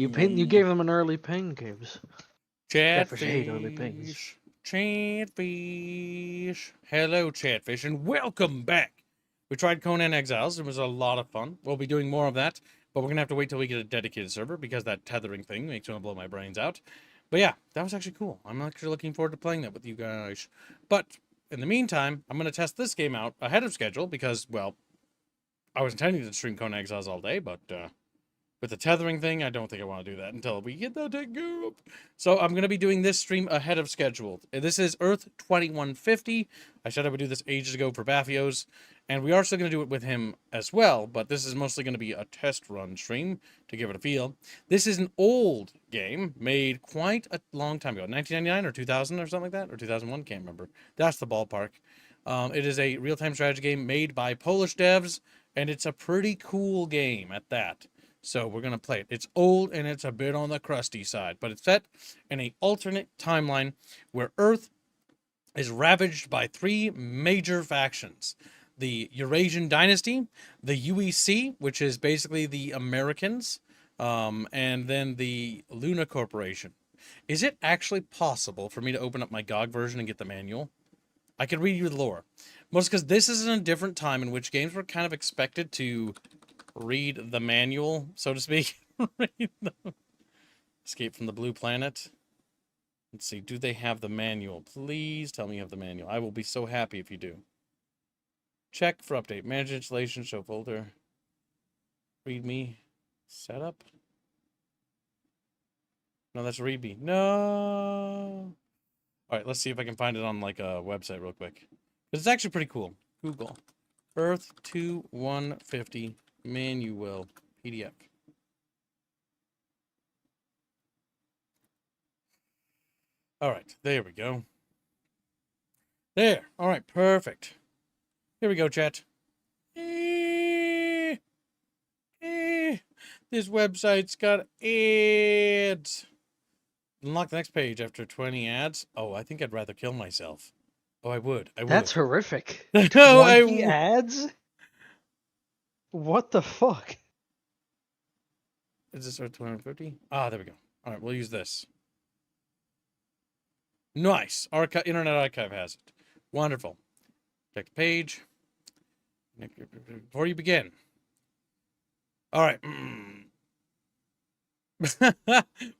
you gave them an early ping, Kibs. Chatfish hate early pings. Chatfish. Hello, Chatfish, and welcome back. We tried Conan Exiles. It was a lot of fun. We'll be doing more of that, but we're going to have to wait till we get a dedicated server because that tethering thing makes me want to blow my brains out. But yeah, that was actually cool. I'm actually looking forward to playing that with you guys. But in the meantime, I'm going to test this game out ahead of schedule because, well, I was intending to stream Conan Exiles all day, but with the tethering thing, I don't think I want to do that until we get that taken up. So I'm going to be doing this stream ahead of schedule. This is Earth 2150. I said I would do this ages ago for Baffios, and we are still going to do it with him as well, but this is mostly going to be a test run stream to give it a feel. This is an old game made quite a long time ago, 1999 or 2000 or something like that, or 2001, can't remember. That's the ballpark. It is a real-time strategy game made by Polish devs, and it's a pretty cool game at that. So we're going to play it. It's old and it's a bit on the crusty side, but it's set in an alternate timeline where Earth is ravaged by three major factions. The Eurasian Dynasty, the UEC, which is basically the Americans, and then the Luna Corporation. Is it actually possible for me to open up my GOG version and get the manual? I could read you the lore. Most because this is in a different time in which games were kind of expected to read the manual, so to speak. Escape from the Blue Planet. Let's see, do they have the manual? Please tell me you have the manual. I will be so happy if you do. Check for update. Manage installation, show folder. README. Setup. No, that's README. No! Alright, let's see if I can find it on like a website real quick. It's actually pretty cool. Google. Earth 2150 manual PDF. All right, there we go. There. All right, perfect. Here we go, chat. This website's got ads. Unlock the next page after 20 ads. Oh, I think I'd rather kill myself. Oh, I would. That's horrific. No, 20 ads? What the fuck? Is this our 250? Ah, there we go. All right, we'll use this. Nice. Internet Archive has it. Wonderful. Check the page. Before you begin. All right.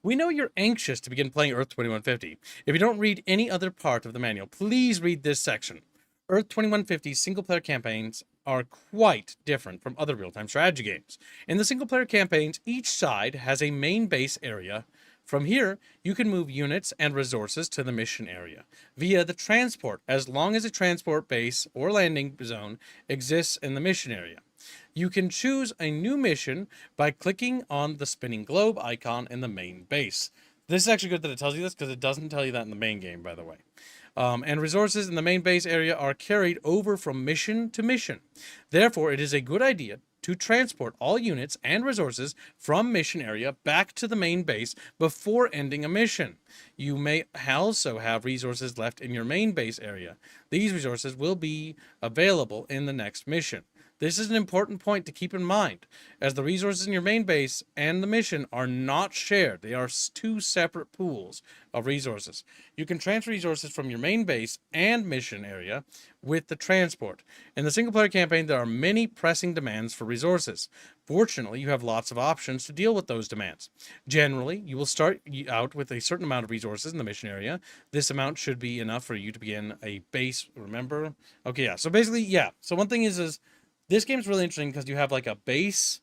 We know you're anxious to begin playing Earth 2150. If you don't read any other part of the manual, please read this section. Earth 2150's single-player campaigns are quite different from other real-time strategy games. In the single-player campaigns, each side has a main base area. From here, you can move units and resources to the mission area via the transport, as long as a transport base or landing zone exists in the mission area. You can choose a new mission by clicking on the spinning globe icon in the main base. This is actually good that it tells you this because it doesn't tell you that in the main game, by the way. And resources in the main base area are carried over from mission to mission. Therefore, it is a good idea to transport all units and resources from mission area back to the main base before ending a mission. You may also have resources left in your main base area. These resources will be available in the next mission. This is an important point to keep in mind, as the resources in your main base and the mission are not shared. They are two separate pools of resources. You can transfer resources from your main base and mission area with the transport. In the single-player campaign, there are many pressing demands for resources. Fortunately, you have lots of options to deal with those demands. Generally, you will start out with a certain amount of resources in the mission area. This amount should be enough for you to begin a base, remember? Okay, yeah. So basically, yeah. So one thing is this game's really interesting because you have like a base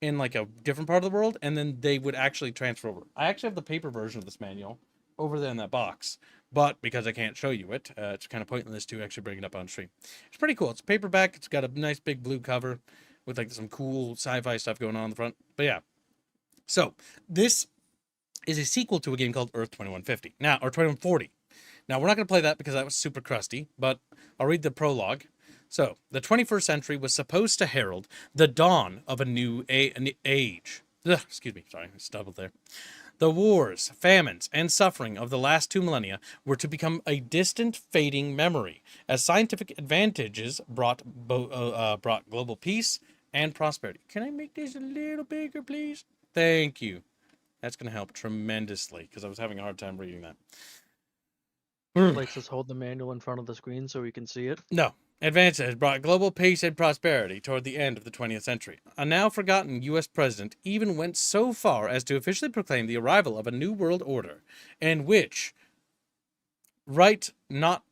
in like a different part of the world, and then they would actually transfer over. I actually have the paper version of this manual over there in that box, but because I can't show you it, it's kind of pointless to actually bring it up on stream. It's pretty cool. It's paperback. It's got a nice big blue cover with like some cool sci-fi stuff going on the front. But yeah, so this is a sequel to a game called Earth 2150. Now, or 2140. Now, we're not going to play that because that was super crusty, but I'll read the prologue. So, the 21st century was supposed to herald the dawn of a new age. Ugh, excuse me, sorry, I stuttered there. The wars, famines, and suffering of the last 2 millennia were to become a distant, fading memory, as scientific advantages brought global peace and prosperity. Can I make this a little bigger, please? Thank you. That's going to help tremendously because I was having a hard time reading that. Like, just hold the manual in front of the screen so we can see it. No. Advances had brought global peace and prosperity toward the end of the 20th century. A now forgotten U.S. president even went so far as to officially proclaim the arrival of a new world order, in which right, not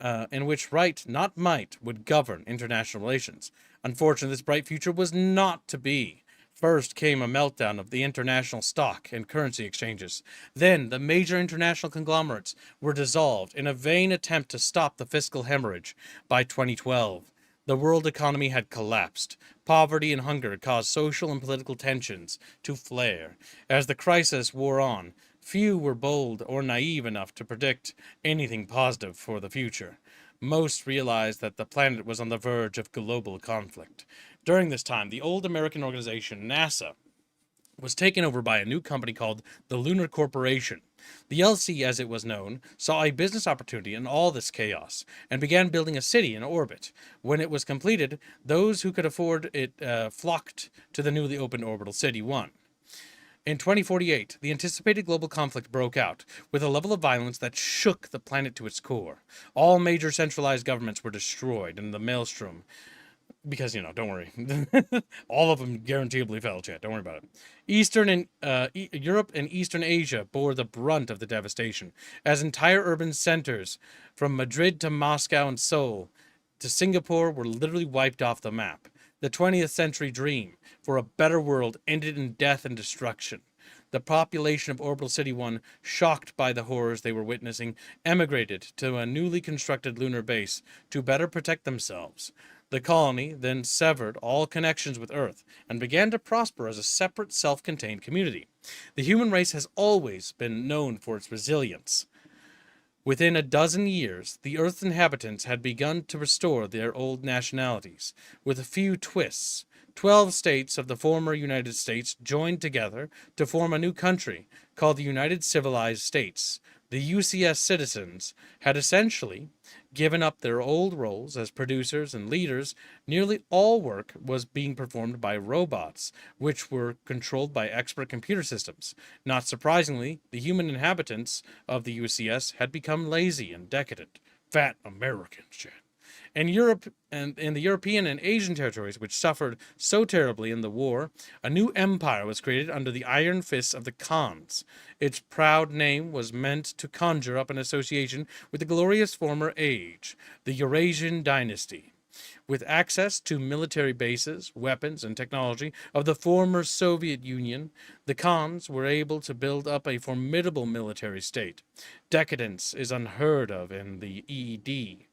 might, would govern international relations. Unfortunately, this bright future was not to be. First came a meltdown of the international stock and currency exchanges. Then the major international conglomerates were dissolved in a vain attempt to stop the fiscal hemorrhage. By 2012, the world economy had collapsed. Poverty and hunger caused social and political tensions to flare. As the crisis wore on, few were bold or naive enough to predict anything positive for the future. Most realized that the planet was on the verge of global conflict. During this time, the old American organization, NASA, was taken over by a new company called the Lunar Corporation. The LC, as it was known, saw a business opportunity in all this chaos and began building a city in orbit. When it was completed, those who could afford it flocked to the newly opened orbital city 1. In 2048, the anticipated global conflict broke out, with a level of violence that shook the planet to its core. All major centralized governments were destroyed in the maelstrom. Because, don't worry. All of them guaranteedly fell, chat. Don't worry about it. Europe and Eastern Asia bore the brunt of the devastation, as entire urban centers, from Madrid to Moscow and Seoul to Singapore, were literally wiped off the map. The 20th century dream for a better world ended in death and destruction. The population of Orbital City 1, shocked by the horrors they were witnessing, emigrated to a newly constructed lunar base to better protect themselves. The colony then severed all connections with Earth and began to prosper as a separate, self-contained community. The human race has always been known for its resilience. Within a dozen years, the Earth's inhabitants had begun to restore their old nationalities, with a few twists. 12 states of the former United States joined together to form a new country called the United Civilized States. The UCS citizens had essentially given up their old roles as producers and leaders. Nearly all work was being performed by robots, which were controlled by expert computer systems. Not surprisingly, the human inhabitants of the UCS had become lazy and decadent. Fat American shit. In Europe and in the European and Asian territories, which suffered so terribly in the war, a new empire was created under the iron fists of the Khans. Its proud name was meant to conjure up an association with the glorious former age, the Eurasian dynasty. With access to military bases, weapons, and technology of the former Soviet Union, the Khans were able to build up a formidable military state. Decadence is unheard of in the ED.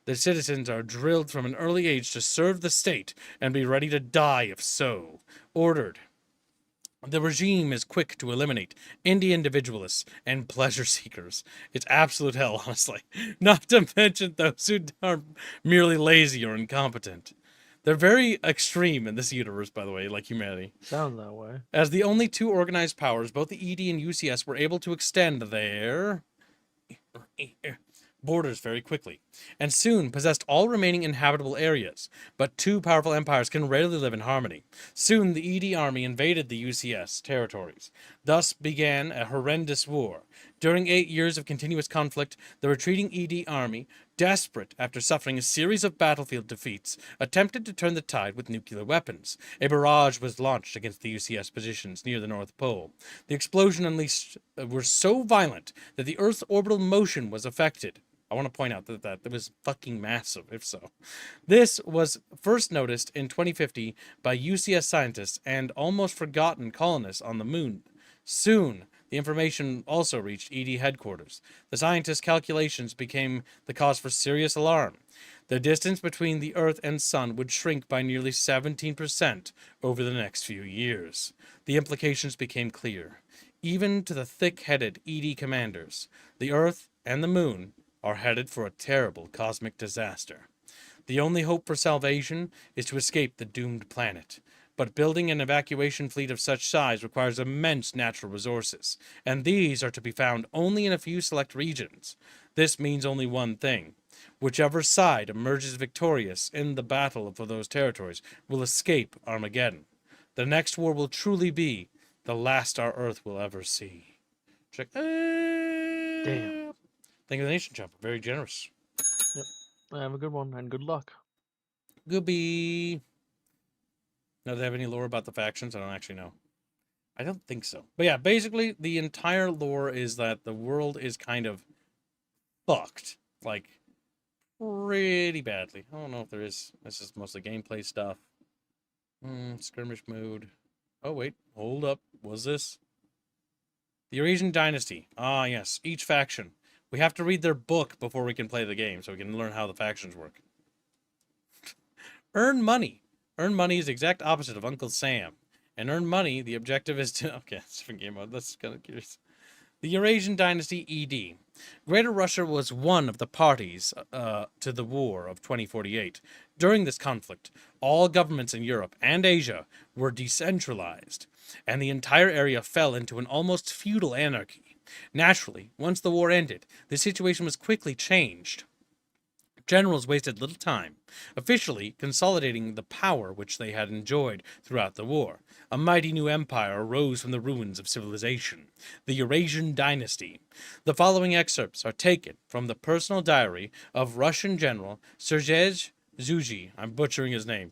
The citizens are drilled from an early age to serve the state and be ready to die if so ordered. The regime is quick to eliminate indie individualists and pleasure seekers. It's absolute hell, honestly. Not to mention those who are merely lazy or incompetent. They're very extreme in this universe, by the way, like humanity. Sounds that way. As the only two organized powers, both the ED and UCS were able to extend their borders very quickly, and soon possessed all remaining inhabitable areas. But two powerful empires can rarely live in harmony. Soon the ED army invaded the UCS territories. Thus began a horrendous war. During 8 years of continuous conflict, the retreating ED army, desperate after suffering a series of battlefield defeats, attempted to turn the tide with nuclear weapons. A barrage was launched against the UCS positions near the North Pole. The explosion unleashed were so violent that the Earth's orbital motion was affected. I want to point out that it was fucking massive, if so. This was first noticed in 2050 by UCS scientists and almost forgotten colonists on the moon. Soon, the information also reached ED headquarters. The scientists' calculations became the cause for serious alarm. The distance between the Earth and Sun would shrink by nearly 17% over the next few years. The implications became clear, even to the thick-headed ED commanders. The Earth and the Moon are headed for a terrible cosmic disaster. The only hope for salvation is to escape the doomed planet. But building an evacuation fleet of such size requires immense natural resources, and these are to be found only in a few select regions. This means only one thing. Whichever side emerges victorious in the battle for those territories will escape Armageddon. The next war will truly be The last our Earth will ever see. Check. Damn. Thank you, the Nation Jumper. Very generous. Yep. Have a good one and good luck. Goobie. No, do they have any lore about the factions? I don't actually know. I don't think so. But yeah, basically, the entire lore is that the world is kind of fucked. Like, pretty badly. I don't know if there is. This is mostly gameplay stuff. Skirmish mode. Oh, wait. Hold up. Was this? The Eurasian Dynasty. Ah, yes. Each faction. We have to read their book before we can play the game, so we can learn how the factions work. Earn money. Earn money is the exact opposite of Uncle Sam. And earn money, the objective is to... Okay, it's different game mode. That's kind of curious. The Eurasian Dynasty ED. Greater Russia was one of the parties to the War of 2048. During this conflict, all governments in Europe and Asia were decentralized, and the entire area fell into an almost feudal anarchy. Naturally, once the war ended, the situation was quickly changed. Generals wasted little time, officially consolidating the power which they had enjoyed throughout the war. A mighty new empire arose from the ruins of civilization, the Eurasian Dynasty. The following excerpts are taken from the personal diary of Russian General Sergei Zhuge, I'm butchering his name,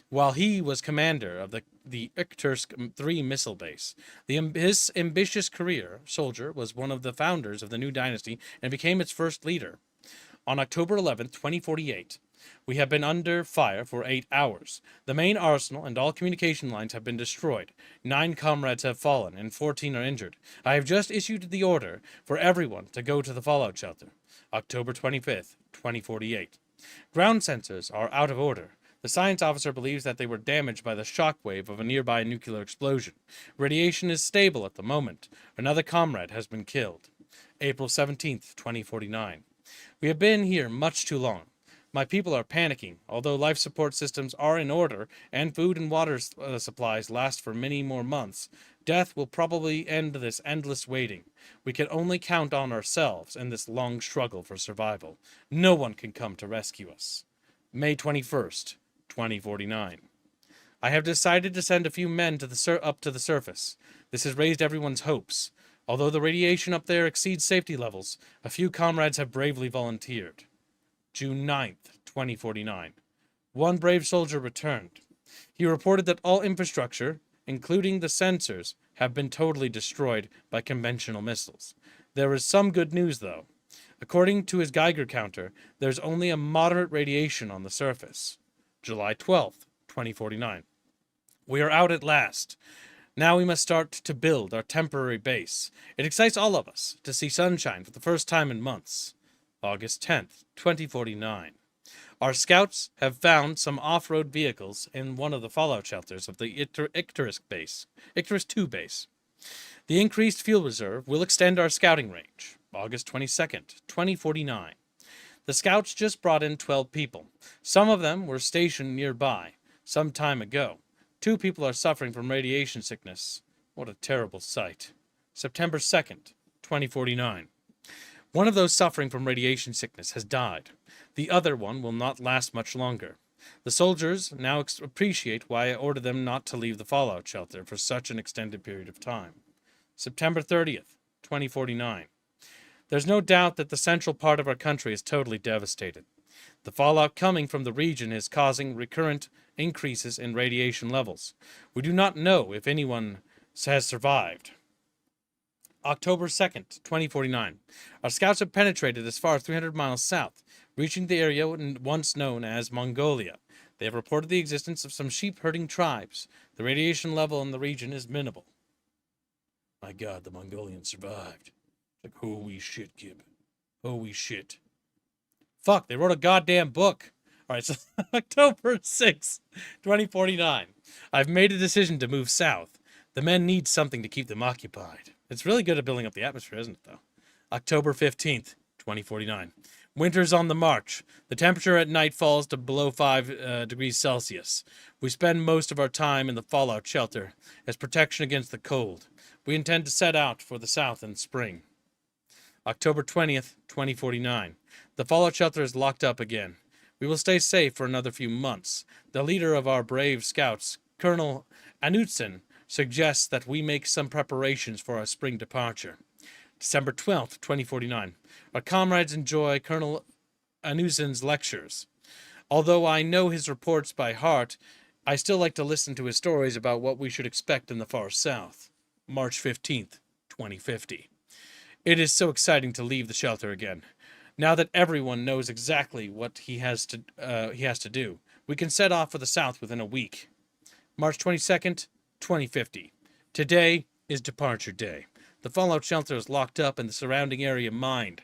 while he was commander of the Irkutsk 3 missile base. His ambitious career soldier was one of the founders of the new dynasty and became its first leader. On October 11, 2048, we have been under fire for 8 hours. The main arsenal and all communication lines have been destroyed. 9 comrades have fallen and 14 are injured. I have just issued the order for everyone to go to the fallout shelter. October 25th, 2048. Ground sensors are out of order. The science officer believes that they were damaged by the shockwave of a nearby nuclear explosion. Radiation is stable at the moment. Another comrade has been killed. April 17th, 2049. We have been here much too long. My people are panicking. Although life support systems are in order and food and water supplies last for many more months, death will probably end this endless waiting. We can only count on ourselves in this long struggle for survival. No one can come to rescue us. May 21st, 2049. I have decided to send a few men to up to the surface. This has raised everyone's hopes. Although the radiation up there exceeds safety levels, a few comrades have bravely volunteered. June 9th, 2049. One brave soldier returned. He reported that all infrastructure, including the sensors, have been totally destroyed by conventional missiles. There is some good news, though. According to his Geiger counter, there's only a moderate radiation on the surface. July 12th, 2049. We are out at last. Now we must start to build our temporary base. It excites all of us to see sunshine for the first time in months. August 10th, 2049. Our scouts have found some off-road vehicles in one of the fallout shelters of the Icarus 2 base. The increased fuel reserve will extend our scouting range. August 22nd, 2049. The scouts just brought in 12 people. Some of them were stationed nearby some time ago. 2 people are suffering from radiation sickness. What a terrible sight. September 2nd, 2049. One of those suffering from radiation sickness has died. The other one will not last much longer. The soldiers now appreciate why I ordered them not to leave the fallout shelter for such an extended period of time. September 30th, 2049. There's no doubt that the central part of our country is totally devastated. The fallout coming from the region is causing recurrent increases in radiation levels. We do not know if anyone has survived. October 2nd, 2049. Our scouts have penetrated as far as 300 miles south, reaching the area once known as Mongolia. They have reported the existence of some sheep-herding tribes. The radiation level in the region is minimal. My God, the Mongolians survived. Like, holy shit, Kib. Holy shit. Fuck, they wrote a goddamn book. All right, so October 6th, 2049. I've made a decision to move south. The men need something to keep them occupied. It's really good at building up the atmosphere, isn't it, though? October 15th, 2049. Winter's on the march. The temperature at night falls to below 5 degrees Celsius. We spend most of our time in the fallout shelter as protection against the cold. We intend to set out for the south in spring. October 20th, 2049. The fallout shelter is locked up again. We will stay safe for another few months. The leader of our brave scouts, Colonel Anutsin, suggests that we make some preparations for our spring departure. December 12th, 2049. Our comrades enjoy Colonel Anusen's lectures. Although I know his reports by heart, I still like to listen to his stories about what we should expect in the far south. March 15th, 2050. It is so exciting to leave the shelter again. Now that everyone knows exactly what he has to do, we can set off for the south within a week. March 22nd, 2050. Today is departure day. The fallout shelter is locked up and the surrounding area mined.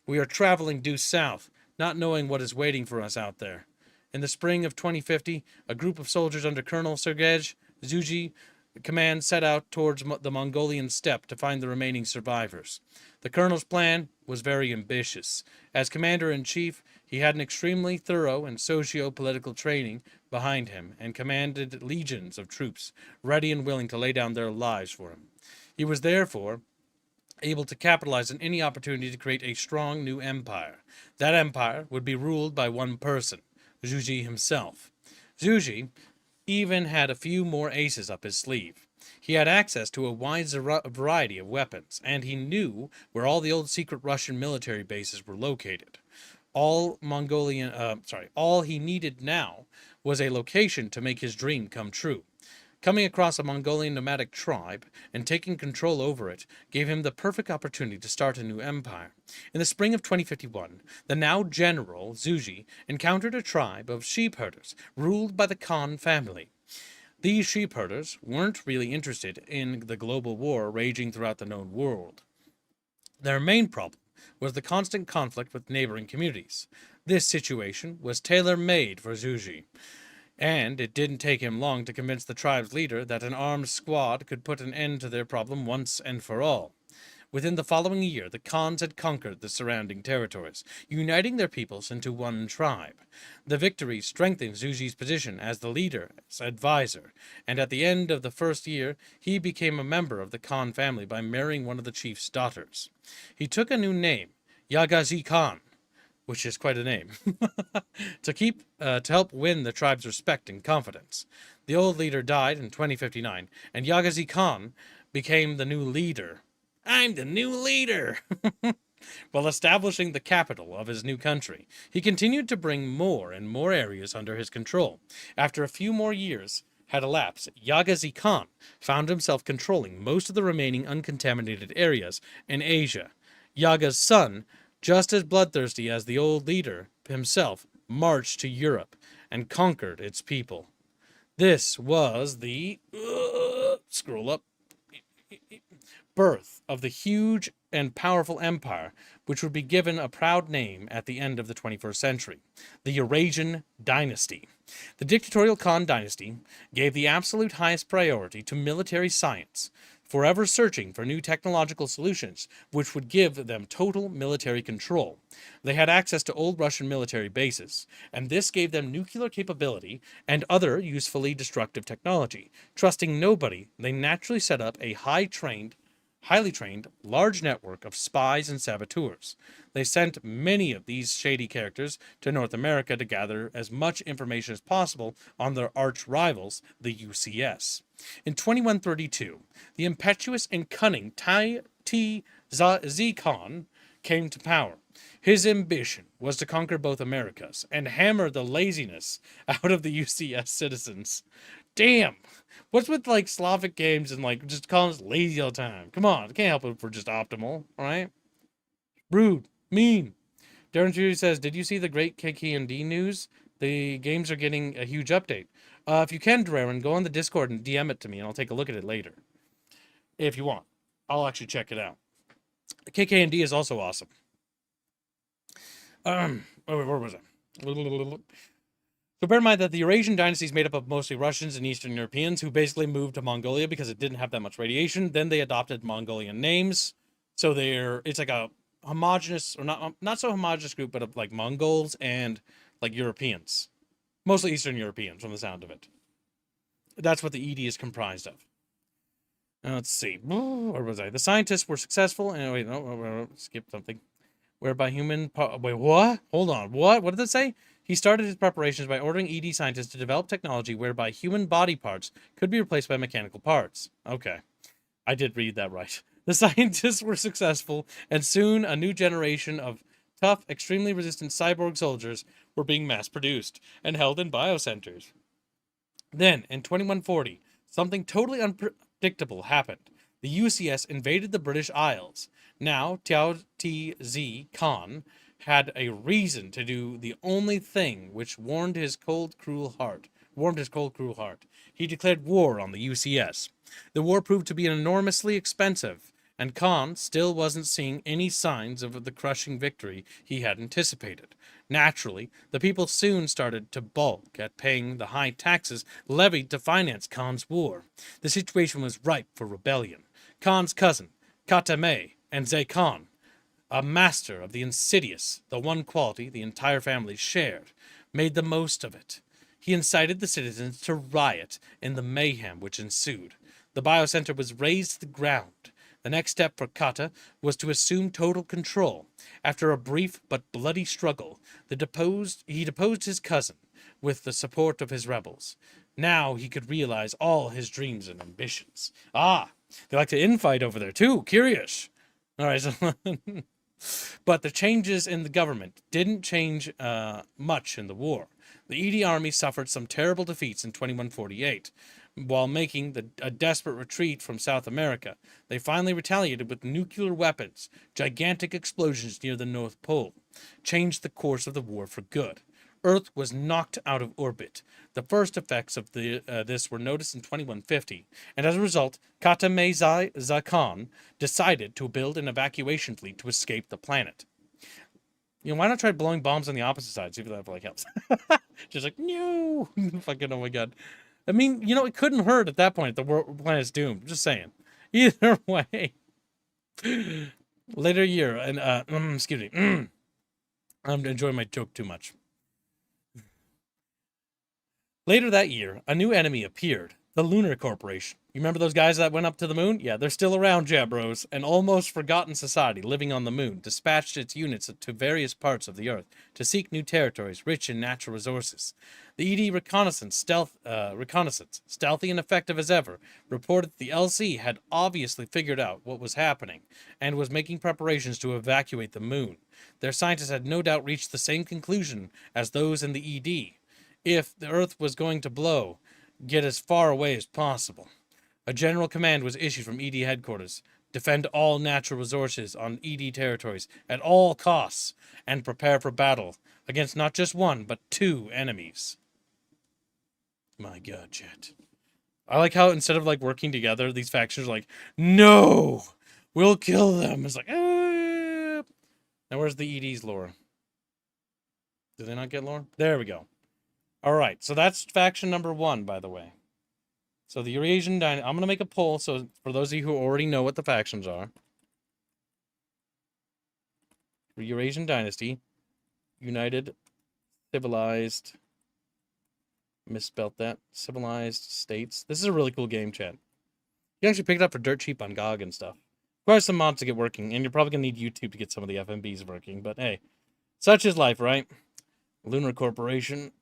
We are traveling due south, not knowing what is waiting for us out there. In the spring of 2050, a group of soldiers under Colonel Sergej Zuji command set out towards the Mongolian steppe to find the remaining survivors. The colonel's plan was very ambitious. As commander-in-chief, he had an extremely thorough and socio-political training behind him and commanded legions of troops, ready and willing to lay down their lives for him. He was therefore able to capitalize on any opportunity to create a strong new empire. That empire would be ruled by one person, Zhuji himself. Zhuji even had a few more aces up his sleeve. He had access to a wide variety of weapons, and he knew where all the old secret Russian military bases were located. All he needed now was a location to make his dream come true. Coming across a Mongolian nomadic tribe and taking control over it gave him the perfect opportunity to start a new empire. In the spring of 2051, the now general Zhuji encountered a tribe of sheep herders ruled by the Khan family. These sheep herders weren't really interested in the global war raging throughout the known world. Their main problem was the constant conflict with neighboring communities. This situation was tailor-made for Zhuji, and it didn't take him long to convince the tribe's leader that an armed squad could put an end to their problem once and for all. Within the following year, the Khans had conquered the surrounding territories, uniting their peoples into one tribe. The victory strengthened Zhuji's position as the leader's advisor, and at the end of the first year, he became a member of the Khan family by marrying one of the chief's daughters. He took a new name, Yagazi Khan, which is quite a name, to help win the tribe's respect and confidence. The old leader died in 2059, and Yagazi Khan became the new leader. I'm the new leader! While establishing the capital of his new country, he continued to bring more and more areas under his control. After a few more years had elapsed, Yagazi Khan found himself controlling most of the remaining uncontaminated areas in Asia. Yaga's son, just as bloodthirsty as the old leader himself, marched to Europe and conquered its people. This was the birth of the huge and powerful empire, which would be given a proud name at the end of the 21st century, the Eurasian Dynasty. The dictatorial Khan dynasty gave the absolute highest priority to military science, forever searching for new technological solutions which would give them total military control. They had access to old Russian military bases, and this gave them nuclear capability and other usefully destructive technology. Trusting nobody, they naturally set up a highly trained, large network of spies and saboteurs. They sent many of these shady characters to North America to gather as much information as possible on their arch rivals, the UCS. In 2132, the impetuous and cunning Tai Zi Khan came to power. His ambition was to conquer both Americas and hammer the laziness out of the UCS citizens. Damn! What's with, like, Slavic games and, like, just calling us lazy all the time? Come on, can't help it if we're just optimal, alright? Rude. Mean. Darren Judy says, did you see the great KK&D news? The games are getting a huge update. If you can, Darren, go on the Discord and DM it to me, and I'll take a look at it later. If you want. I'll actually check it out. KK&D is also awesome. Where was I? So bear in mind that the Eurasian dynasty is made up of mostly Russians and Eastern Europeans who basically moved to Mongolia because it didn't have that much radiation. Then they adopted Mongolian names. So it's like a homogenous, or not so homogenous group, but of like Mongols and like Europeans. Mostly Eastern Europeans from the sound of it. That's what the ED is comprised of. Let's see. Where was I? The scientists were successful. And wait, skip something. Whereby human... Wait, what? Hold on. What? What did it say? He started his preparations by ordering ED scientists to develop technology whereby human body parts could be replaced by mechanical parts. Okay, I did read that right. The scientists were successful, and soon a new generation of tough, extremely resistant cyborg soldiers were being mass-produced and held in biocenters. Then, in 2140, something totally unpredictable happened. The UCS invaded the British Isles. Now, Tiao Tz Khan had a reason to do the only thing which warmed his cold, cruel heart. He declared war on the UCS. The war proved to be enormously expensive, and Khan still wasn't seeing any signs of the crushing victory he had anticipated. Naturally, the people soon started to balk at paying the high taxes levied to finance Khan's war. The situation was ripe for rebellion. Khan's cousin, Katame, and Zay Khan, a master of the insidious, the one quality the entire family shared, made the most of it. He incited the citizens to riot in the mayhem which ensued. The biocenter was razed to the ground. The next step for Kata was to assume total control. After a brief but bloody struggle, he deposed his cousin with the support of his rebels. Now he could realize all his dreams and ambitions. Ah, they like to infight over there too. Curious. All right, so but the changes in the government didn't change much in the war. The ED army suffered some terrible defeats in 2148. While making a desperate retreat from South America, they finally retaliated with nuclear weapons. Gigantic explosions near the North Pole changed the course of the war for good. Earth was knocked out of orbit. The first effects of this were noticed in 2150, and as a result, Katamei Khan decided to build an evacuation fleet to escape the planet. You know, why not try blowing bombs on the opposite side? See if that like helps. Just like, no! Fucking, oh my god. I mean, you know, it couldn't hurt at that point. The planet's doomed. Just saying. Either way. Later year, and excuse me. I'm enjoying my joke too much. Later that year, a new enemy appeared. The Lunar Corporation. You remember those guys that went up to the moon? Yeah, they're still around, Jabros. An almost forgotten society living on the moon dispatched its units to various parts of the Earth to seek new territories rich in natural resources. The ED reconnaissance, stealthy and effective as ever, reported that the LC had obviously figured out what was happening and was making preparations to evacuate the moon. Their scientists had no doubt reached the same conclusion as those in the ED. If the Earth was going to blow, get as far away as possible. A general command was issued from ED headquarters. Defend all natural resources on ED territories at all costs and prepare for battle against not just one, but two enemies. My god, Jet. I like how instead of like working together, these factions are like, no, we'll kill them. It's like, Now where's the ED's lore? Did they not get lore? There we go. All right, so that's faction number 1, by the way. So the Eurasian Dynasty, I'm going to make a poll, so for those of you who already know what the factions are. Eurasian Dynasty, United, Civilized, misspelt that, Civilized States. This is a really cool game, chat. You actually pick it up for dirt cheap on GOG and stuff. Requires some mods to get working, and you're probably going to need YouTube to get some of the FMBs working, but hey, such is life, right? Lunar Corporation.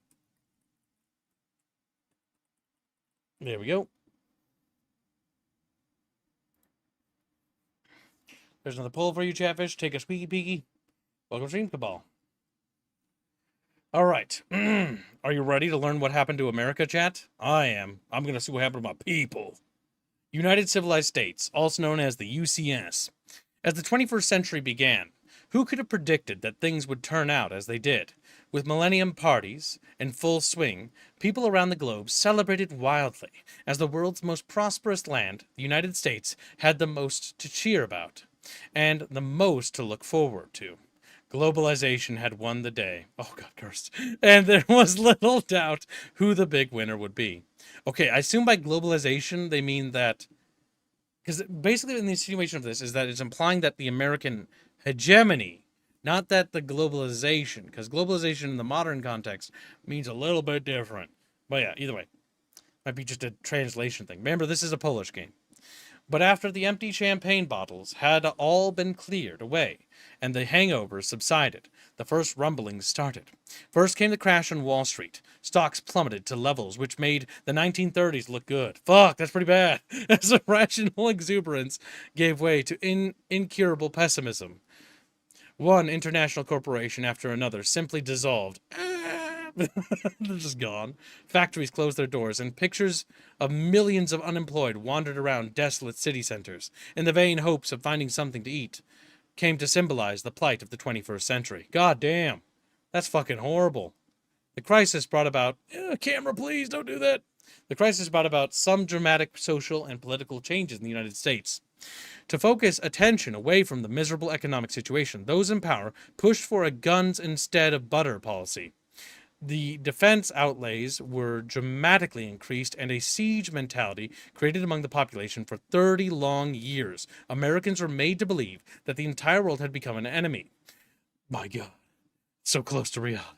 There we go. There's another poll for you, Chatfish. Take a squeaky peeky. Welcome to Stream Cabal. All right. Are you ready to learn what happened to America, chat? I am. I'm going to see what happened to my people. United Civilized States, also known as the UCS. As the 21st century began, who could have predicted that things would turn out as they did? With millennium parties in full swing, people around the globe celebrated wildly. As the world's most prosperous land, the United States had the most to cheer about, and the most to look forward to. Globalization had won the day. Oh, God, cursed. And there was little doubt who the big winner would be. Okay, I assume by globalization they mean that... Because basically in the insinuation of this is that it's implying that the American hegemony, not that the globalization, because globalization in the modern context means a little bit different. But yeah, either way, might be just a translation thing. Remember, this is a Polish game. But after the empty champagne bottles had all been cleared away and the hangover subsided, the first rumblings started. First came the crash on Wall Street. Stocks plummeted to levels which made the 1930s look good. Fuck, that's pretty bad. As irrational exuberance gave way to incurable pessimism. One international corporation after another simply dissolved. They're just gone. Factories closed their doors, and pictures of millions of unemployed wandered around desolate city centers in the vain hopes of finding something to eat, came to symbolize the plight of the 21st century. God damn. That's fucking horrible. The crisis brought about... camera, please, don't do that. The crisis brought about some dramatic social and political changes in the United States. To focus attention away from the miserable economic situation, those in power pushed for a guns instead of butter policy. The defense outlays were dramatically increased, and a siege mentality created among the population for 30 long years. Americans were made to believe that the entire world had become an enemy. My God, so close to reality.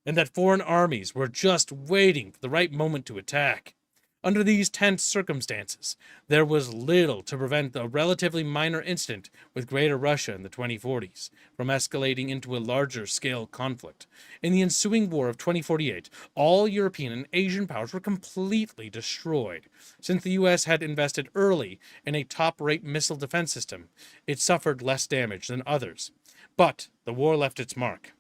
And that foreign armies were just waiting for the right moment to attack. Under these tense circumstances, there was little to prevent the relatively minor incident with Greater Russia in the 2040s from escalating into a larger-scale conflict. In the ensuing war of 2048, all European and Asian powers were completely destroyed. Since the U.S. had invested early in a top-rate missile defense system, it suffered less damage than others. But the war left its mark.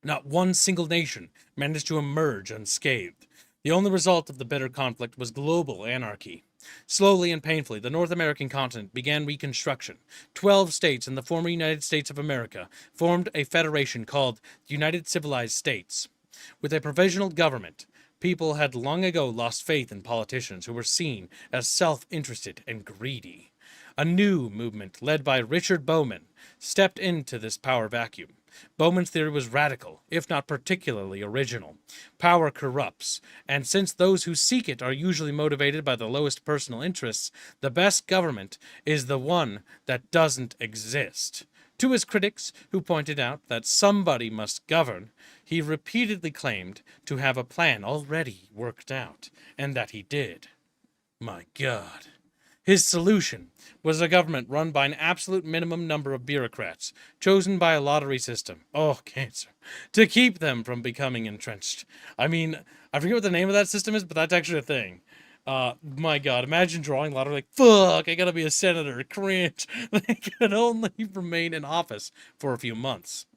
Not one single nation managed to emerge unscathed. The only result of the bitter conflict was global anarchy. Slowly and painfully, the North American continent began reconstruction. 12 states in the former United States of America formed a federation called the United Civilized States. With a provisional government, people had long ago lost faith in politicians who were seen as self-interested and greedy. A new movement, led by Richard Bowman, stepped into this power vacuum. Bowman's theory was radical, if not particularly original. Power corrupts, and since those who seek it are usually motivated by the lowest personal interests, the best government is the one that doesn't exist. To his critics, who pointed out that somebody must govern, he repeatedly claimed to have a plan already worked out, and that he did. My God. His solution was a government run by an absolute minimum number of bureaucrats, chosen by a lottery system. Oh, cancer. To keep them from becoming entrenched. I mean, I forget what the name of that system is, but that's actually a thing. My God, imagine drawing lottery like, fuck, I gotta be a senator, cringe. They could only remain in office for a few months.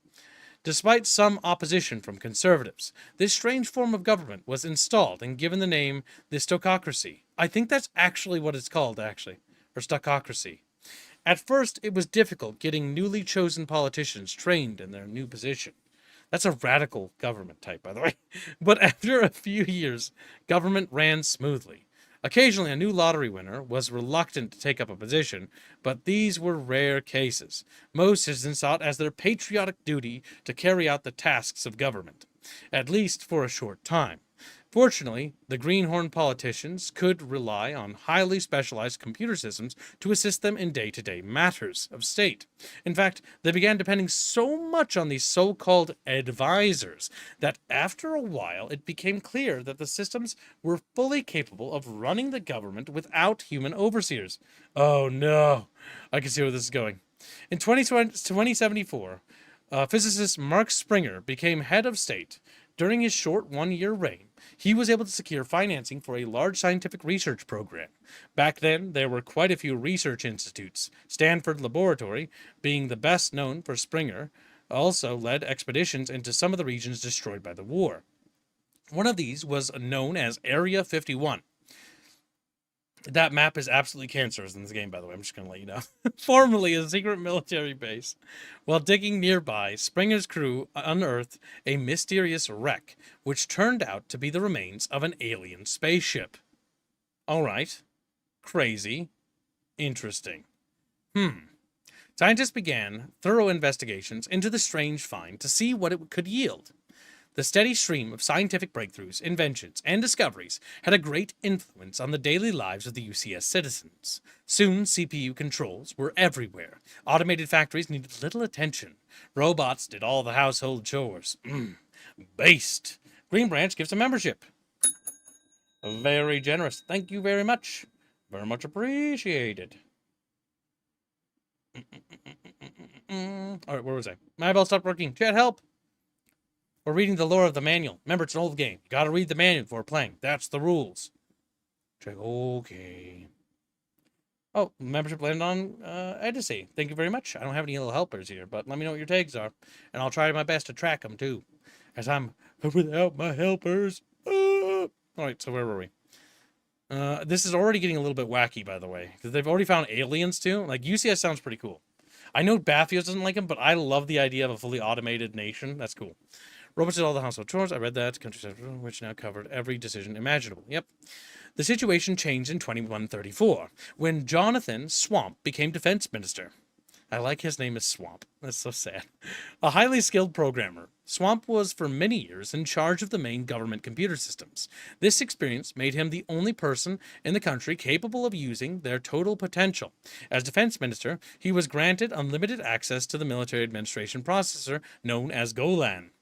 Despite some opposition from conservatives, this strange form of government was installed and given the name the Stococracy. I think that's actually what it's called, or Stococracy. At first, it was difficult getting newly chosen politicians trained in their new position. That's a radical government type, by the way. But after a few years, government ran smoothly. Occasionally, a new lottery winner was reluctant to take up a position, but these were rare cases. Most citizens saw it as their patriotic duty to carry out the tasks of government, at least for a short time. Fortunately, the greenhorn politicians could rely on highly specialized computer systems to assist them in day-to-day matters of state. In fact, they began depending so much on these so-called advisors that after a while it became clear that the systems were fully capable of running the government without human overseers. Oh no, I can see where this is going. In 2074, physicist Mark Springer became head of state. During his short one-year reign, he was able to secure financing for a large scientific research program. Back then, there were quite a few research institutes. Stanford Laboratory, being the best known for Springer, also led expeditions into some of the regions destroyed by the war. One of these was known as Area 51. That map is absolutely cancerous in this game, by the way. I'm just going to let you know. Formerly a secret military base. While digging nearby, Springer's crew unearthed a mysterious wreck, which turned out to be the remains of an alien spaceship. All right. Crazy. Interesting. Scientists began thorough investigations into the strange find to see what it could yield. The steady stream of scientific breakthroughs, inventions, and discoveries had a great influence on the daily lives of the UCS citizens. Soon, CPU controls were everywhere. Automated factories needed little attention. Robots did all the household chores. Based. Green Branch gives a membership. Very generous. Thank you very much. Very much appreciated. All right, where was I? My bell stopped working. Chat, help! We're reading the lore of the manual. Remember, it's an old game. You gotta read the manual before playing. That's the rules. Check. Okay. Oh, membership landed on Edisy. Thank you very much. I don't have any little helpers here, but let me know what your tags are, and I'll try my best to track them too, as I'm without my helpers. All right, so where were we? This is already getting a little bit wacky, by the way, because they've already found aliens too. Like, UCS sounds pretty cool. I know Bathios doesn't like them, but I love the idea of a fully automated nation. That's cool. Robots did all the household chores. I read that. Countryside, which now covered every decision imaginable. Yep. The situation changed in 2134, when Jonathan Swamp became defense minister. I like his name is Swamp. That's so sad. A highly skilled programmer, Swamp was for many years in charge of the main government computer systems. This experience made him the only person in the country capable of using their total potential. As defense minister, he was granted unlimited access to the military administration processor known as Golan.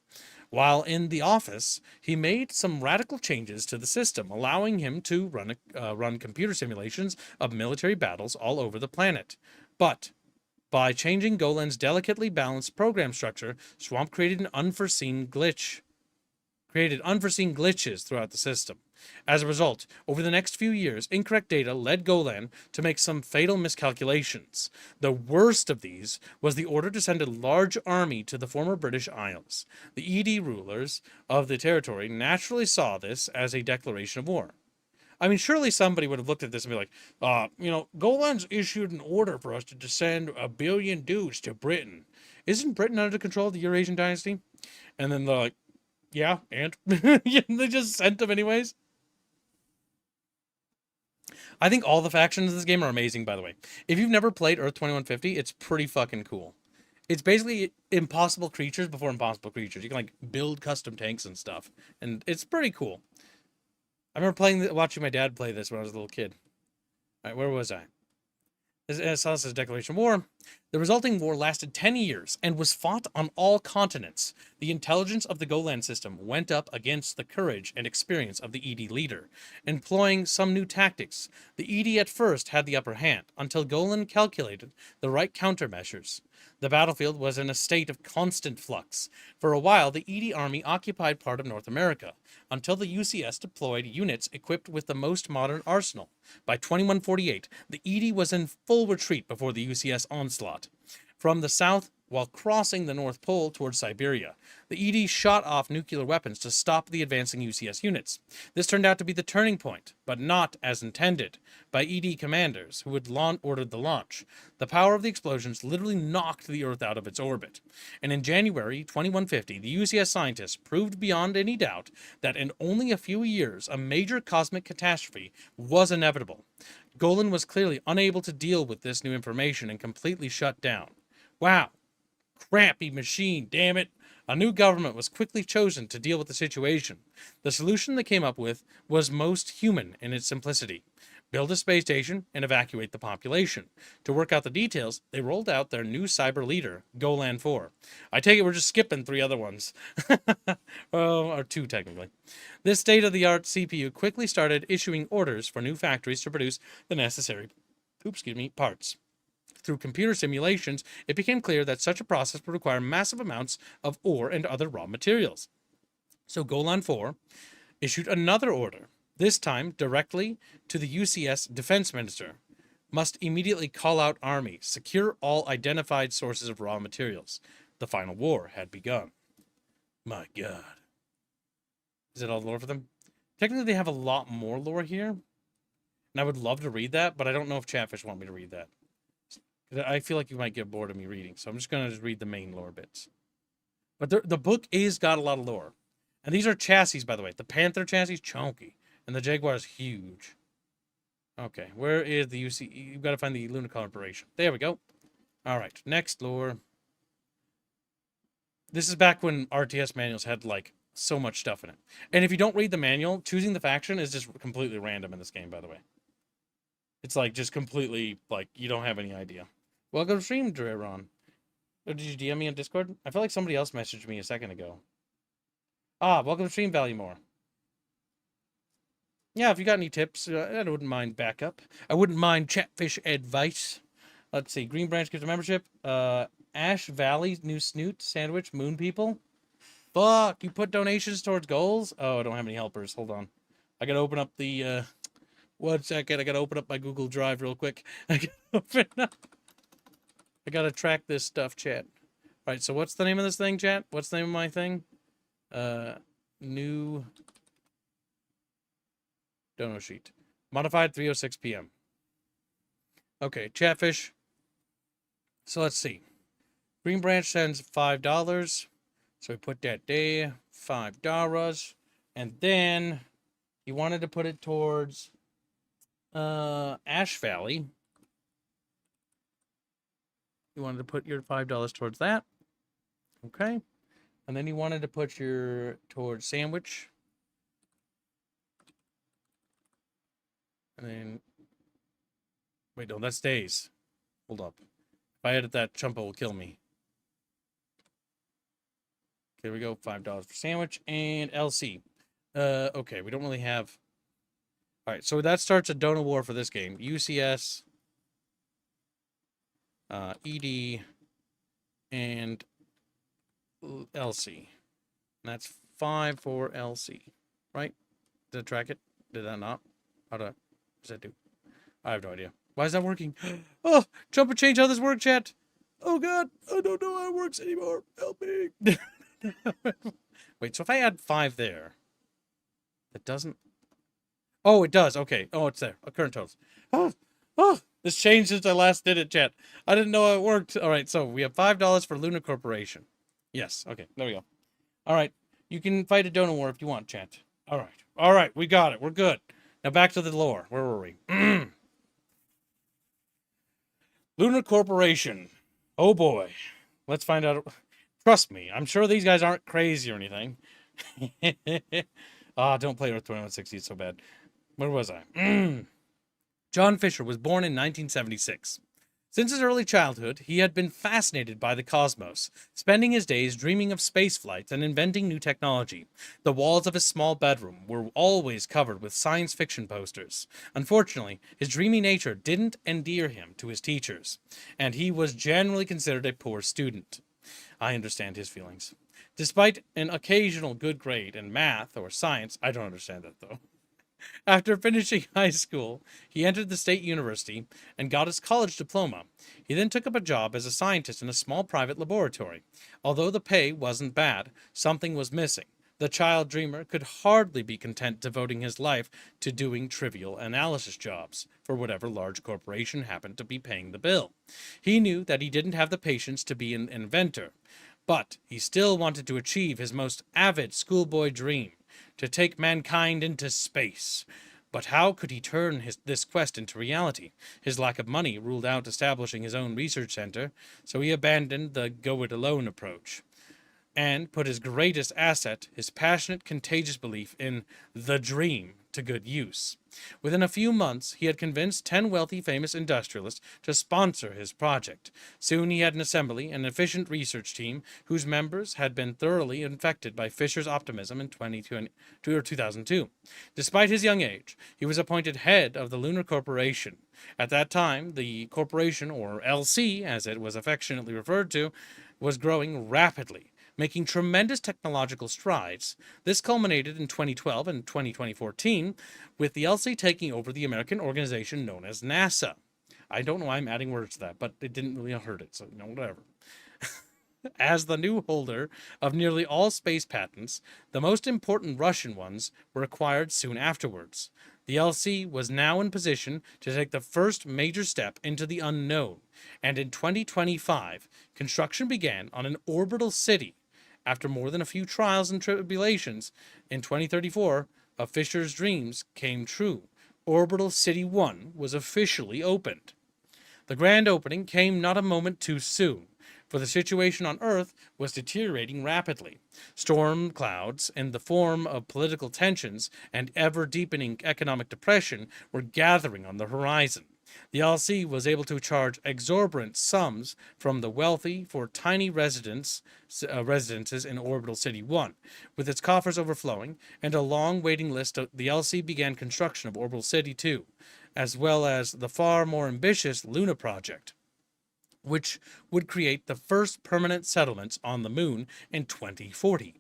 While in the office, he made some radical changes to the system, allowing him to run computer simulations of military battles all over the planet. But by changing Golan's delicately balanced program structure, Swamp created unforeseen glitches throughout the system. As a result, over the next few years, incorrect data led Golan to make some fatal miscalculations. The worst of these was the order to send a large army to the former British Isles. The ED rulers of the territory naturally saw this as a declaration of war. I mean, surely somebody would have looked at this and be like, Golan's issued an order for us to send 1 billion dudes to Britain. Isn't Britain under control of the Eurasian dynasty? And then they're like, yeah, and they just sent them anyways. I think all the factions in this game are amazing, by the way. If you've never played Earth 2150, it's pretty fucking cool. It's basically impossible creatures before impossible creatures. You can, like, build custom tanks and stuff. And it's pretty cool. I remember watching my dad play this when I was a little kid. All right, where was I? I saw this as Declaration of War. The resulting war lasted 10 years and was fought on all continents. The intelligence of the Golan system went up against the courage and experience of the ED leader. Employing some new tactics, the ED at first had the upper hand, until Golan calculated the right countermeasures. The battlefield was in a state of constant flux. For a while, the ED army occupied part of North America, until the UCS deployed units equipped with the most modern arsenal. By 2148, the ED was in full retreat before the UCS onslaught. From the south, while crossing the North Pole towards Siberia, the ED shot off nuclear weapons to stop the advancing UCS units. This turned out to be the turning point, but not as intended, by ED commanders who had ordered the launch. The power of the explosions literally knocked the Earth out of its orbit. And in January 2150, the UCS scientists proved beyond any doubt that in only a few years, a major cosmic catastrophe was inevitable. Golan was clearly unable to deal with this new information and completely shut down. Wow. Crappy machine, damn it. A new government was quickly chosen to deal with the situation. The solution they came up with was most human in its simplicity. Build a space station and evacuate the population. To work out the details, they rolled out their new cyber leader, Golan 4. I take it we're just skipping 3 other ones. Or 2 technically. This state-of-the-art CPU quickly started issuing orders for new factories to produce the necessary parts. Through computer simulations, it became clear that such a process would require massive amounts of ore and other raw materials. So Golan 4 issued another order, this time directly to the UCS defense minister. Must immediately call out army, secure all identified sources of raw materials. The final war had begun. My God. Is it all lore for them? Technically, they have a lot more lore here. And I would love to read that, but I don't know if Chatfish want me to read that. I feel like you might get bored of me reading, so I'm just going to just read the main lore bits. But the book is got a lot of lore. And these are chassis, by the way. The Panther chassis, chunky. And the Jaguar is huge. Okay, where is the UC? You've got to find the Lunar Corporation. There we go. All right, next lore. This is back when RTS manuals had, like, so much stuff in it. And if you don't read the manual, choosing the faction is just completely random in this game, by the way. It's, like, just completely, like, you don't have any idea. Welcome to stream, Dreron. Oh, did you DM me on Discord? I feel like somebody else messaged me a second ago. Ah, welcome to stream, Value Yeah, if you got any tips, I wouldn't mind backup. I wouldn't mind Chatfish advice. Let's see. Green Branch gives a membership. Ash Valley New Snoot Sandwich Moon People. Fuck, you put donations towards goals? Oh, I don't have any helpers. Hold on. I gotta open up the, 1 second. I gotta open up my Google Drive real quick. I gotta track this stuff, chat. All right, so what's the name of this thing, chat? What's the name of my thing? New dono sheet. Modified 3:06 p.m. Okay, Chatfish. So let's see. Green Branch sends $5. So we put that there, $5. And then he wanted to put it towards Ash Valley. You wanted to put your $5 towards that. Okay. And then you wanted to put your towards sandwich. And then wait, no, that's days. Hold up. If I edit that, Chumpa will kill me. There we go. $5 for sandwich and LC. Okay, we don't really have. All right, so that starts a donor war for this game. UCS, ED, and LC. And that's 5 for LC, right? Did I track it? Did that not? What does that do? I have no idea. Why is that working? Oh, Chumpa changed how this works, chat. Oh God, I don't know how it works anymore. Help me. Wait, so if I add 5 there, it doesn't. Oh, it does. Okay. Oh, it's there. Current totals. Oh, this changed since I last did it, chat. I didn't know how it worked. All right, so we have $5 for Lunar Corporation. Yes. Okay. There we go. All right. You can fight a donor war if you want, chat. All right. All right. We got it. We're good. Now back to the lore. Where were we? Lunar Corporation. Oh boy. Let's find out. Trust me. I'm sure these guys aren't crazy or anything. Don't play Earth 2160. It's so bad. Where was I? John Fisher was born in 1976. Since his early childhood, he had been fascinated by the cosmos, spending his days dreaming of space flights and inventing new technology. The walls of his small bedroom were always covered with science fiction posters. Unfortunately, his dreamy nature didn't endear him to his teachers, and he was generally considered a poor student. I understand his feelings. Despite an occasional good grade in math or science, I don't understand that though. After finishing high school, he entered the state university and got his college diploma. He then took up a job as a scientist in a small private laboratory. Although the pay wasn't bad, something was missing. The child dreamer could hardly be content devoting his life to doing trivial analysis jobs for whatever large corporation happened to be paying the bill. He knew that he didn't have the patience to be an inventor, but he still wanted to achieve his most avid schoolboy dream, to take mankind into space. But how could he turn this quest into reality? His lack of money ruled out establishing his own research center, so he abandoned the go-it-alone approach and put his greatest asset, his passionate, contagious belief in the dream, to good use. Within a few months, he had convinced 10 wealthy, famous industrialists to sponsor his project. Soon he had an assembly, an efficient research team, whose members had been thoroughly infected by Fisher's optimism in 2002. Despite his young age, he was appointed head of the Lunar Corporation. At that time, the corporation, or LC, as it was affectionately referred to, was growing rapidly, making tremendous technological strides. This culminated in 2012 and 2014, with the LC taking over the American organization known as NASA. I don't know why I'm adding words to that, but it didn't really hurt it, so whatever. As the new holder of nearly all space patents, the most important Russian ones were acquired soon afterwards. The LC was now in position to take the first major step into the unknown, and in 2025, construction began on an orbital city. After more than a few trials and tribulations, in 2034, a Fisher's dreams came true. Orbital City 1 was officially opened. The grand opening came not a moment too soon, for the situation on Earth was deteriorating rapidly. Storm clouds, in the form of political tensions and ever-deepening economic depression, were gathering on the horizon. The LC was able to charge exorbitant sums from the wealthy for tiny residences in Orbital City 1. With its coffers overflowing and a long waiting list, the LC began construction of Orbital City 2, as well as the far more ambitious Luna project. which would create the first permanent settlements on the moon in 2040.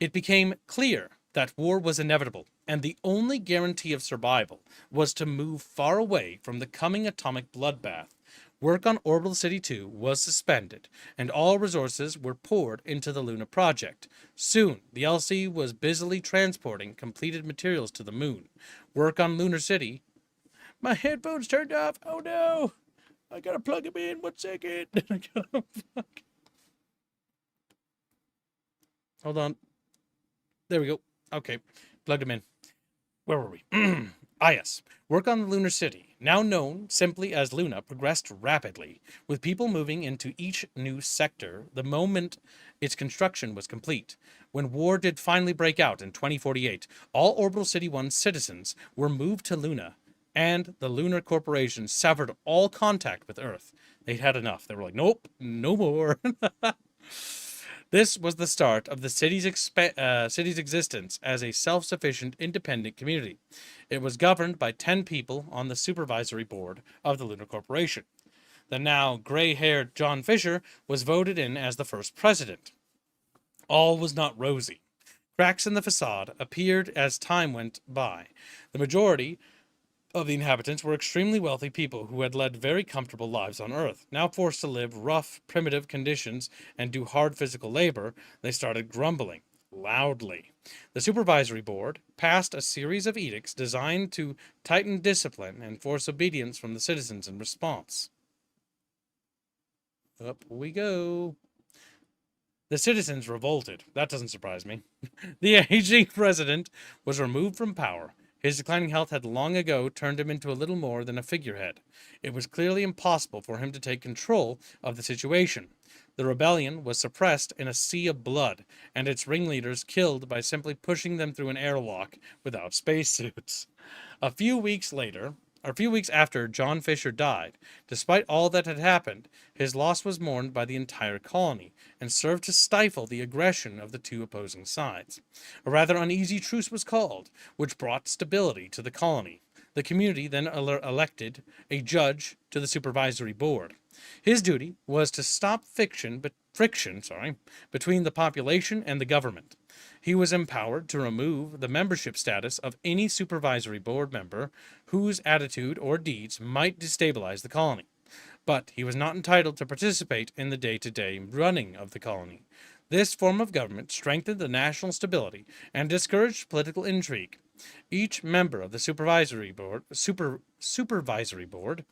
It became clear that war was inevitable, and the only guarantee of survival was to move far away from the coming atomic bloodbath. Work on Orbital City 2 was suspended, and all resources were poured into the Luna project. Soon, the LC was busily transporting completed materials to the moon. Work on Lunar City... My headphones turned off! Oh no! I gotta plug them in, 1 second! Hold on. There we go. Okay, plugged them in. Where were we? Yes. Work on the Lunar City, now known simply as Luna, progressed rapidly, with people moving into each new sector the moment its construction was complete. When war did finally break out in 2048, all Orbital City 1 citizens were moved to Luna, and the Lunar Corporation severed all contact with Earth. They'd had enough. They were like, nope, no more. This was the start of the city's existence as a self-sufficient, independent community. It was governed by 10 people on the supervisory board of the Lunar Corporation. The now gray-haired John Fisher was voted in as the first president. All was not rosy. Cracks in the facade appeared as time went by. The majority of the inhabitants were extremely wealthy people who had led very comfortable lives on Earth. Now forced to live rough, primitive conditions and do hard physical labor, they started grumbling loudly. The supervisory board passed a series of edicts designed to tighten discipline and force obedience from the citizens in response. Up we go. The citizens revolted. That doesn't surprise me. The aging president was removed from power. His declining health had long ago turned him into a little more than a figurehead. It was clearly impossible for him to take control of the situation. The rebellion was suppressed in a sea of blood, and its ringleaders killed by simply pushing them through an airlock without spacesuits. A few weeks after John Fisher died, despite all that had happened, his loss was mourned by the entire colony and served to stifle the aggression of the two opposing sides. A rather uneasy truce was called, which brought stability to the colony. The community then elected a judge to the supervisory board. His duty was to stop friction between the population and the government. He was empowered to remove the membership status of any supervisory board member whose attitude or deeds might destabilize the colony. But he was not entitled to participate in the day-to-day running of the colony. This form of government strengthened the national stability and discouraged political intrigue. Each member of the supervisory board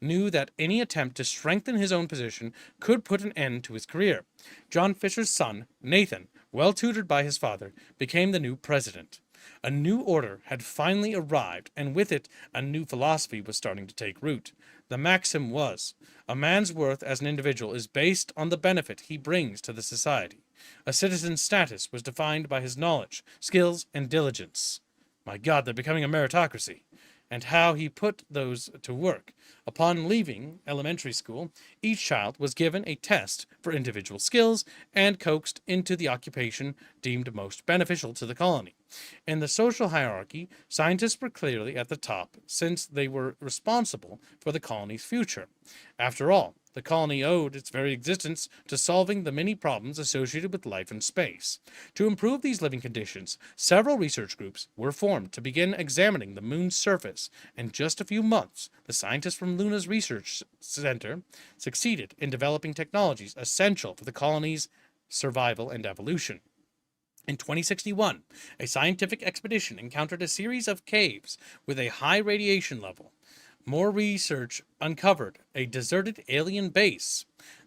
knew that any attempt to strengthen his own position could put an end to his career. John Fisher's son, Nathan, well tutored by his father, became the new president. A new order had finally arrived, and with it, a new philosophy was starting to take root. The maxim was, a man's worth as an individual is based on the benefit he brings to the society. A citizen's status was defined by his knowledge, skills, and diligence. My God, they're becoming a meritocracy. And how he put those to work. Upon leaving elementary school, each child was given a test for individual skills and coaxed into the occupation deemed most beneficial to the colony. In the social hierarchy, scientists were clearly at the top, since they were responsible for the colony's future. After all, the colony owed its very existence to solving the many problems associated with life in space. To improve these living conditions, several research groups were formed to begin examining the moon's surface. In just a few months, the scientists from Luna's Research Center succeeded in developing technologies essential for the colony's survival and evolution. In 2061, a scientific expedition encountered a series of caves with a high radiation level. More research uncovered a deserted alien base.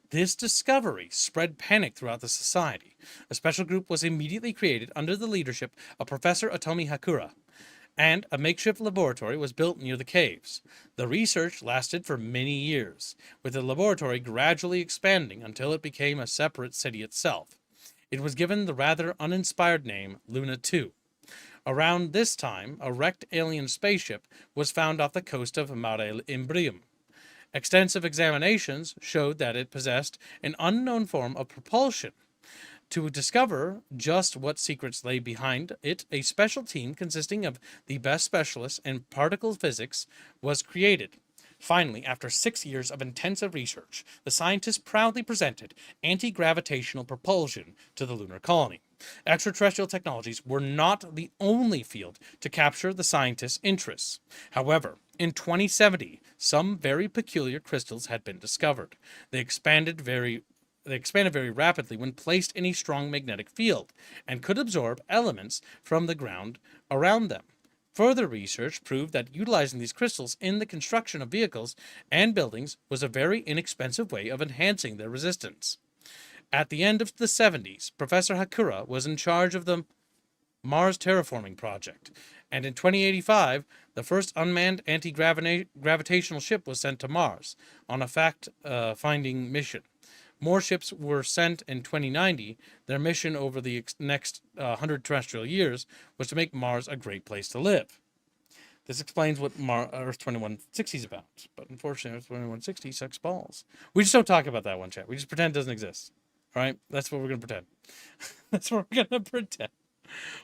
This discovery spread panic throughout the society. A special group was immediately created under the leadership of Professor Otomi Hakura, and a makeshift laboratory was built near the caves. The research lasted for many years, with the laboratory gradually expanding until it became a separate city itself. It was given the rather uninspired name Luna 2. Around this time, a wrecked alien spaceship was found off the coast of Mare Imbrium. Extensive examinations showed that it possessed an unknown form of propulsion. To discover just what secrets lay behind it, a special team consisting of the best specialists in particle physics was created. Finally, after 6 years of intensive research, the scientists proudly presented anti-gravitational propulsion to the lunar colony. Extraterrestrial technologies were not the only field to capture the scientists' interests. However, in 2070, some very peculiar crystals had been discovered. They expanded very rapidly when placed in a strong magnetic field and could absorb elements from the ground around them. Further research proved that utilizing these crystals in the construction of vehicles and buildings was a very inexpensive way of enhancing their resistance. At the end of the 70s, Professor Hakura was in charge of the Mars Terraforming Project, and in 2085, the first unmanned anti-gravitational ship was sent to Mars on a fact-finding mission. More ships were sent in 2090. Their mission over the next 100 terrestrial years was to make Mars a great place to live. This explains what Earth 2160 is about. But unfortunately, Earth 2160 sucks balls. We just don't talk about that one, chat. We just pretend it doesn't exist. All right? That's what we're going to pretend. That's what we're going to pretend.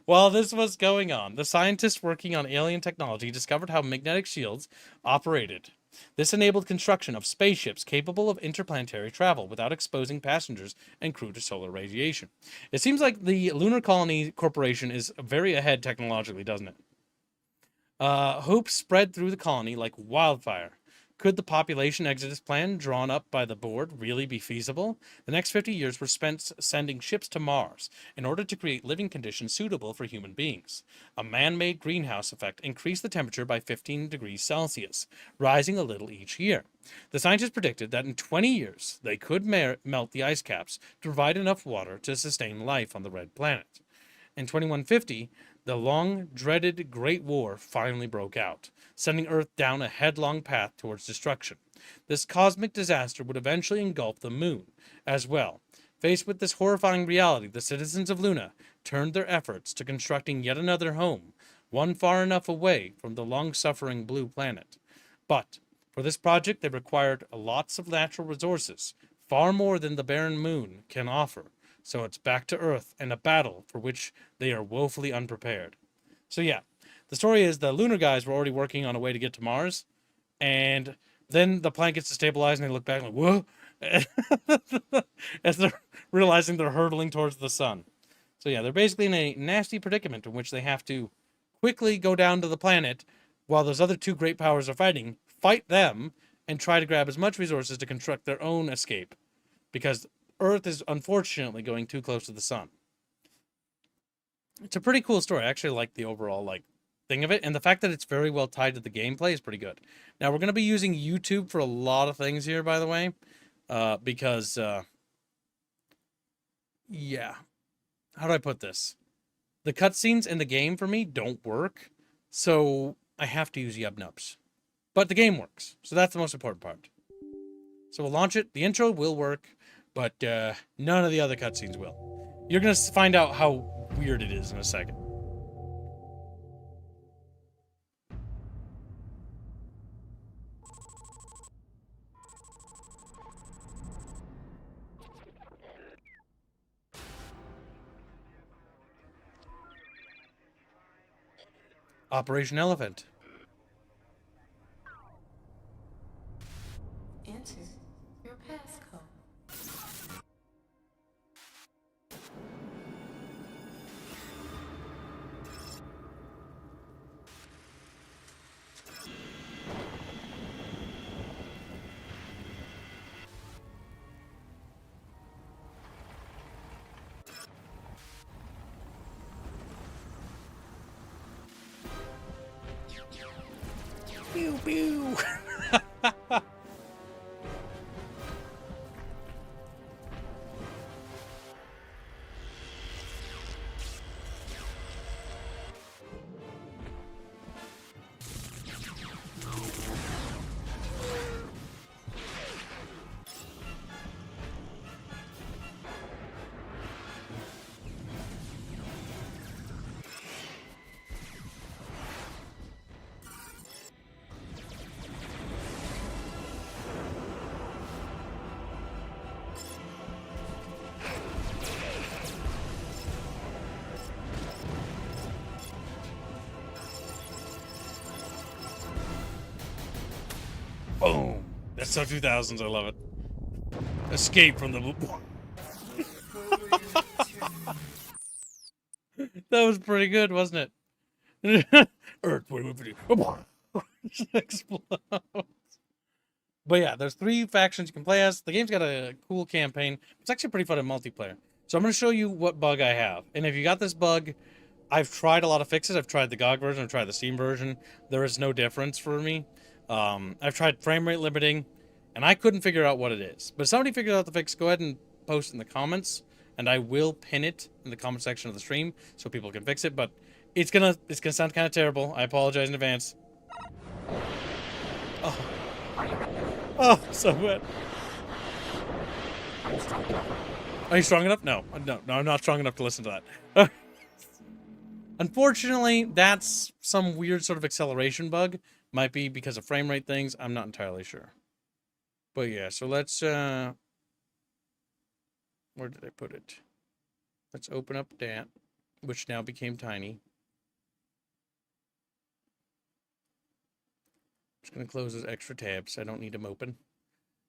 While this was going on, the scientists working on alien technology discovered how magnetic shields operated. This enabled construction of spaceships capable of interplanetary travel without exposing passengers and crew to solar radiation. It seems like the Lunar Colony Corporation is very ahead technologically, doesn't it? Hope spread through the colony like wildfire. Could the population exodus plan drawn up by the board really be feasible? The next 50 years were spent sending ships to Mars in order to create living conditions suitable for human beings. A man-made greenhouse effect increased the temperature by 15 degrees Celsius, rising a little each year. The scientists predicted that in 20 years, they could melt the ice caps to provide enough water to sustain life on the red planet. In 2150, the long-dreaded Great War finally broke out, sending Earth down a headlong path towards destruction. This cosmic disaster would eventually engulf the moon as well. Faced with this horrifying reality, the citizens of Luna turned their efforts to constructing yet another home, one far enough away from the long-suffering blue planet. But for this project, they required lots of natural resources, far more than the barren moon can offer. So it's back to Earth and a battle for which they are woefully unprepared. So yeah, the story is the lunar guys were already working on a way to get to Mars, and then the planet gets destabilized and they look back like, whoa, as they're realizing they're hurtling towards the sun. So yeah, they're basically in a nasty predicament in which they have to quickly go down to the planet while those other two great powers are fighting, fight them, and try to grab as much resources to construct their own escape. Because Earth is unfortunately going too close to the sun. It's a pretty cool story. I actually like the overall thing of it, and the fact that it's very well tied to the gameplay is pretty good. Now we're going to be using YouTube for a lot of things here, by the way, because yeah, how do I put this? The cutscenes in the game for me don't work, so I have to use Yub-Nubs. But the game works, so that's the most important part. So we'll launch it. The intro will work. But none of the other cutscenes will. You're going to find out how weird it is in a second. Operation Elephant. Enter your passcode. Pew pew. So 2000s, I love it. Escape from the... That was pretty good, wasn't it? Earth, explode. But yeah, there's 3 factions you can play as. The game's got a cool campaign. It's actually pretty fun in multiplayer. So I'm going to show you what bug I have. And if you got this bug, I've tried a lot of fixes. I've tried the GOG version. I've tried the Steam version. There is no difference for me. I've tried frame rate limiting, and I couldn't figure out what it is. But if somebody figured out the fix, go ahead and post in the comments, and I will pin it in the comment section of the stream so people can fix it. But it's gonna sound kind of terrible. I apologize in advance. Oh, so bad. Are you strong enough? No, I'm not strong enough to listen to that. Unfortunately, that's some weird sort of acceleration bug. Might be because of frame rate things. I'm not entirely sure. But yeah, so let's... where did I put it? Let's open up that, which now became tiny. Just going to close those extra tabs. I don't need them open.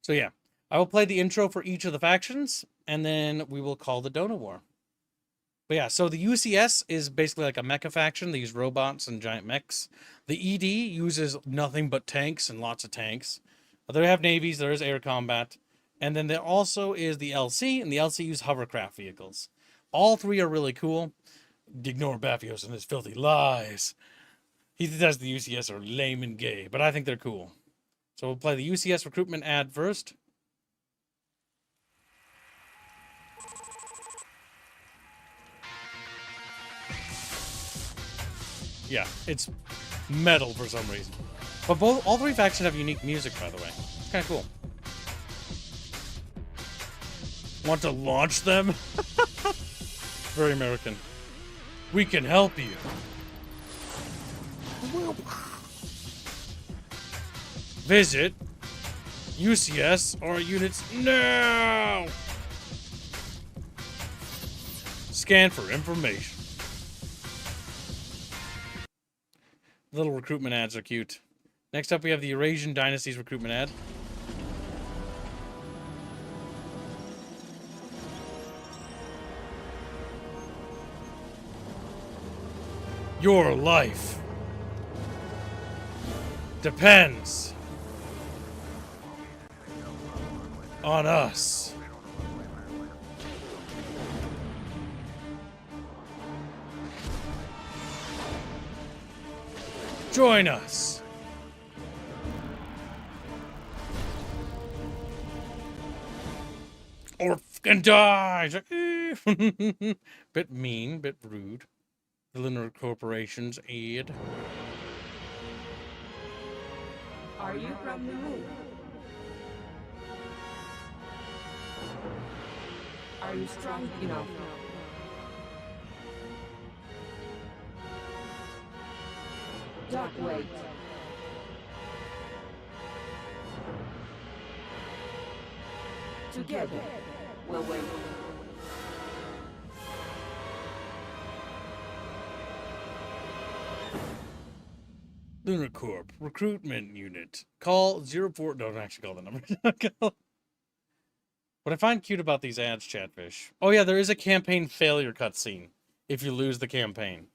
So yeah, I will play the intro for each of the factions, and then we will call the Donut War. But yeah, so the UCS is basically like a mecha faction. They use robots and giant mechs. The ED uses nothing but tanks and lots of tanks. They have navies, there is air combat. And then there also is the LC, and the LC use hovercraft vehicles. All 3 are really cool. Ignore Baffios and his filthy lies. He says the UCS are lame and gay, but I think they're cool. So we'll play the UCS recruitment ad first. Yeah, it's metal for some reason. But all 3 factions have unique music, by the way. It's kind of cool. Want to launch them? Very American. We can help you. Visit UCS or units now. Scan for information. Little recruitment ads are cute. Next up, we have the Eurasian Dynasties recruitment ad. Your life depends on us. Join us. Or fucking die. Bit mean, bit rude. The Lunar Corporation's aid. Are you from the moon? Are you strong enough? Don't wait. Together, we'll wait. Lunar Corp recruitment unit. Call 04. Don't actually call the number. What I find cute about these ads, Chatfish. Oh yeah, there is a campaign failure cutscene if you lose the campaign,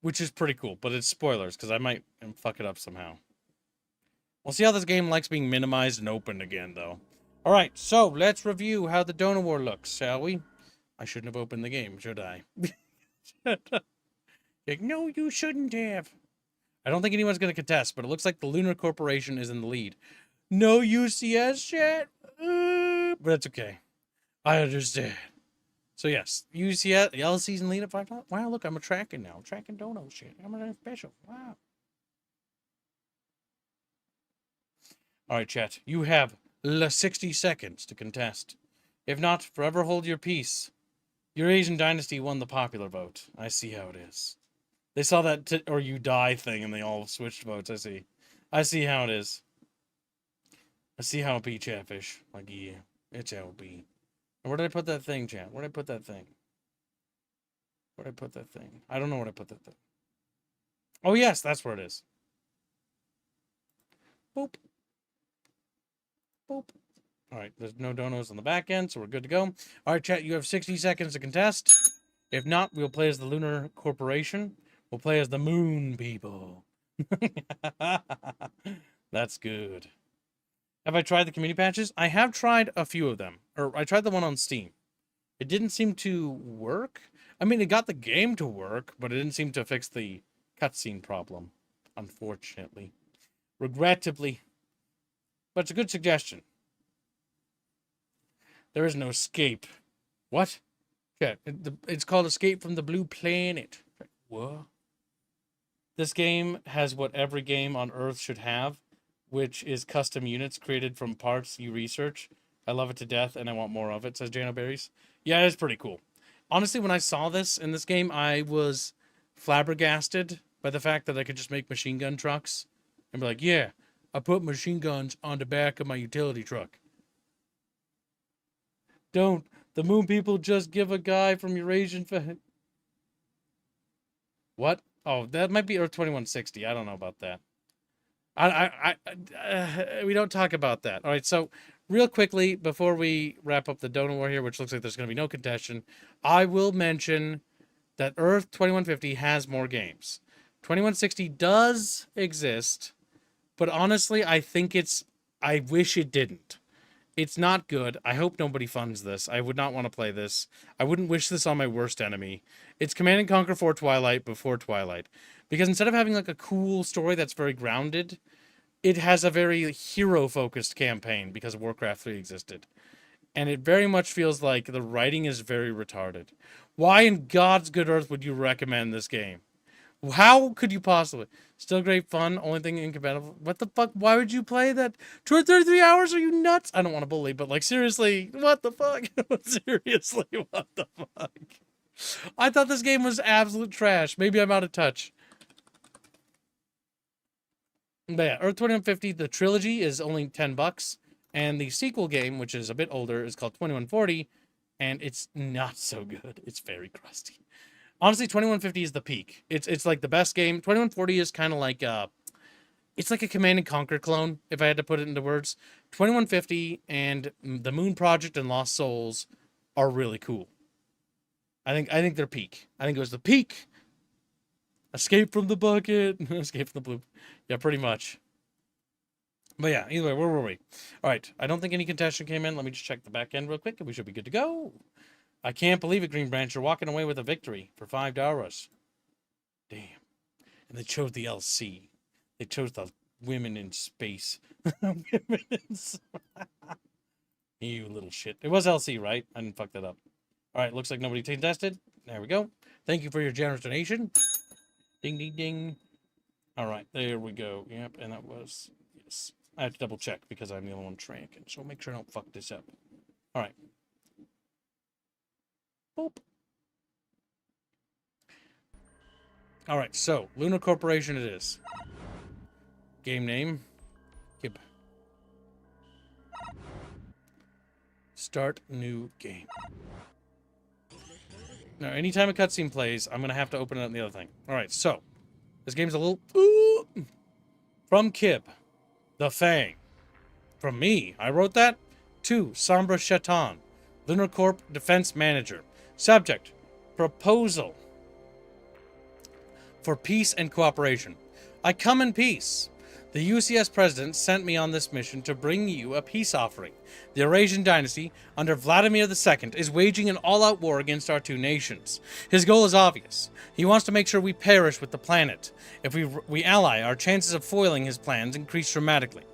which is pretty cool. But it's spoilers because I might fuck it up somehow. We'll see how this game likes being minimized and opened again, though. All right, so let's review how the Donut War looks, shall we? I shouldn't have opened the game, should I? Like, no, you shouldn't have. I don't think anyone's going to contest, but it looks like the Lunar Corporation is in the lead. No UCS yet? But that's okay. I understand. So yes, UCS, the LC's in lead at 5. Wow, look, I'm a tracking now. I'm tracking dono shit. I'm an official. Wow. All right, chat. You have 60 seconds to contest. If not, forever hold your peace. Eurasian Dynasty won the popular vote. I see how it is. They saw that or you die thing and they all switched votes. I see. I see how it is. I see how it be, Chatfish. Like, yeah, it's how it be. And where did I put that thing, chat? Where did I put that thing? Where did I put that thing? I don't know where I put that thing. Oh, yes, that's where it is. Boop. Boop. All right, there's no donos on the back end, so we're good to go. All right, chat, you have 60 seconds to contest. If not, we'll play as the Lunar Corporation. We'll play as the Moon People. That's good. Have I tried the community patches? I have tried a few of them. Or I tried the one on Steam. It didn't seem to work. I mean, it got the game to work, but it didn't seem to fix the cutscene problem, unfortunately. Regrettably. But it's a good suggestion. There is no escape. What? Yeah, it's called Escape from the Blue Planet. What? This game has what every game on Earth should have, which is custom units created from parts you research. I love it to death, and I want more of it, says Jano Berries. Yeah, it's pretty cool. Honestly, when I saw this in this game, I was flabbergasted by the fact that I could just make machine gun trucks. And be like, yeah, I put machine guns on the back of my utility truck. Don't. The Moon People just give a guy from Eurasian... What? Oh, that might be Earth 2160. I don't know about that. We don't talk about that. All right, so real quickly, before we wrap up the Donut War here, which looks like there's going to be no contention, I will mention that Earth 2150 has more games. 2160 does exist, but honestly, I think I wish it didn't. It's not good. I hope nobody funds this. I would not want to play this. I wouldn't wish this on my worst enemy. It's Command & Conquer for Twilight before Twilight. Because instead of having like a cool story that's very grounded, it has a very hero-focused campaign because Warcraft 3 existed. And it very much feels like the writing is very retarded. Why in God's good earth would you recommend this game? How could you possibly? Still great fun, only thing incompatible. What the fuck? Why would you play that? 233 hours? Are you nuts? I don't want to bully, but like seriously, what the fuck? Seriously, what the fuck? I thought this game was absolute trash. Maybe I'm out of touch. But yeah, Earth 2150, the trilogy is only $10. And the sequel game, which is a bit older, is called 2140. And it's not so good. It's very crusty. Honestly, 2150 is the peak. It's like the best game. 2140 is kind of like it's like a Command & Conquer clone, if I had to put it into words. 2150 and the Moon Project and Lost Souls are really cool. I think they're peak. I think it was the peak. Escape from the bucket. Escape from the blue. Yeah, pretty much. But yeah, either way, where were we? All right, I don't think any contention came in. Let me just check the back end real quick, and we should be good to go. I can't believe it, Green Branch. You're walking away with a victory for $5. Damn. And they chose the LC. They chose the women in space. Women in space. You little shit. It was LC, right? I didn't fuck that up. All right, looks like nobody tested. There we go. Thank you for your generous donation. Ding, ding, ding. All right, there we go. Yep, and that was... Yes. I have to double check because I'm the only one tracking, so make sure I don't fuck this up. All right. Boop. All right, so Lunar Corporation it is. Game name, Kib. Start new game. Now, anytime a cutscene plays, I'm gonna have to open it up in the other thing. All right, so this game's a little from Kib, the Fang. From me, I wrote that. To Sombra Shaitan, Lunar Corp Defense Manager. Subject, proposal for peace and cooperation. I come in peace. The UCS president sent me on this mission to bring you a peace offering. The Eurasian dynasty, under Vladimir II, is waging an all-out war against our two nations. His goal is obvious. He wants to make sure we perish with the planet. If we ally, our chances of foiling his plans increase dramatically.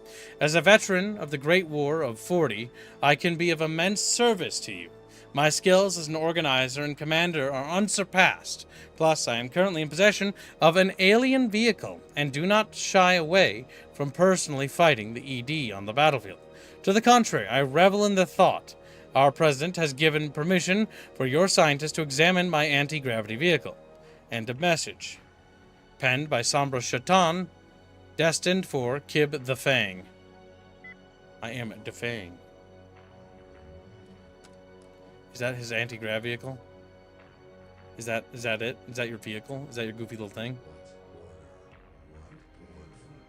As a veteran of the Great War of 40, I can be of immense service to you. My skills as an organizer and commander are unsurpassed. Plus, I am currently in possession of an alien vehicle and do not shy away from personally fighting the ED on the battlefield. To the contrary, I revel in the thought. Our president has given permission for your scientists to examine my anti-gravity vehicle. End of message. Penned by Sombra Shaitan, destined for Kib the Fang. I am the Fang. Is that his anti-grav vehicle? Is that it? Is that your vehicle? Is that your goofy little thing?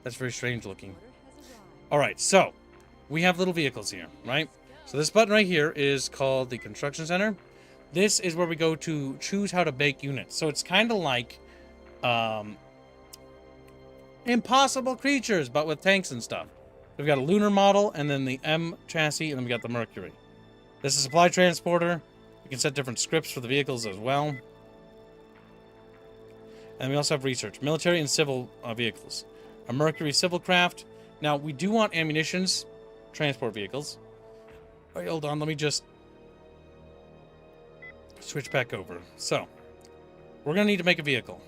That's very strange looking. All right, so we have little vehicles here, right? So this button right here is called the Construction Center. This is where we go to choose how to bake units. So it's kind of like Impossible Creatures, but with tanks and stuff. We've got a lunar model, and then the M chassis, and then we got the Mercury. This is a supply transporter. You can set different scripts for the vehicles as well. And we also have research, military and civil vehicles. A Mercury civil craft. Now, we do want ammunitions, transport vehicles. All right, hold on, let me just switch back over. So, we're going to need to make a vehicle.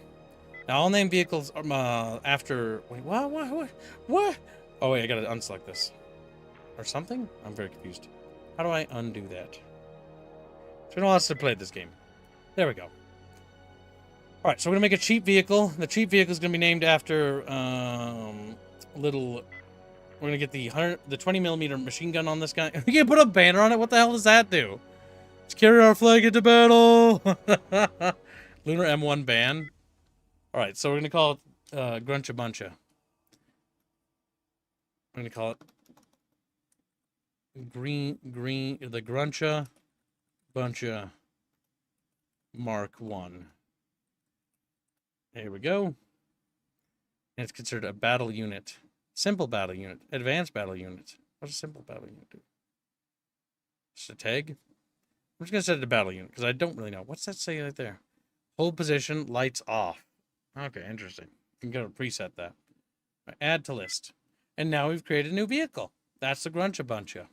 Now, I'll name vehicles after... Wait, what? Oh, wait, I got to unselect this. Or something? I'm very confused. How do I undo that? It's been a while since I played this game. There we go. All right, so we're going to make a cheap vehicle. The cheap vehicle is going to be named after little... We're going to get the 20mm machine gun on this guy. We can put a banner on it? What the hell does that do? Let's carry our flag into battle! Lunar M1 ban. All right, so we're going to call it Gruncha Buncha. I'm going to call it the Gruncha Buncha Mark 1. There we go. And it's considered a battle unit. Simple battle unit. Advanced battle unit. What's a simple battle unit do? Just a tag? I'm just going to set it to battle unit because I don't really know. What's that say right there? Hold position, lights off. Okay, interesting. You can go to preset that. Right, add to list. And now we've created a new vehicle. That's the Gruncha Buncha.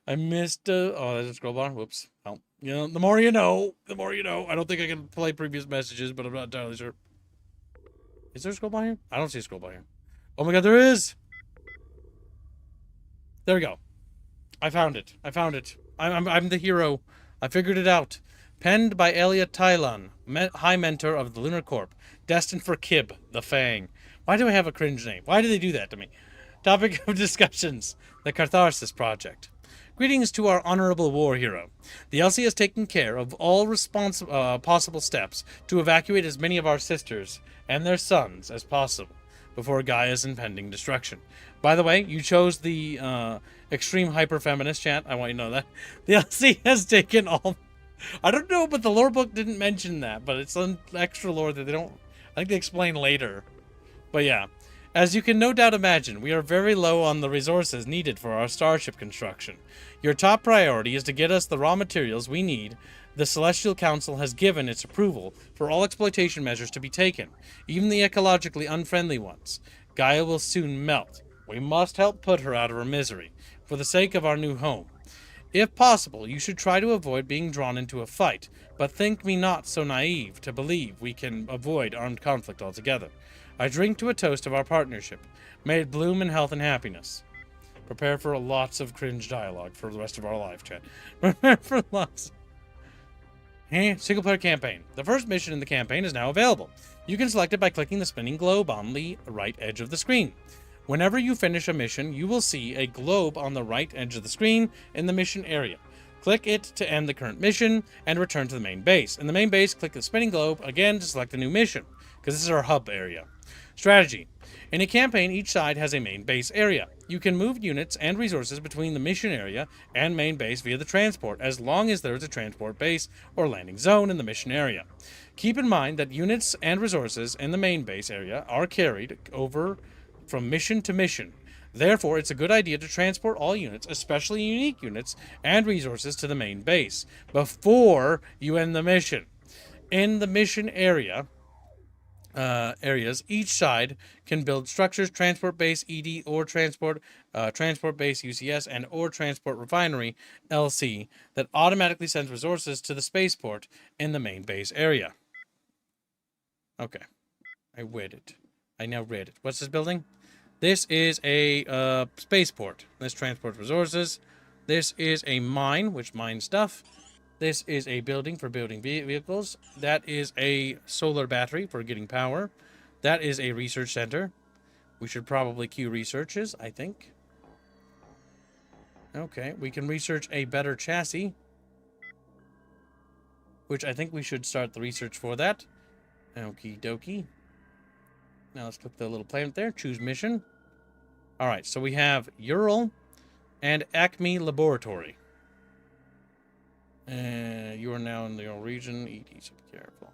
I missed oh, there's a scroll bar. Whoops. Well, you know, the more you know, the more you know. I don't think I can play previous messages, but I'm not entirely sure. Is there a scroll bar here? I don't see a scroll bar here. Oh my god, there is! There we go. I found it. I found it. I'm the hero. I figured it out. Penned by Elliot Tylan, High Mentor of the Lunar Corp. Destined for Kib, the Fang. Why do I have a cringe name? Why do they do that to me? Topic of discussions. The Catharsis Project. Greetings to our honorable war hero. The LC has taken care of all possible steps to evacuate as many of our sisters and their sons as possible before Gaia's impending destruction. By the way, you chose the extreme hyper-feminist chat. I want you to know that. The LC has taken all... I don't know, but the lore book didn't mention that, but it's some extra lore that they don't... I think they explain later. But yeah. As you can no doubt imagine, we are very low on the resources needed for our starship construction. Your top priority is to get us the raw materials we need. The Celestial Council has given its approval for all exploitation measures to be taken, even the ecologically unfriendly ones. Gaia will soon melt. We must help put her out of her misery, for the sake of our new home. If possible, you should try to avoid being drawn into a fight, but think me not so naive to believe we can avoid armed conflict altogether. I drink to a toast of our partnership. May it bloom in health and happiness. Prepare for lots of cringe dialogue for the rest of our life, chat. Prepare for lots. Single player campaign. The first mission in the campaign is now available. You can select it by clicking the spinning globe on the right edge of the screen. Whenever you finish a mission, you will see a globe on the right edge of the screen in the mission area. Click it to end the current mission and return to the main base. In the main base, click the spinning globe again to select a new mission, because this is our hub area. Strategy. In a campaign, each side has a main base area. You can move units and resources between the mission area and main base via the transport, as long as there is a transport base or landing zone in the mission area. Keep in mind that units and resources in the main base area are carried over from mission to mission. Therefore, it's a good idea to transport all units, especially unique units, and resources to the main base before you end the mission. In the mission areas, each side can build structures, transport base, ED, or transport base, UCS, and or transport refinery, LC, that automatically sends resources to the spaceport in the main base area. Okay. I read it. I now read it. What's this building? This is a spaceport. This transports resources. This is a mine, which mines stuff. This is a building for building vehicles. That is a solar battery for getting power. That is a research center. We should probably queue researches, I think. Okay, we can research a better chassis, which I think we should start the research for that. Okie dokie. Now let's click the little planet there. Choose mission. All right, so we have Ural and Acme Laboratory. You are now in the region. ED, so be careful.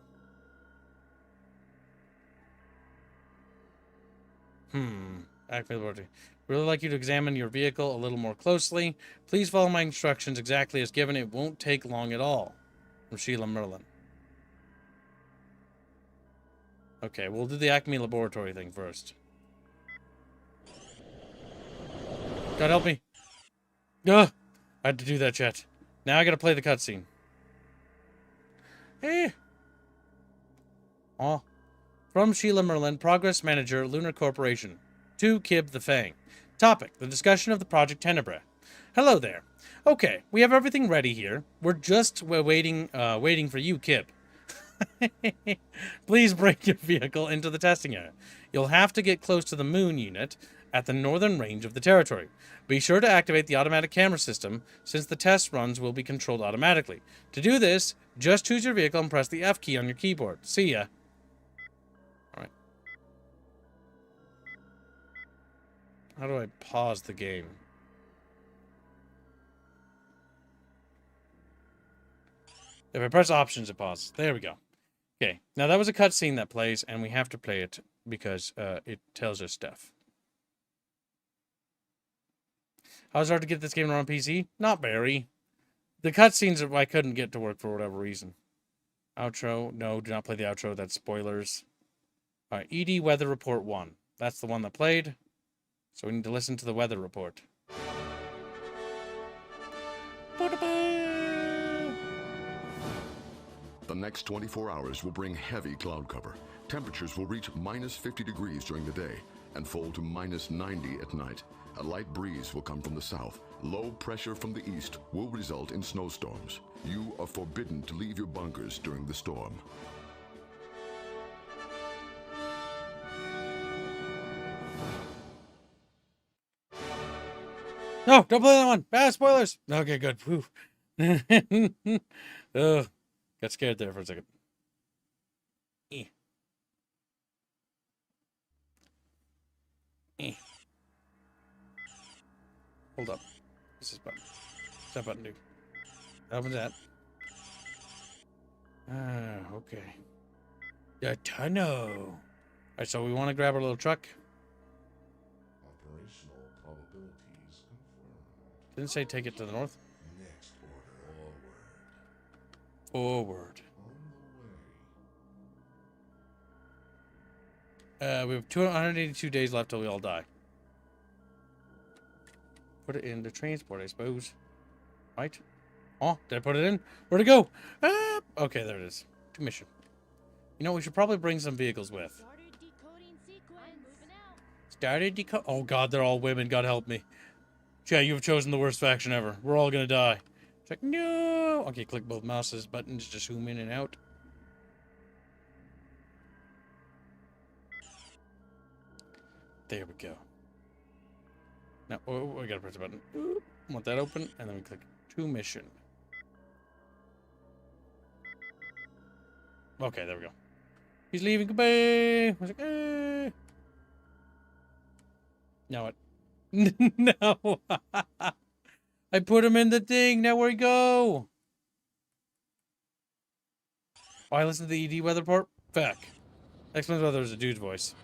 Acme Laboratory. Really like you to examine your vehicle a little more closely. Please follow my instructions exactly as given. It won't take long at all. From Sheila Merlin. Okay, we'll do the Acme Laboratory thing first. God help me. Ugh! I had to do that, chat. Now I gotta play the cutscene. Oh. From Sheila Merlin, Progress Manager, Lunar Corporation. To Kib the Fang. Topic, the discussion of the Project Tenebrae. Hello there. Okay, we have everything ready here. We're just waiting for you, Kib. Please bring your vehicle into the testing area. You'll have to get close to the moon unit at the northern range of the territory. Be sure to activate the automatic camera system, since the test runs will be controlled automatically. To do this, just choose your vehicle and press the F key on your keyboard. See ya. Alright. How do I pause the game? If I press options, it pauses. There we go. Okay, now that was a cutscene that plays, and we have to play it because it tells us stuff. How's it hard to get this game to run on PC? Not very. The cutscenes I couldn't get to work for whatever reason. Outro. No, do not play the outro. That's spoilers. Alright, ED Weather Report 1. That's the one that played. So we need to listen to the weather report. The next 24 hours will bring heavy cloud cover. Temperatures will reach minus 50 degrees during the day and fall to minus 90 at night. A light breeze will come from the south. Low pressure from the east will result in snowstorms. You are forbidden to leave your bunkers during the storm. No, don't play that one. Bad spoilers. Okay, good. Whew. Ugh. Got scared there for a second. Hold up. What's this button? What's that button do? Open that. Ah, okay. The tunnel. Alright, so we want to grab our little truck. Operational probabilities confirmed. Didn't say take it to the north. Next order Forward. on the way. We have 282 days left till we all die. Put it in the transport, I suppose. Right? Oh, did I put it in? Where'd it go? Ah! Okay, there it is. To mission. You know, we should probably bring some vehicles with. Started decoding sequence. Moving out. Started decode. Oh God, they're all women. God help me. Yeah, you've chosen the worst faction ever. We're all gonna die. It's like, no. Okay, click both mouses buttons to zoom in and out. There we go. Now, oh, we gotta press the button. Ooh, want that open, and then we click to mission. Okay, there we go. He's leaving. Goodbye. I was like, eh. Now what? No. I put him in the thing. Now where he go? Oh, I listened to the ED weather report. Fuck. Explains why there's a dude's voice.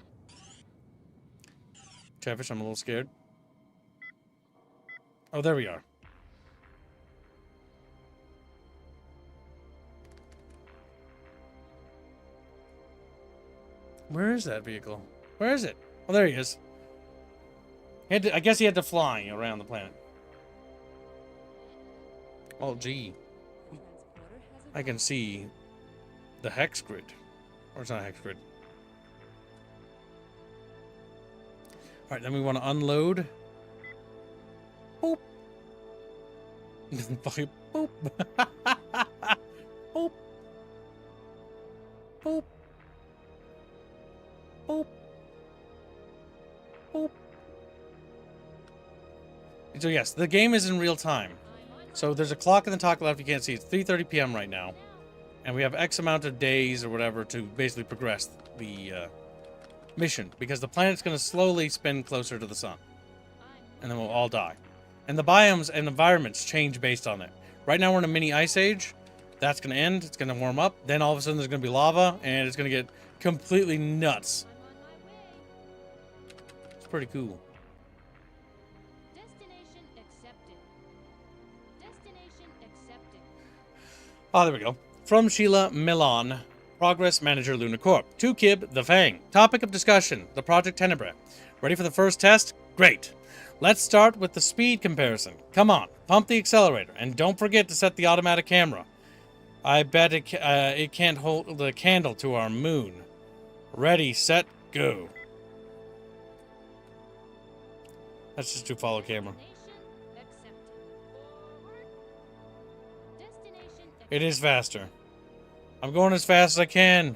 Chatfish, I'm a little scared. Oh, there we are. Where is that vehicle? Where is it? Oh, there he is. I guess he had to fly around the planet. Oh, gee. I can see the hex grid. Or it's not a hex grid. Alright, then we want to unload. Boop. Boop. Boop. Boop. Boop. Boop. So yes, the game is in real time. So there's a clock in the top left you can't see. It's 3:30 p.m. right now. And we have X amount of days or whatever to basically progress the mission because the planet's going to slowly spin closer to the sun. And then we'll all die. And the biomes and environments change based on it. Right now we're in a mini ice age. That's going to end. It's going to warm up. Then all of a sudden there's going to be lava and it's going to get completely nuts. It's pretty cool. Destination accepted. Destination accepted. Oh, there we go. From Sheila Milan, Progress Manager Luna Corp. To Kib, the Fang. Topic of discussion, the Project Tenebrae. Ready for the first test? Great. Let's start with the speed comparison. Come on, pump the accelerator, and don't forget to set the automatic camera. I bet it can't hold the candle to our moon. Ready, set, go. Let's just do follow camera. Destination accepted. Forward. Destination It is faster. I'm going as fast as I can.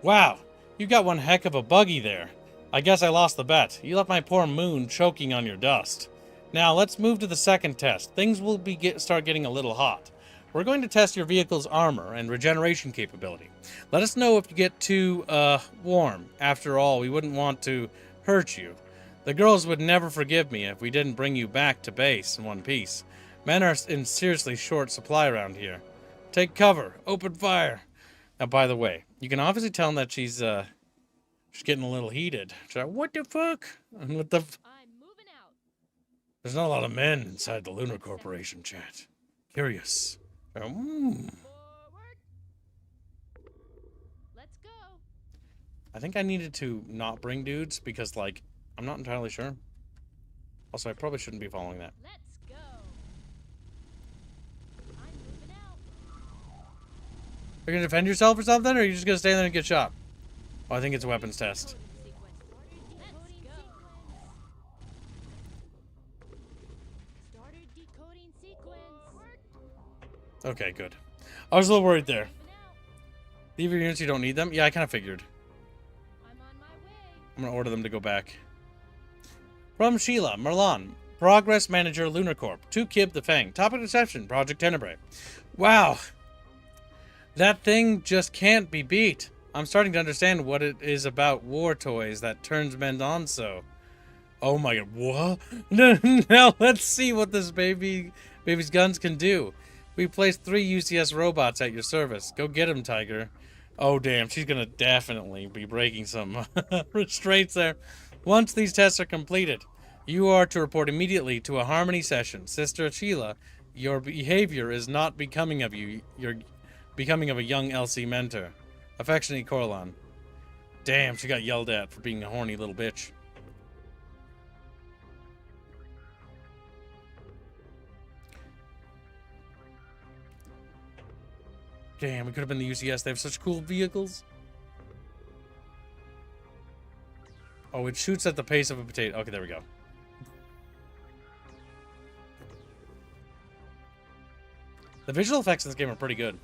Wow, you got one heck of a buggy there. I guess I lost the bet. You left my poor moon choking on your dust. Now let's move to the second test. Things will start getting a little hot. We're going to test your vehicle's armor and regeneration capability. Let us know if you get too warm. After all, we wouldn't want to hurt you. The girls would never forgive me if we didn't bring you back to base in one piece. Men are in seriously short supply around here. Take cover. Open fire. Now, by the way, you can obviously tell that she's getting a little heated. She's like, what the fuck? And what the... I'm moving out. There's not a lot of men inside the Lunar Corporation chat. Curious. Forward. Let's go. I think I needed to not bring dudes because, like, I'm not entirely sure. Also, I probably shouldn't be following that. Let's go. I'm moving out. You're gonna defend yourself or something, or are you just gonna stay there and get shot? Oh, I think it's a weapons test. Started decoding sequence. Okay, good. I was a little worried there. Moving out. Leave your units, you don't need them? Yeah, I kind of figured. I'm on my way. I'm gonna order them to go back. From Sheila, Merlan, Progress Manager Lunar Corp. To Kib the Fang. Topic Deception, Project Tenebrae. Wow. That thing just can't be beat. I'm starting to understand what it is about war toys that turns men on so. Oh my god, what? Now let's see what this baby's guns can do. We placed 3 UCS robots at your service. Go get them, Tiger. Oh damn, she's gonna definitely be breaking some restraints there. Once these tests are completed, you are to report immediately to a harmony session. Sister Sheila, your behavior is not becoming of you. You're becoming of a young LC mentor. Affectionately, Corlan. Damn, she got yelled at for being a horny little bitch. Damn, it could have been the UCS. They have such cool vehicles. Oh, it shoots at the pace of a potato. Okay, there we go. The visual effects in this game are pretty good.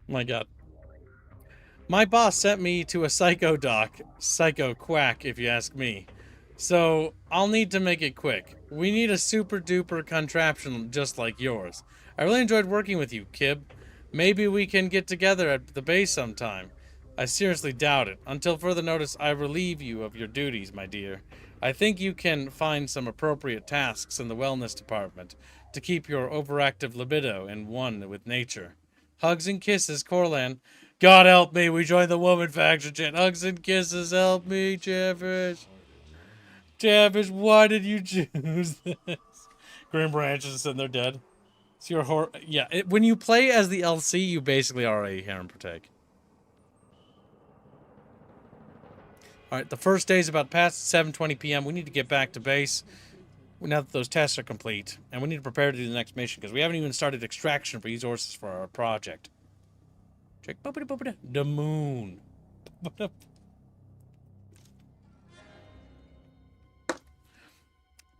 My god. My boss sent me to a psycho doc. Psycho quack, if you ask me. So, I'll need to make it quick. We need a super duper contraption just like yours. I really enjoyed working with you, Kib. Maybe we can get together at the base sometime. I seriously doubt it. Until further notice, I relieve you of your duties, my dear. I think you can find some appropriate tasks in the wellness department to keep your overactive libido in one with nature. Hugs and kisses, Corlan. God help me, we joined the woman faction chat. Hugs and kisses, help me, Jeffish. Jeffish, why did you choose this? Green branches and they're dead. It's your yeah, when you play as the LC, you basically are a harem protag. Alright, the first day is about past 7:20 p.m. We need to get back to base now that those tests are complete. And we need to prepare to do the next mission, because we haven't even started extraction for resources for our project. Check the moon.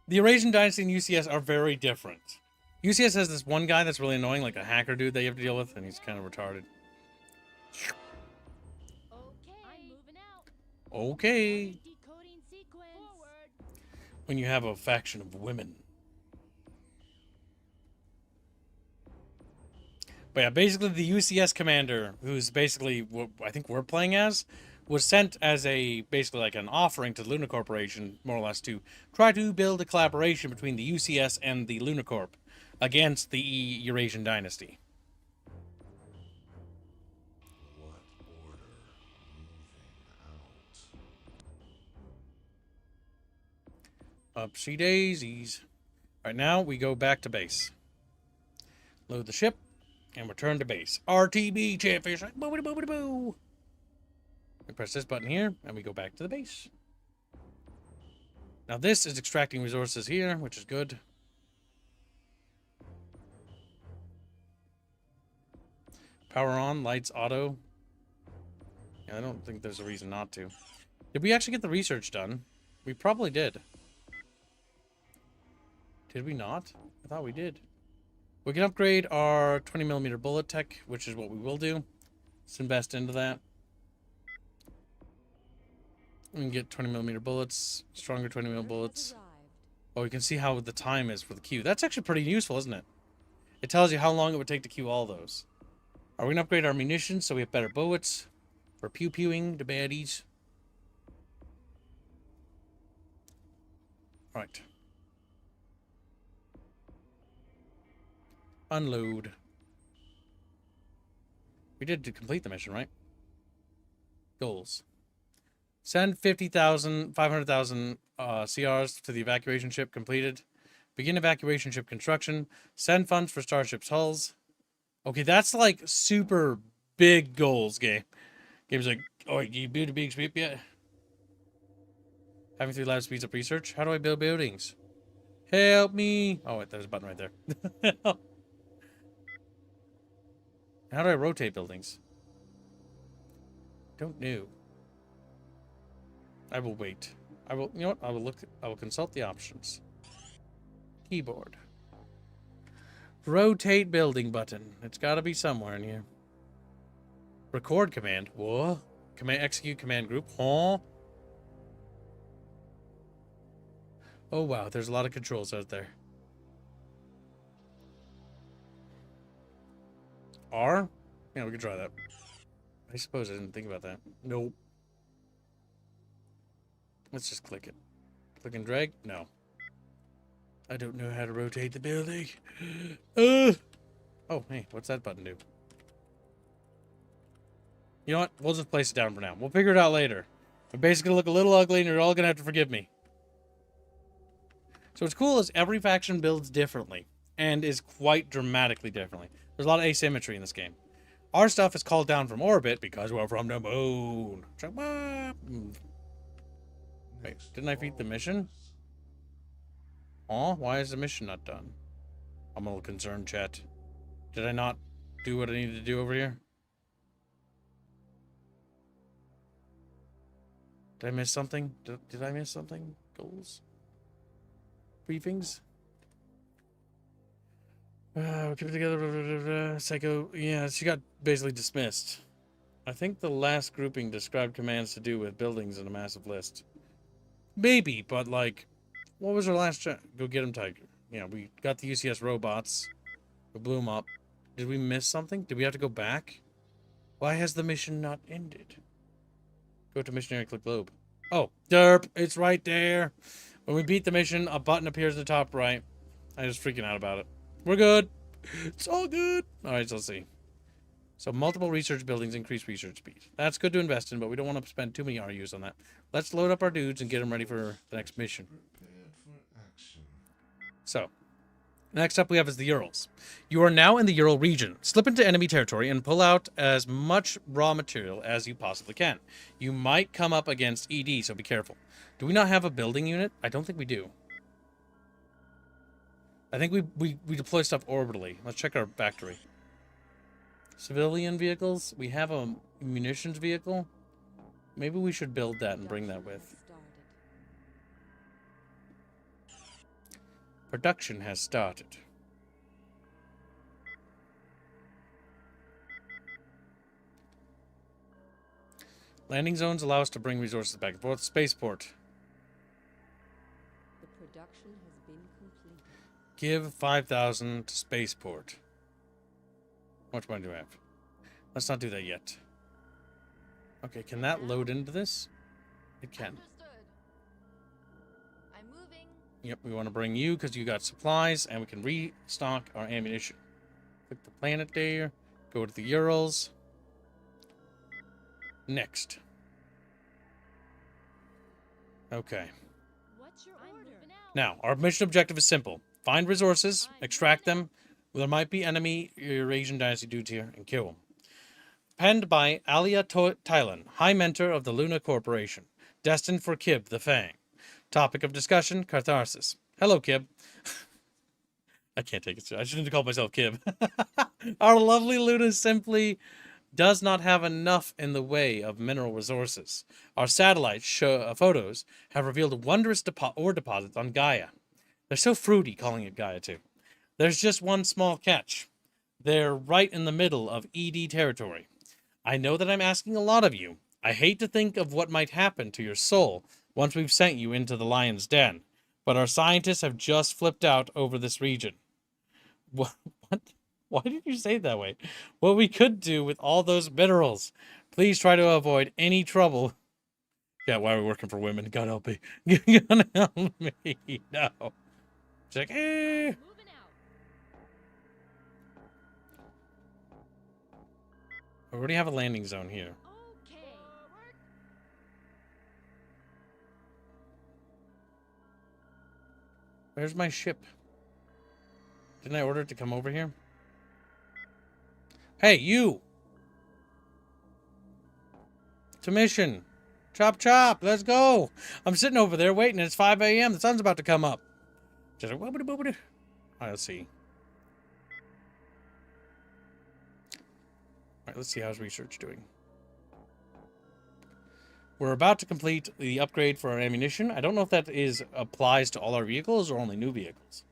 The Eurasian Dynasty and UCS are very different. UCS has this one guy that's really annoying, like a hacker dude that you have to deal with, and he's kind of retarded. Okay. I'm moving out. Okay. Decoding sequence. Forward. When you have a faction of women. But yeah, basically the UCS commander, who's basically what I think we're playing as, was sent as a basically like an offering to the Luna Corporation, more or less, to try to build a collaboration between the UCS and the Luna Corp against the Eurasian dynasty. What order? Moving out. Upsy daisies. Right now, we go back to base. Load the ship, and return to base. RTB, Chatfish. Boobity boobity boo. We press this button here, and we go back to the base. Now this is extracting resources here, which is good. Power on, lights auto. Yeah, I don't think there's a reason not to. Did we actually get the research done? We probably did. Did we not? I thought we did. We can upgrade our 20mm bullet tech, which is what we will do. Let's invest into that. We can get 20mm bullets, stronger 20mm bullets. Oh, we can see how the time is for the queue. That's actually pretty useful, isn't it? It tells you how long it would take to queue all those. Are we going to upgrade our munitions so we have better bullets for pew-pewing the baddies? Alright. Unload. We did to complete the mission, right? Goals. Send 50,000, 500,000 CRs to the evacuation ship completed. Begin evacuation ship construction. Send funds for starships hulls. Okay, that's like super big goals, game. Game's like, oh, you build a big ship yet? Having 3 labs speeds up research. How do I build buildings? Help me. Oh, wait, there's a button right there. How do I rotate buildings? Don't know. I will wait. I will, you know what? I will look. I will consult the options. Keyboard. Rotate building button. It's got to be somewhere in here. Record command. What? Command execute command group. Huh? Oh wow, there's a lot of controls out there. R? Yeah, we can try that. I suppose I didn't think about that. Nope. Let's just click it. Click and drag? No. I don't know how to rotate the building. Oh, hey, what's that button do? You know what? We'll just place it down for now. We'll figure it out later. I'm basically look a little ugly and you're all going to have to forgive me. So what's cool is every faction builds differently and is quite dramatically differently. There's a lot of asymmetry in this game. Our stuff is called down from orbit because we're from the moon. Wait, didn't I beat the mission? Aw, why is the mission not done? I'm a little concerned, chat. Did I not do what I needed to do over here? Did I miss something? Did I miss something? Goals? Briefings? We'll keep it together. Psycho. Yeah, she got basically dismissed. I think the last grouping described commands to do with buildings in a massive list. Maybe, but like, what was our last check? Go get him, Tiger. Yeah, we got the UCS robots. We blew them up. Did we miss something? Did we have to go back? Why has the mission not ended? Go to missionary, click globe. Oh, derp, it's right there. When we beat the mission, a button appears at the top right. I was freaking out about it. We're good. It's all good. All right, so let's see. So multiple research buildings increase research speed. That's good to invest in, but we don't want to spend too many RUs on that. Let's load up our dudes and get them ready for the next mission. Prepared for action. So, next up we have is the Urals. You are now in the Ural region. Slip into enemy territory and pull out as much raw material as you possibly can. You might come up against ED, so be careful. Do we not have a building unit? I don't think we do. I think we deploy stuff orbitally. Let's check our factory. Civilian vehicles. We have a munitions vehicle. Maybe we should build that and bring that with. Production has started. Landing zones allow us to bring resources back and forth. Spaceport. The production has been completed. Give 5,000 to Spaceport. How much money do I have? Let's not do that yet. Okay, can that load into this? It can. Understood. I'm moving. Yep, we want to bring you because you got supplies, and we can restock our ammunition. Click the planet there. Go to the Urals. Next. Okay. What's your order? Moving out. Now, our mission objective is simple. Find resources, extract them. There might be enemy Eurasian Dynasty dudes here, and kill them. Penned by Alia Tylan, High Mentor of the Luna Corporation. Destined for Kib, the Fang. Topic of discussion, catharsis. Hello, Kib. I can't take it. I shouldn't have called myself Kib. Our lovely Luna simply does not have enough in the way of mineral resources. Our satellite photos have revealed wondrous ore deposits on Gaia. They're so fruity calling it Gaia, too. There's just one small catch. They're right in the middle of ED territory. I know that I'm asking a lot of you. I hate to think of what might happen to your soul once we've sent you into the lion's den, but our scientists have just flipped out over this region. What? Why did you say it that way? What we could do with all those minerals. Please try to avoid any trouble. Yeah, why are we working for women? God help me. God help me. No. It's like, Moving out. We already have a landing zone here. Okay. Forward. Where's my ship? Didn't I order it to come over here? Hey, you! To mission. Chop, chop. Let's go. I'm sitting over there waiting. It's 5 a.m. The sun's about to come up. Just like, woobity boobity. All right, let's see. All right, let's see how's research doing. We're about to complete the upgrade for our ammunition. I don't know if that applies to all our vehicles or only new vehicles.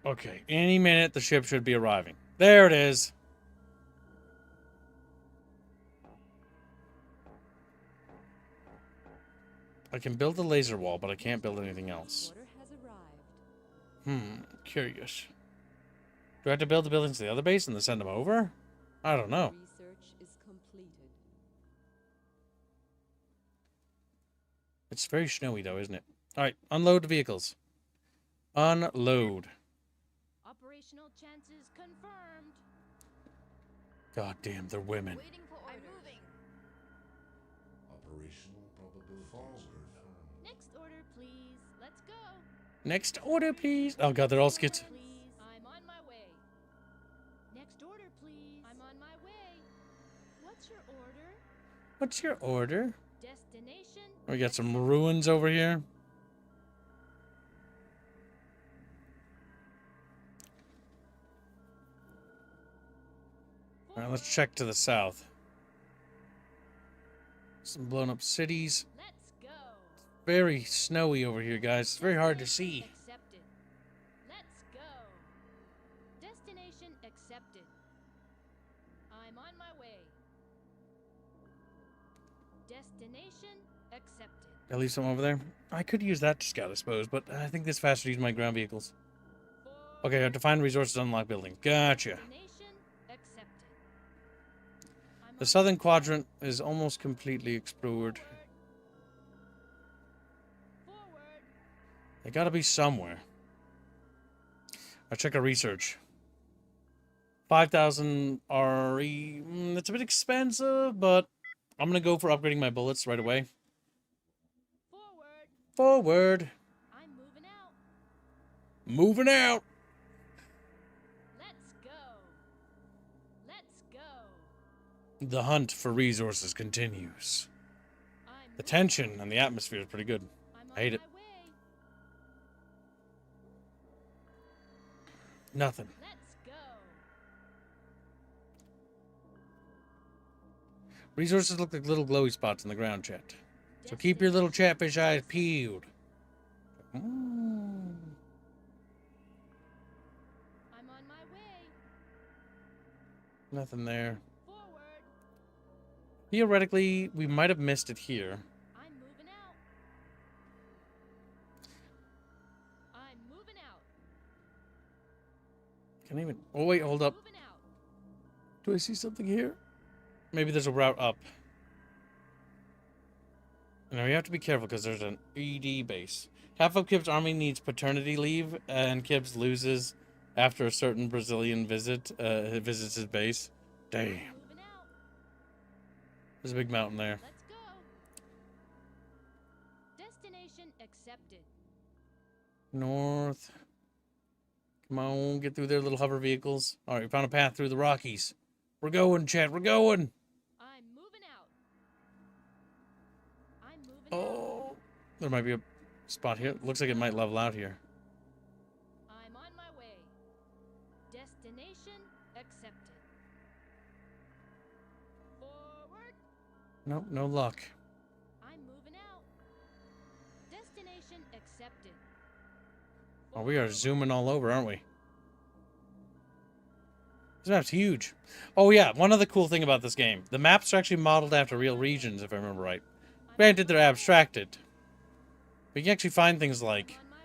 Okay, any minute the ship should be arriving. There it is. I can build a laser wall, but I can't build anything else. Order has arrived. Curious. Do I have to build the buildings to the other base and then send them over? I don't know. Research is completed. It's very snowy though, isn't it? Alright, unload the vehicles. Unload. Operational chances confirmed. God damn, they're women. Waiting for order. I'm moving. Operational probability. Next order, please. Let's go. Next order, please. Oh god, they're all skits. Please. I'm on my way. Next order, please. I'm on my way. What's your order? What's your order? Destination. We got some ruins over here. Alright, let's check to the south. Some blown up cities. Let's go. Very snowy over here, guys. It's very hard to see. Accepted. Let's go. Destination accepted. I'm on my way. Destination accepted. Did I leave some over there? I could use that to scout, I suppose, but I think this faster to use my ground vehicles. Okay, I have to find resources to unlock buildings. Gotcha. Destination accepted. I'm The on southern quadrant is almost completely explored. forward. They gotta be somewhere. I'll check our research. 5,000 RE. It's a bit expensive, but I'm gonna go for upgrading my bullets right away. Forward. Forward. I'm moving out. Moving out. Let's go. Let's go. The hunt for resources continues. I'm The moving. tension and the atmosphere is pretty good. I'm on I hate it. my way. Nothing. Let's go. Resources look like little glowy spots in the ground, chat. So keep your little chatfish eyes peeled. I'm on my way. Nothing there. Forward. Theoretically, we might have missed it here. I'm moving out. Can I even... Oh, wait, hold up. Moving out. Do I see something here? Maybe there's a route up. Now, you have to be careful because there's an ED base. Half of Kibs' army needs paternity leave, and Kibs loses after a certain Brazilian visits his base. Damn. Moving out. There's a big mountain there. Let's go. Destination accepted. North. Come on, get through their little hover vehicles. All right, we found a path through the Rockies. We're going, chat. We're going. I'm moving out. I'm moving out. Oh, there might be a spot here. Looks like it might level out here. I'm on my way. Destination accepted. Forward. Nope, no luck. I'm moving out. Destination accepted. Oh, we are zooming all over, aren't we? This map's huge. Oh, yeah. One other cool thing about this game. The maps are actually modeled after real regions, if I remember right. Granted, they're abstracted. But you can actually find things like On my way.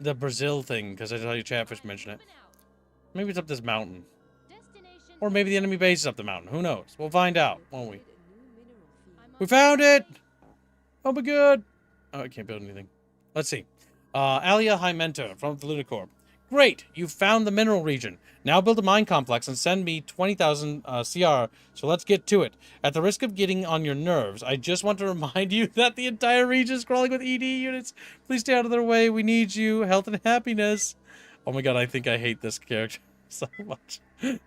the Brazil thing, because I saw you Chatfish I'm mention it. moving out. Maybe it's up this mountain. Destination Or maybe the enemy base is up the mountain. Who knows? We'll find out, won't we? A new mineral field. I'm We on found my it! way. Oh, my God. Oh, I can't build anything. Let's see. Alia Hymenta from the Lunacorp. Great! You found the mineral region. Now build a mine complex and send me 20,000 CR, so let's get to it. At the risk of getting on your nerves, I just want to remind you that the entire region is crawling with ED units. Please stay out of their way. We need you. Health and happiness. Oh my God, I think I hate this character so much. Alright,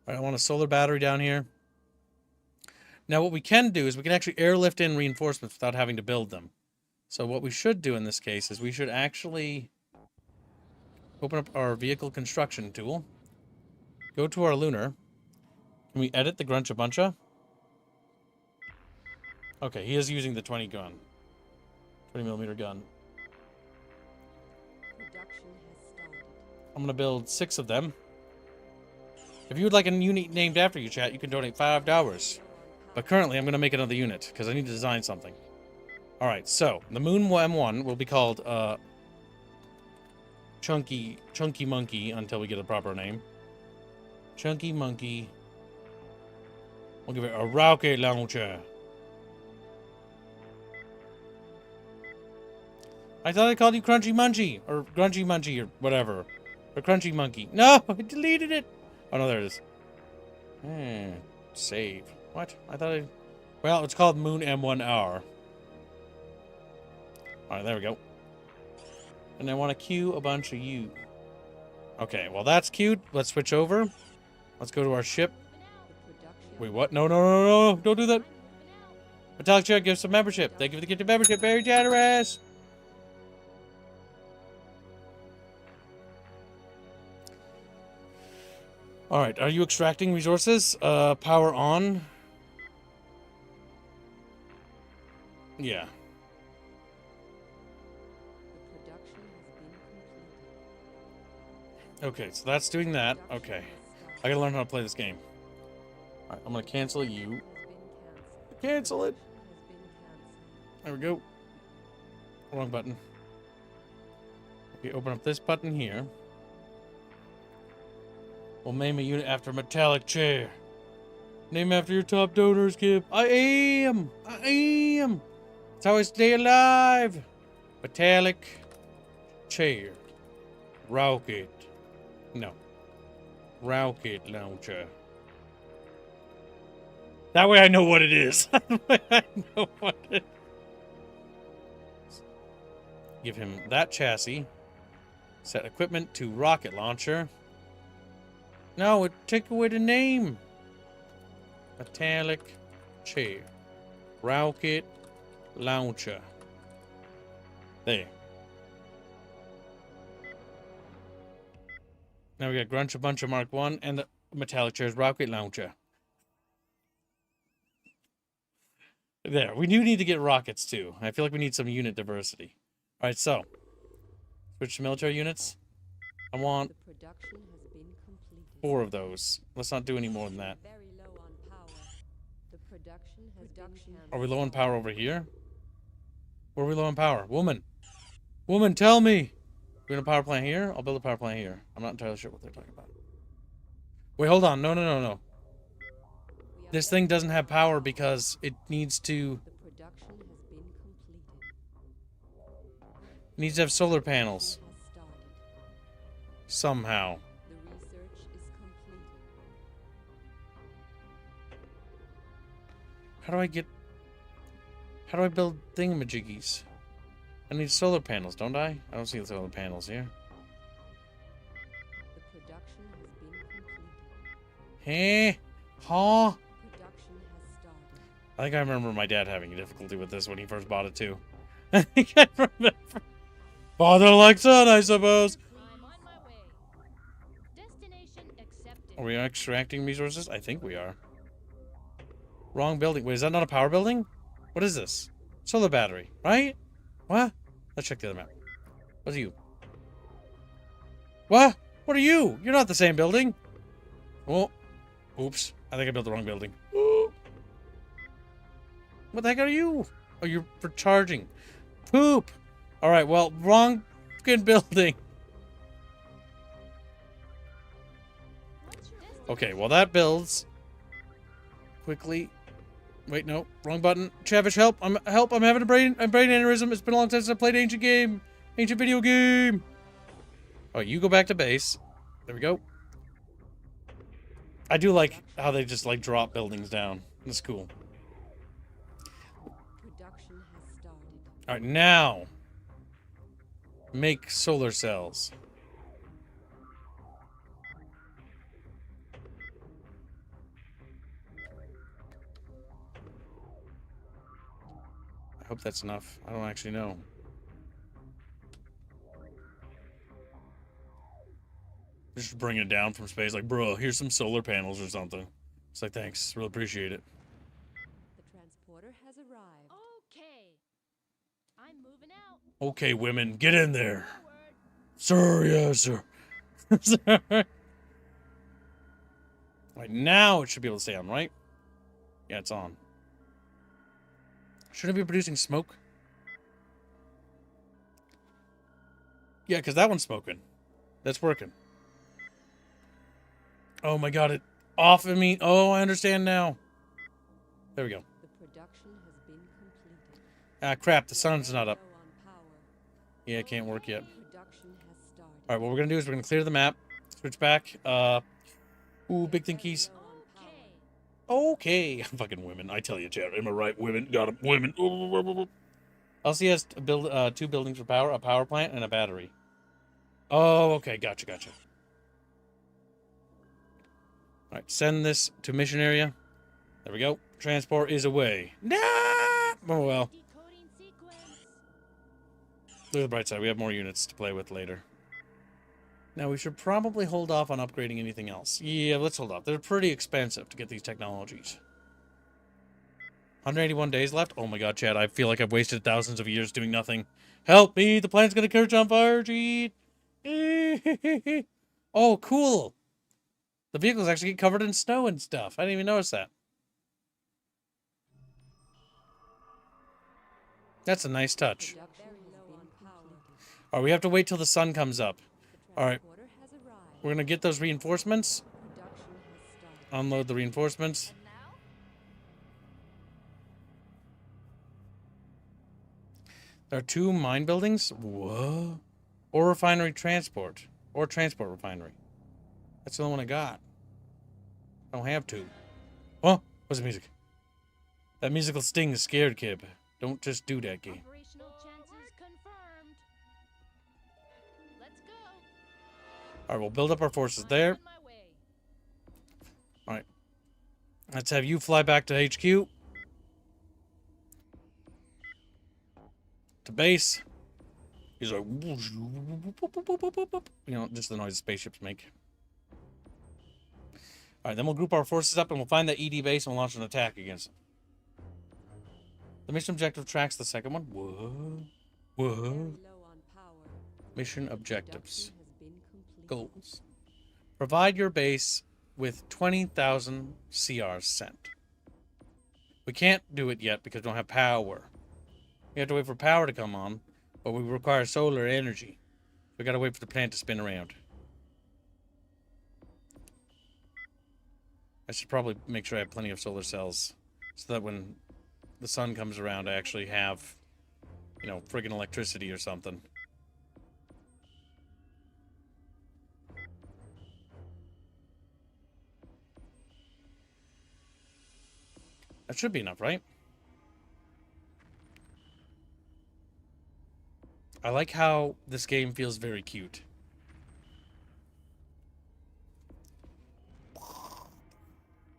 I want a solar battery down here. Now what we can do is we can actually airlift in reinforcements without having to build them. So what we should do in this case is we should actually open up our vehicle construction tool. Go to our lunar. Can we edit the Gruncha Buncha? Okay, he is using the 20 gun. 20mm gun. Production has started. I'm going to build 6 of them. If you would like a unit named after you, chat, you can donate $5. But currently, I'm going to make another unit, because I need to design something. Alright, so, the Moon M1 will be called, Chunky Monkey, until we get a proper name. Chunky Monkey. We'll give it a rocket launcher. I thought I called you Crunchy Munchy, or Grunchy Munchy, or whatever. Or Crunchy Monkey. No, I deleted it. Oh, no, there it is. Save. What? I thought I... Well, it's called Moon M1R. Alright, there we go. And I want to queue a bunch of you. Okay, well that's cute. Let's switch over. Let's go to our ship. The production. Wait, what? No, no, no, no. Don't do that. Metallic Chair gives some membership. Thank you for the gift of membership. Very generous. Alright, are you extracting resources? Power on. Yeah. The production has been completed. Okay, so that's doing that. Okay. I gotta learn how to play this game. Alright, I'm gonna cancel you. Cancel it. There we go. Wrong button. Okay, open up this button here. We'll name a unit after Metallic Chair. Name after your top donors, Kib. I am! That's how I stay alive! Metallic Chair. Rocket. No. Rocket launcher. That way I know what it is. That way I know what it is. Give him that chassis. Set equipment to rocket launcher. No, it took away the name. Metallic Chair. Rocket launcher. There. Now we got Grunch a Bunch of Mark 1 and the Metallic Chair's rocket launcher. There. We do need to get rockets too. I feel like we need some unit diversity. Alright, so. Switch to military units. I want The production has been completed. 4 of those. Let's not do any more than that. Very low on power. The production has been Are we low on cancelled. power over here? Where are we low on power? Woman! Woman, tell me! Doing a power plant here? I'll build a power plant here. I'm not entirely sure what they're talking about. Wait, hold on. No. This thing doesn't have power because it needs to... The production has been completed. It needs to have solar panels. Has started. Somehow. The research is completed. How do I build thingamajiggies? I need solar panels, don't I? I don't see the solar panels here. The production has been completed. Hey? Huh? Production has started. I think I remember my dad having difficulty with this when he first bought it too. I think I remember. Father like son, I suppose. I'm on my way. Destination accepted. Are we extracting resources? I think we are. Wrong building. Wait, is that not a power building? What is this? Solar battery, right? What? Let's check the other map. What's you? What? What are you? You're not the same building. Oh. Oops. I think I built the wrong building. What the heck are you? Oh, you're for charging. Poop. Alright, well, wrong fucking building. What's your Okay, well that builds quickly. Wait, no, wrong button. Chatfish, help! I'm having a brain aneurysm. It's been a long time since I played ancient video game. Oh, you go back to base. There we go. I do like how they just like drop buildings down. That's cool. Production has started. All right, now make solar cells. I hope that's enough. I don't actually know. Just bring it down from space, like, bro, here's some solar panels or something. It's like, thanks, really appreciate it. The transporter has arrived. Okay. I'm moving out. Okay, women, get in there. Forward. Sir, yes, sir. Sir. Right, now it should be able to stay on, right? Yeah, it's on. Shouldn't it be producing smoke? Yeah, because that one's smoking. That's working. Oh my god, it off of me. Oh, I understand now. There we go. The production has been completed. Ah, crap, the sun's not up. Low on power. Yeah, it can't work yet. Production has started. Alright, what we're gonna do is we're gonna clear the map. Switch back. Ooh, big thinkies. Low on power. Okay. Fucking women. I tell you, Chad. Am I right? Women. Got 'em. Women. LC has to build two buildings for power, a power plant and a battery. Oh, okay. Gotcha. All right. Send this to mission area. There we go. Transport is away. Nah! Oh, well. Decoding sequence. Look at the bright side. We have more units to play with later. Now, we should probably hold off on upgrading anything else. Yeah, let's hold off. They're pretty expensive to get these technologies. 181 days left? Oh my god, Chad, I feel like I've wasted thousands of years doing nothing. Help me! The planet's gonna catch on fire, Gene! Oh, cool! The vehicles actually get covered in snow and stuff. I didn't even notice that. That's a nice touch. Production has been completed. Alright, we have to wait till the sun comes up. The All right. transporter has arrived. We're gonna get those reinforcements. Production has started. Unload the reinforcements. And now? There are two mine buildings? Whoa. Or refinery transport. Or transport refinery. That's the only one I got. I don't have two. Oh, what's the music? That musical sting is scared, Kib. Don't just do that, game. Operational chances confirmed. Let's go. Alright, we'll build up our forces there. On my way. Alright. Let's have you fly back to HQ. To base. He's like... You know, just the noise spaceships make. Alright, then we'll group our forces up and we'll find that ED base and we'll launch an attack against it. The mission objective tracks the second one. Whoa. Very low on power. Mission objectives. Production has been completed. Goals. Provide your base with 20,000 CRs sent. We can't do it yet because we don't have power. We have to wait for power to come on, but we require solar energy. We gotta wait for the plant to spin around. I should probably make sure I have plenty of solar cells so that when the sun comes around, I actually have, you know, friggin' electricity or something. That should be enough, right? I like how this game feels very cute.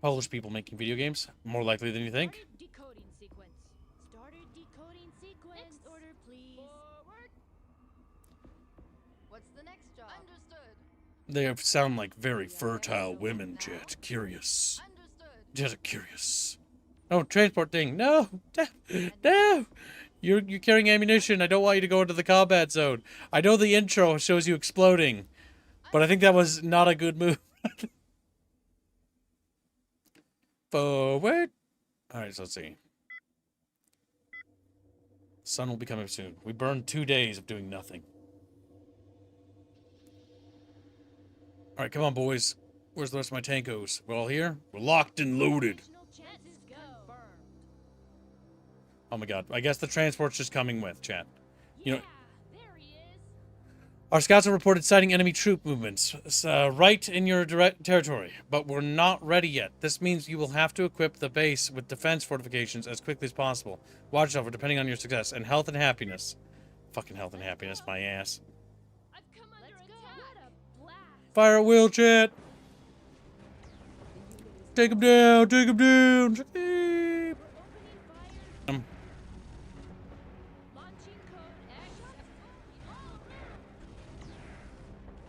Polish people making video games, more likely than you think. Started decoding sequence. Started decoding sequence. Next order, please. Forward. What's the next job? Understood. They sound like very fertile women, Jet. Curious. Understood. Jet, curious. Oh, transport thing. No! No! You're carrying ammunition. I don't want you to go into the combat zone. I know the intro shows you exploding, but I think that was not a good move. Forward. Alright, so let's see. The sun will be coming soon. We burned 2 days of doing nothing. Alright, come on, boys. Where's the rest of my tankos? We're all here? We're locked and loaded. Additional chances go. Oh my god. I guess the transport's just coming with, chat. You know, There he is. our scouts have reported sighting enemy troop movements right in your direct territory, but we're not ready yet. This means you will have to equip the base with defense fortifications as quickly as possible. Watch yourself, depending on your success, and health and happiness. Fucking health and happiness, my ass. I've come under attack. What a blast. Fire at will, chat! Take him down! Take him down! We're opening fire. Launching code X.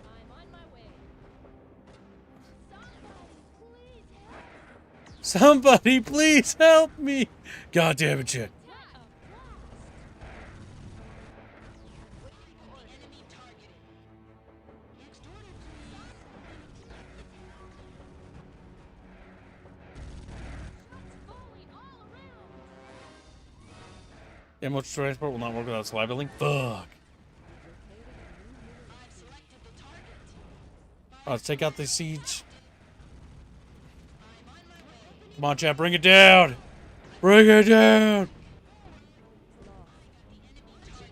I'm on my way. Somebody, please help me! God damn it, chat. What a blast. Falling all around. Ammo transport will not work without supply building. Fuck. Let's take out the siege. Come on, chat, bring it down! Bring it down! Come under attack.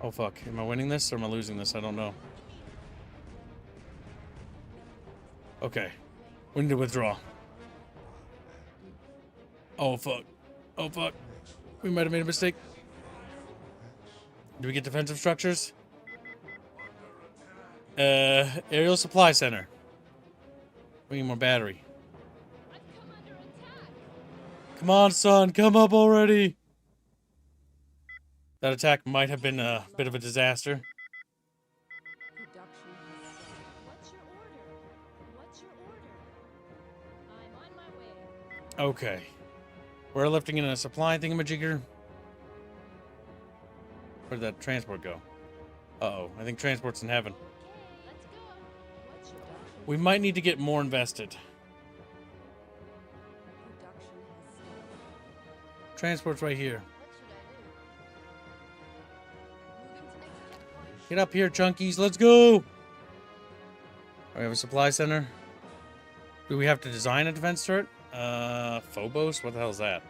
Oh fuck, am I winning this or am I losing this? I don't know. Okay, we need to withdraw. Oh fuck. Oh fuck. We might have made a mistake. Do we get defensive structures? Aerial supply center. We need more battery. I've come under attack. Come on, son, come up already. That attack might have been a bit of a disaster. Production has started. What's your order? What's your order? I'm on my way. Okay. We're lifting in a supply thingamajigger. Where'd that transport go? Uh-oh, I think transport's in heaven. Okay, let's go. What's your order? We might need to get more invested. Production has started. Transport's right here. What should I do? Moving to next checkpoint. Get up here, chunkies. Let's go. We have a supply center. Do we have to design a defense turret? Phobos? What the hell is that?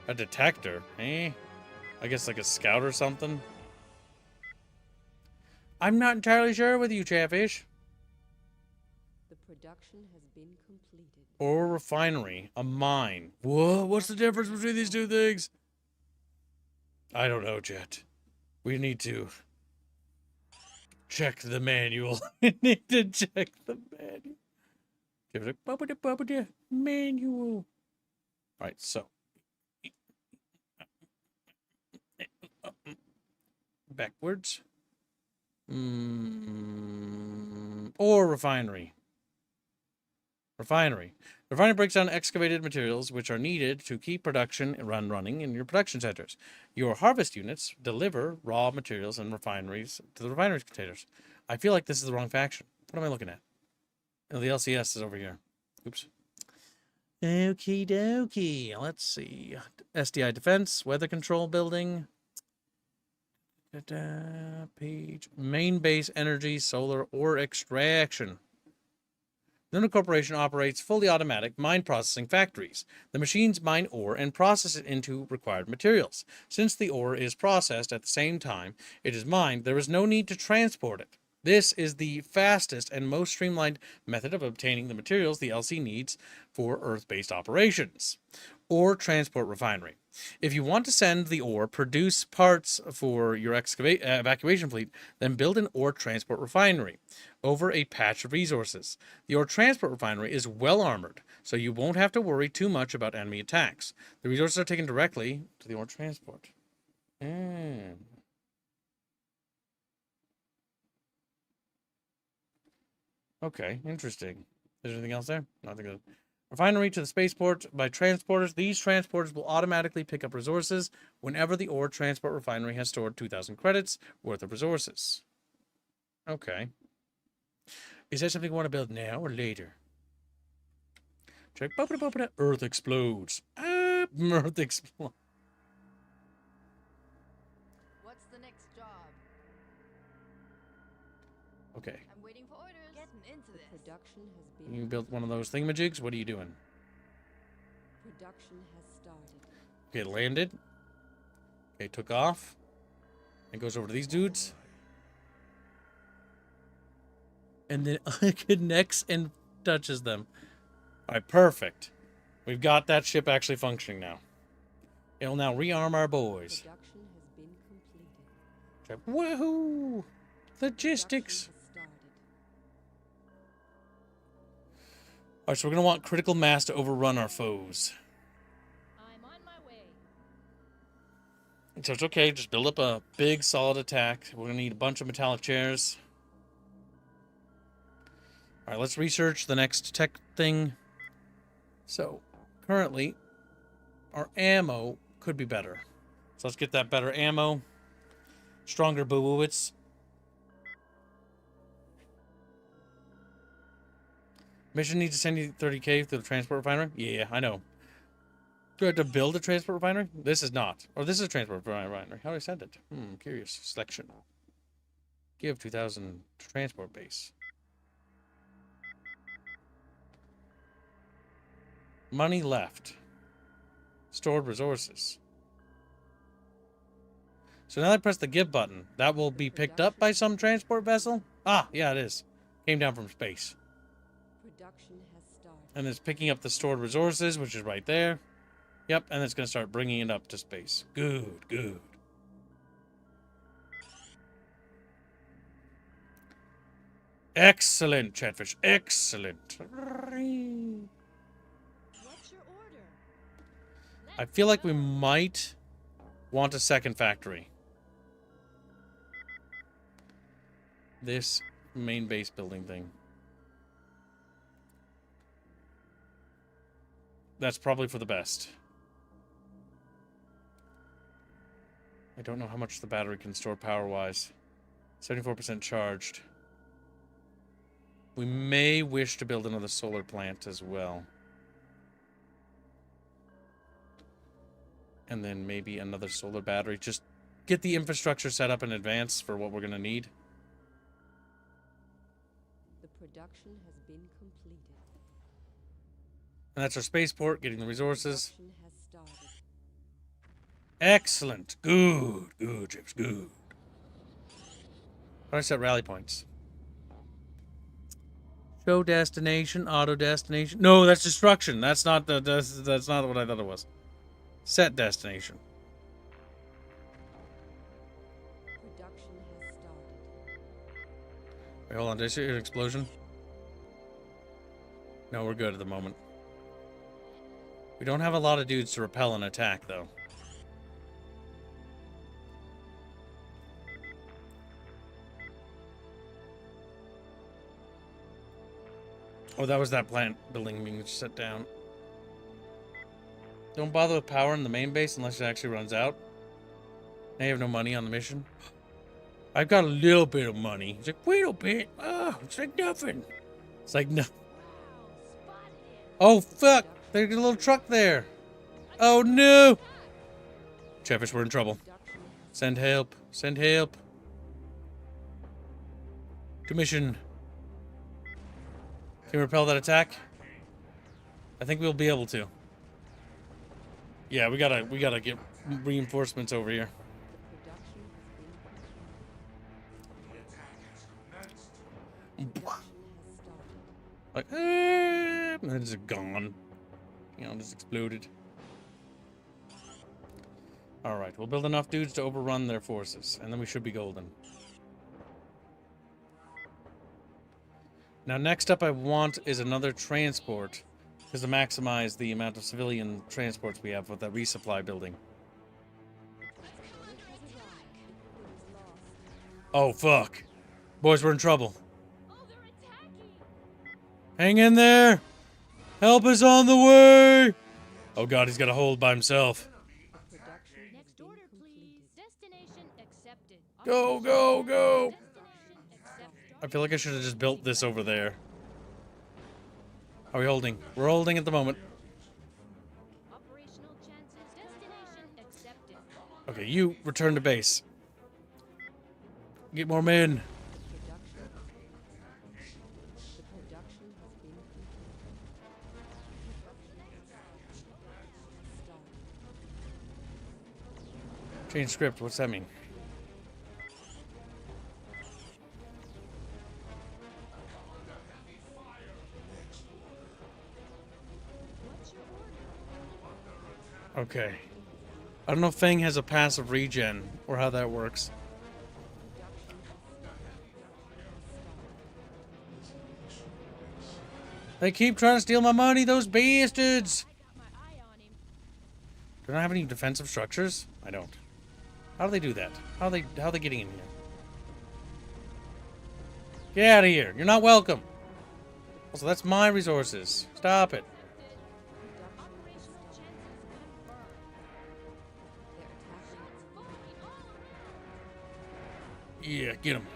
A detector, eh? I guess like a scout or something. I'm not entirely sure with you, Chatfish. The production has been completed. Or a refinery, a mine. Whoa, what's the difference between these two things? I don't know, Jet. We need to check the manual. We need to check the manual. Give it a manual. Alright, so. Backwards. Or refinery. Refinery. Refinery breaks down excavated materials which are needed to keep production running in your production centers. Your harvest units deliver raw materials and refineries to the refinery containers. I feel like this is the wrong faction. What am I looking at? Oh, the LCS is over here. Oops. Okie dokie. Let's see. SDI defense, weather control building. Page. Main base energy, solar ore extraction. Luna Corporation operates fully automatic mine processing factories. The machines mine ore and process it into required materials. Since the ore is processed at the same time it is mined, there is no need to transport it. This is the fastest and most streamlined method of obtaining the materials the LC needs for Earth-based operations. Ore transport refinery. If you want to send the ore, produce parts for your evacuation fleet, then build an ore transport refinery over a patch of resources. The ore transport refinery is well armored, so you won't have to worry too much about enemy attacks. The resources are taken directly to the ore transport. Okay, interesting. Is there anything else there? Nothing good. Refinery to the spaceport by transporters. These transporters will automatically pick up resources whenever the ore transport refinery has stored 2,000 credits worth of resources. Okay. Is that something you want to build now or later? Check. Earth explodes. Earth explodes. What's the next job? Okay. I'm waiting for orders. Getting into The this. production has been You built one of those thingamajigs? What are you doing? Production has started. Okay, landed. Okay, took off. It goes over to these dudes. And then connects and touches them. Alright, perfect. We've got that ship actually functioning now. It'll now rearm our boys. Production has been completed. Check. Woohoo! Logistics. Production has started. Alright, so we're going to want critical mass to overrun our foes. I'm on my way. So it's okay, just build up a big solid attack. We're going to need a bunch of metallic chairs. Alright, let's research the next tech thing. So, currently, our ammo could be better. So let's get that better ammo. Stronger boo-wits. Mission needs to send you 30k through the transport refinery? Yeah, I know. Do I have to build a transport refinery? This is not. Or this is a transport refinery. How do I send it? Curious. Selection. Give 2,000 to transport base. Money left. Stored resources. So now I press the give button. That will be picked up by some transport vessel? Ah, yeah, it is. Came down from space. Production has started. And it's picking up the stored resources, which is right there. Yep, and it's going to start bringing it up to space. Good, good. Excellent, Chatfish. Excellent. What's your order? I feel like we might want a second factory. This main base building thing. That's probably for the best. I don't know how much the battery can store power-wise. 74% charged. We may wish to build another solar plant as well. And then maybe another solar battery. Just get the infrastructure set up in advance for what we're going to need. The production has been completed. And that's our spaceport, getting the resources. Production has started. Excellent. Good. Good, Chips. Good. How do I set rally points? Show destination, auto destination. No, that's destruction. That's not that's not what I thought it was. Set destination. Production has started. Wait, hold on. Did I see an explosion? No, we're good at the moment. We don't have a lot of dudes to repel an attack, though. Oh, that was that plant building being set down. Don't bother with power in the main base unless it actually runs out. I have no money on the mission. I've got a little bit of money. It's like, wait a bit. Oh, it's like nothing. It's like, no. Oh, fuck. There's a little truck there. Oh, no. Chatfish, we're in trouble. Send help. Send help. To mission. Can we repel that attack? I think we'll be able to. Yeah, we gotta get reinforcements over here. Like, and then it's gone. You know, just exploded. Alright, we'll build enough dudes to overrun their forces, and then we should be golden. Now, next up I want is another transport, because to maximize the amount of civilian transports we have with that resupply building. Oh, fuck. Boys, we're in trouble. Hang in there! Help is on the way! Oh god, he's got a hold by himself. Next order, please. Destination accepted. Go, go, go! Destination accepted. I feel like I should have just built this over there. How are we holding? We're holding at the moment. Operational chances. Destination accepted. Okay, you return to base. Get more men. Change script, what's that mean? Okay. I don't know if Fang has a passive regen or how that works. They keep trying to steal my money, those bastards! I got my eye on him. Do I have any defensive structures? I don't. How do they do that? How are they getting in here? Get out of here. You're not welcome. Also, that's my resources. Stop it. Operational chances confirmed. Yeah, get him.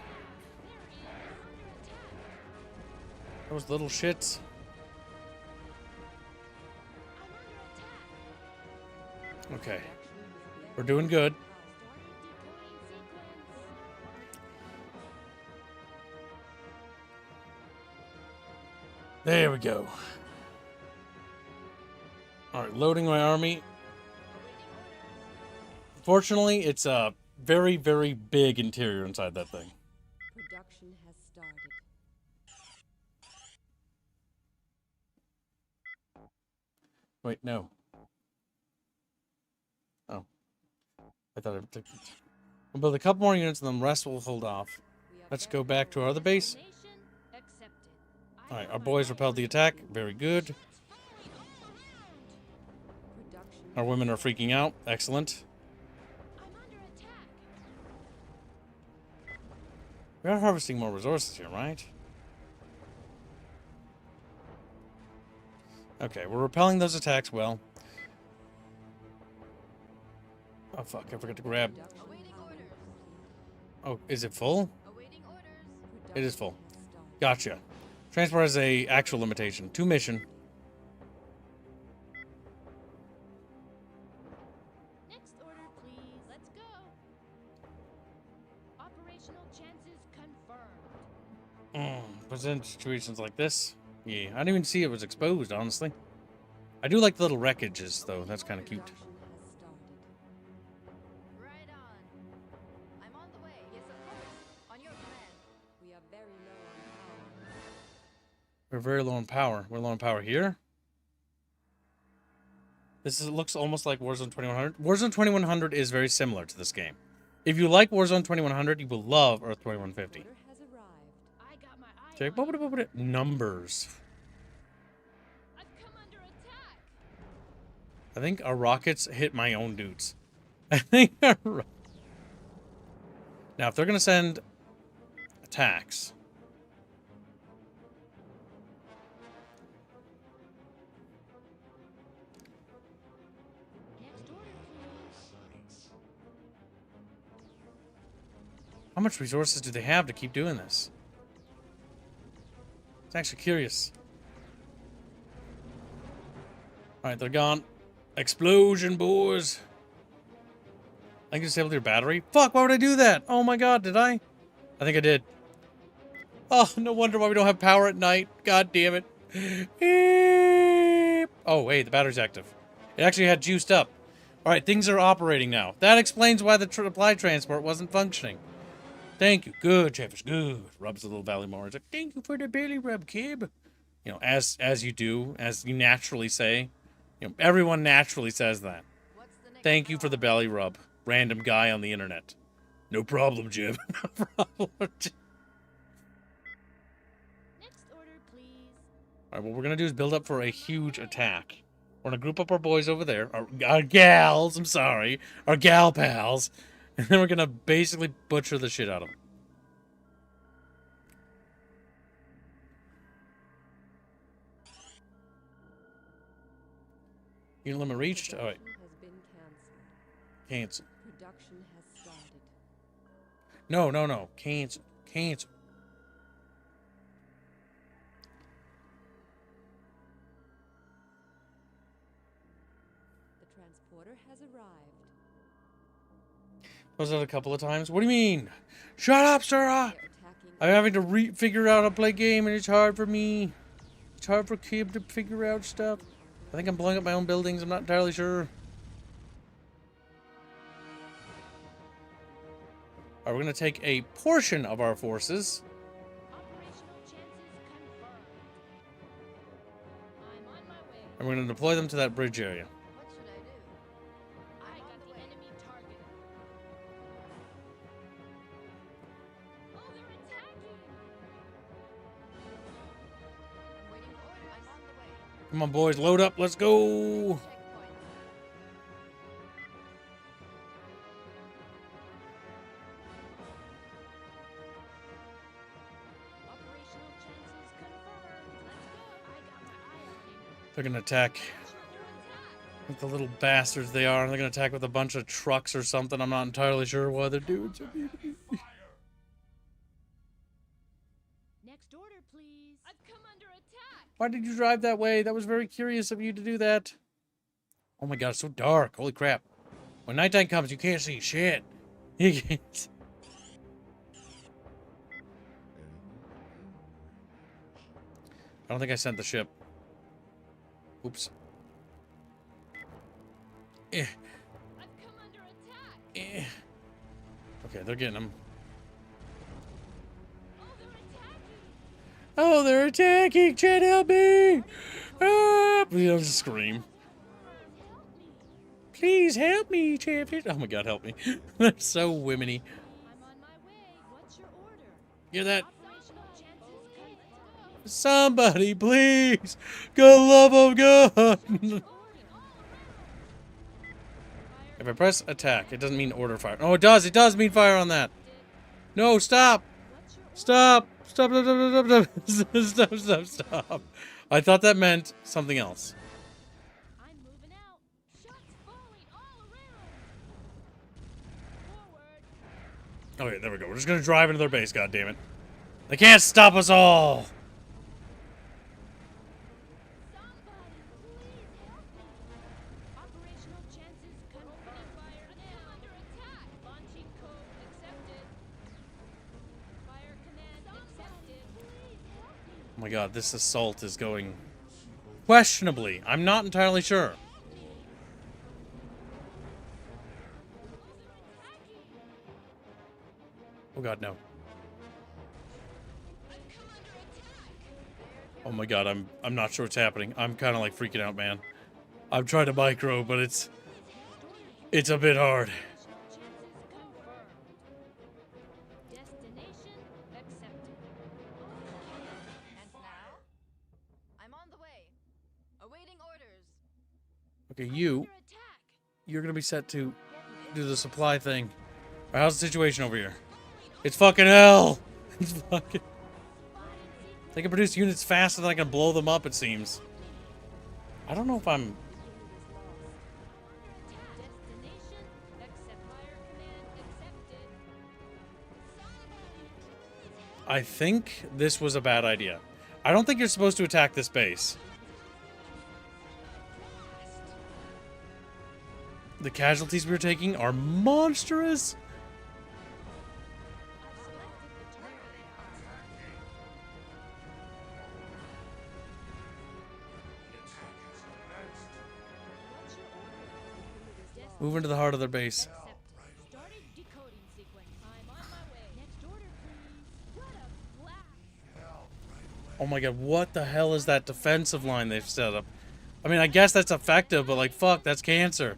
Those little shits. Okay. We're doing good. There we go. Alright, loading my army. Fortunately, it's a very, very big interior inside that thing. Production has started. Wait, no. Oh. I thought I took it. We'll build a couple more units and then the rest will hold off. Let's go back to our other base. Alright, our boys repelled the attack. Very good. Our women are freaking out. Excellent. We are harvesting more resources here, right? Okay, we're repelling those attacks well. Oh fuck, I forgot to grab. Awaiting orders. Oh, is it full? Awaiting orders. It is full. Gotcha. Transport has a actual limitation. 2 mission. Next order, please. Let's go. Operational chances confirmed. Present situations like this. Yeah, I didn't even see it was exposed, honestly. I do like the little wreckages, though. That's kind of cute. Right on. I'm on the way. Yes, of course. On your command. We are very low on power. We're very low on power. We're low on power here. Looks almost like Warzone 2100. Warzone 2100 is very similar to this game. If you like Warzone 2100, you will love Earth 2150. Order has arrived. I got my eye Check. on him. Numbers. I've come under attack. I think our rockets hit my own dudes. I think our now, if they're going to send attacks, How much resources do they have to keep doing this? It's actually curious. Alright, they're gone. Explosion, boys. I can disable your battery? Fuck, why would I do that? Oh my god, did I? I think I did. Oh, no wonder why we don't have power at night. God damn it. Beep. Oh, wait, the battery's active. It actually had juiced up. Alright, things are operating now. That explains why the supply transport wasn't functioning. Thank you. Good, Chatfish, good. Rubs the little belly more. It's like, thank you for the belly rub, Kib. You know, as you do, as you naturally say. You know, everyone naturally says that. Thank you for the belly rub. Random guy on the internet. No problem, Jim. No problem, Jim. Next order, please. Alright, what we're gonna do is build up for a huge attack. We're gonna group up our boys over there. Our gals, I'm sorry. Our gal pals. And then we're gonna basically butcher the shit out of them. Unit limit reached? Alright. Has been cancelled. Cancel. Production has started. No. Cancel. Cancel. The transporter has arrived. Was that a couple of times? What do you mean? Shut up, sir! Attacking. I'm having to figure out how to play game, and it's hard for me. It's hard for Kib to figure out stuff. I think I'm blowing up my own buildings. I'm not entirely sure. Alright, we're going to take a portion of our forces. Operational chances confirmed. I'm on my way. And we're going to deploy them to that bridge area. What should I do? I got the enemy target. Oh, they're attacking. I'm waiting for orders. I'm on the way. Come on, boys. Load up. Let's go. Checkpoint. Operational chances confirmed. Let's go. I got my eye on him. They're going to attack. Under attack. Like the little bastards they are. They're going to attack with a bunch of trucks or something. I'm not entirely sure why they're doing so. Next order, please. I've come under attack. Why did you drive that way? That was very curious of you to do that. Oh my god, it's so dark. Holy crap. When nighttime comes, you can't see shit. You can't. I don't think I sent the ship. Oops. Eh. I've come under attack. Eh. Okay, they're getting them. Oh, they're attacking. Oh, they're attacking! Chad, help me! Ah! I'll just scream. Help me. Please help me, Chatfish. Oh my god, help me. That's so womeny. I'm on my way. What's your order? Hear that? Operational chances confirmed. Somebody, please! God love of God! If I press attack, it doesn't mean order fire. Oh, it does! It does mean fire on that! No, stop! Stop! Stop, stop, stop, stop, stop, stop, stop. I thought that meant something else. I'm moving out. Shots falling all around. Forward. Okay, there we go. We're just gonna drive into their base, goddammit. They can't stop us all! Somebody, please help me. Operational chances opening fire. I'm under attack. Launching code accepted. Fire command accepted. Please help me. Oh my god, this assault is going questionably. I'm not entirely sure. Oh god, no. Oh my god, I'm not sure what's happening. I'm kind of like freaking out, man. I'm trying to micro, but it's a bit hard. Destination accepted. And now? I'm on the way. Awaiting orders. Okay, you Under attack. you're gonna be set to do the supply thing. All right, how's the situation over here? It's fucking hell. It's fucking. They can produce units faster than I can blow them up, it seems. I don't know if I'm... Destination accept. Fire command accepted. I think this was a bad idea. I don't think you're supposed to attack this base. The casualties we're taking are monstrous. Move into the heart of their base. Started decoding sequence. I'm on my way. Next order, please. What a blast! Oh my god, what the hell is that defensive line they've set up? I mean, I guess that's effective, but like, fuck, that's cancer.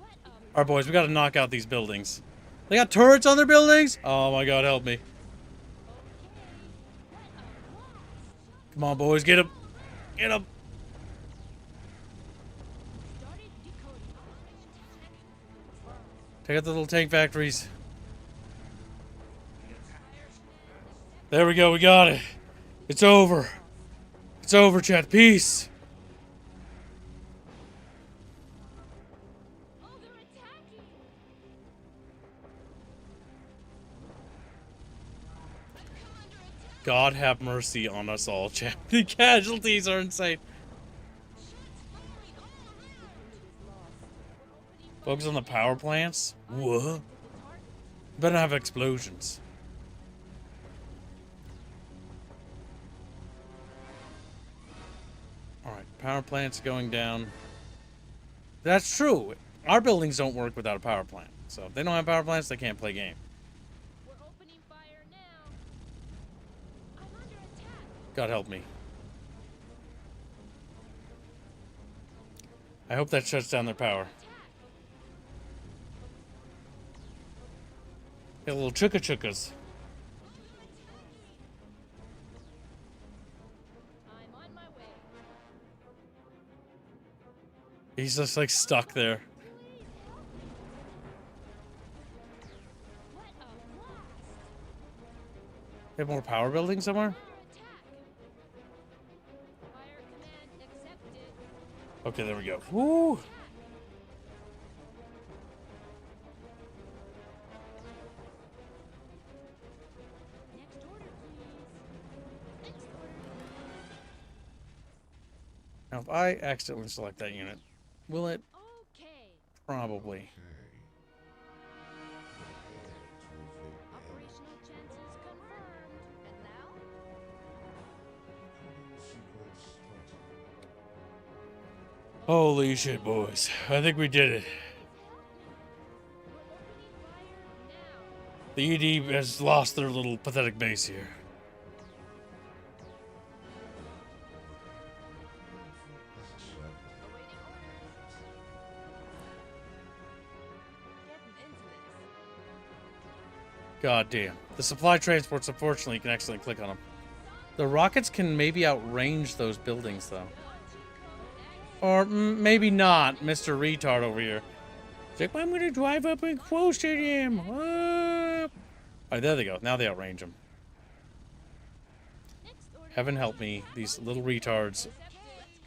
Alright, boys, we gotta knock out these buildings. They got turrets on their buildings? Oh my god, help me. Come on, boys, get him. Get him. Started decoding. Take out the little tank factories. There we go, we got it. It's over. It's over, chat. Peace. Oh, they're attacking! God have mercy on us all, chat. The casualties are insane. Focus on the power plants? What? Better have explosions. Alright, power plants going down. That's true. Our buildings don't work without a power plant. So if they don't have power plants, they can't play game. We're opening fire now. I'm under attack. God help me. I hope that shuts down their power. Get little chuka-chukas. I'm on my way. He's just like stuck there. What a blast! They have more power buildings somewhere? Under attack. Fire command accepted. Okay, there we go. Woo! Next order, please. Next order. Now, if I accidentally select that unit, will it? Okay. Probably. Operational chances confirmed. And now? Holy shit, boys. I think we did it. We're opening fire now. The ED has lost their little pathetic base here. Awaiting orders. Getting into this. God damn. The supply transports, unfortunately, you can accidentally click on them. The rockets can maybe outrange those buildings, though. Or maybe not, Mr. Retard over here. It's like, I'm gonna drive up and close to him. Alright, there they go. Now they outrange him. Next order. Heaven help me. These little retards.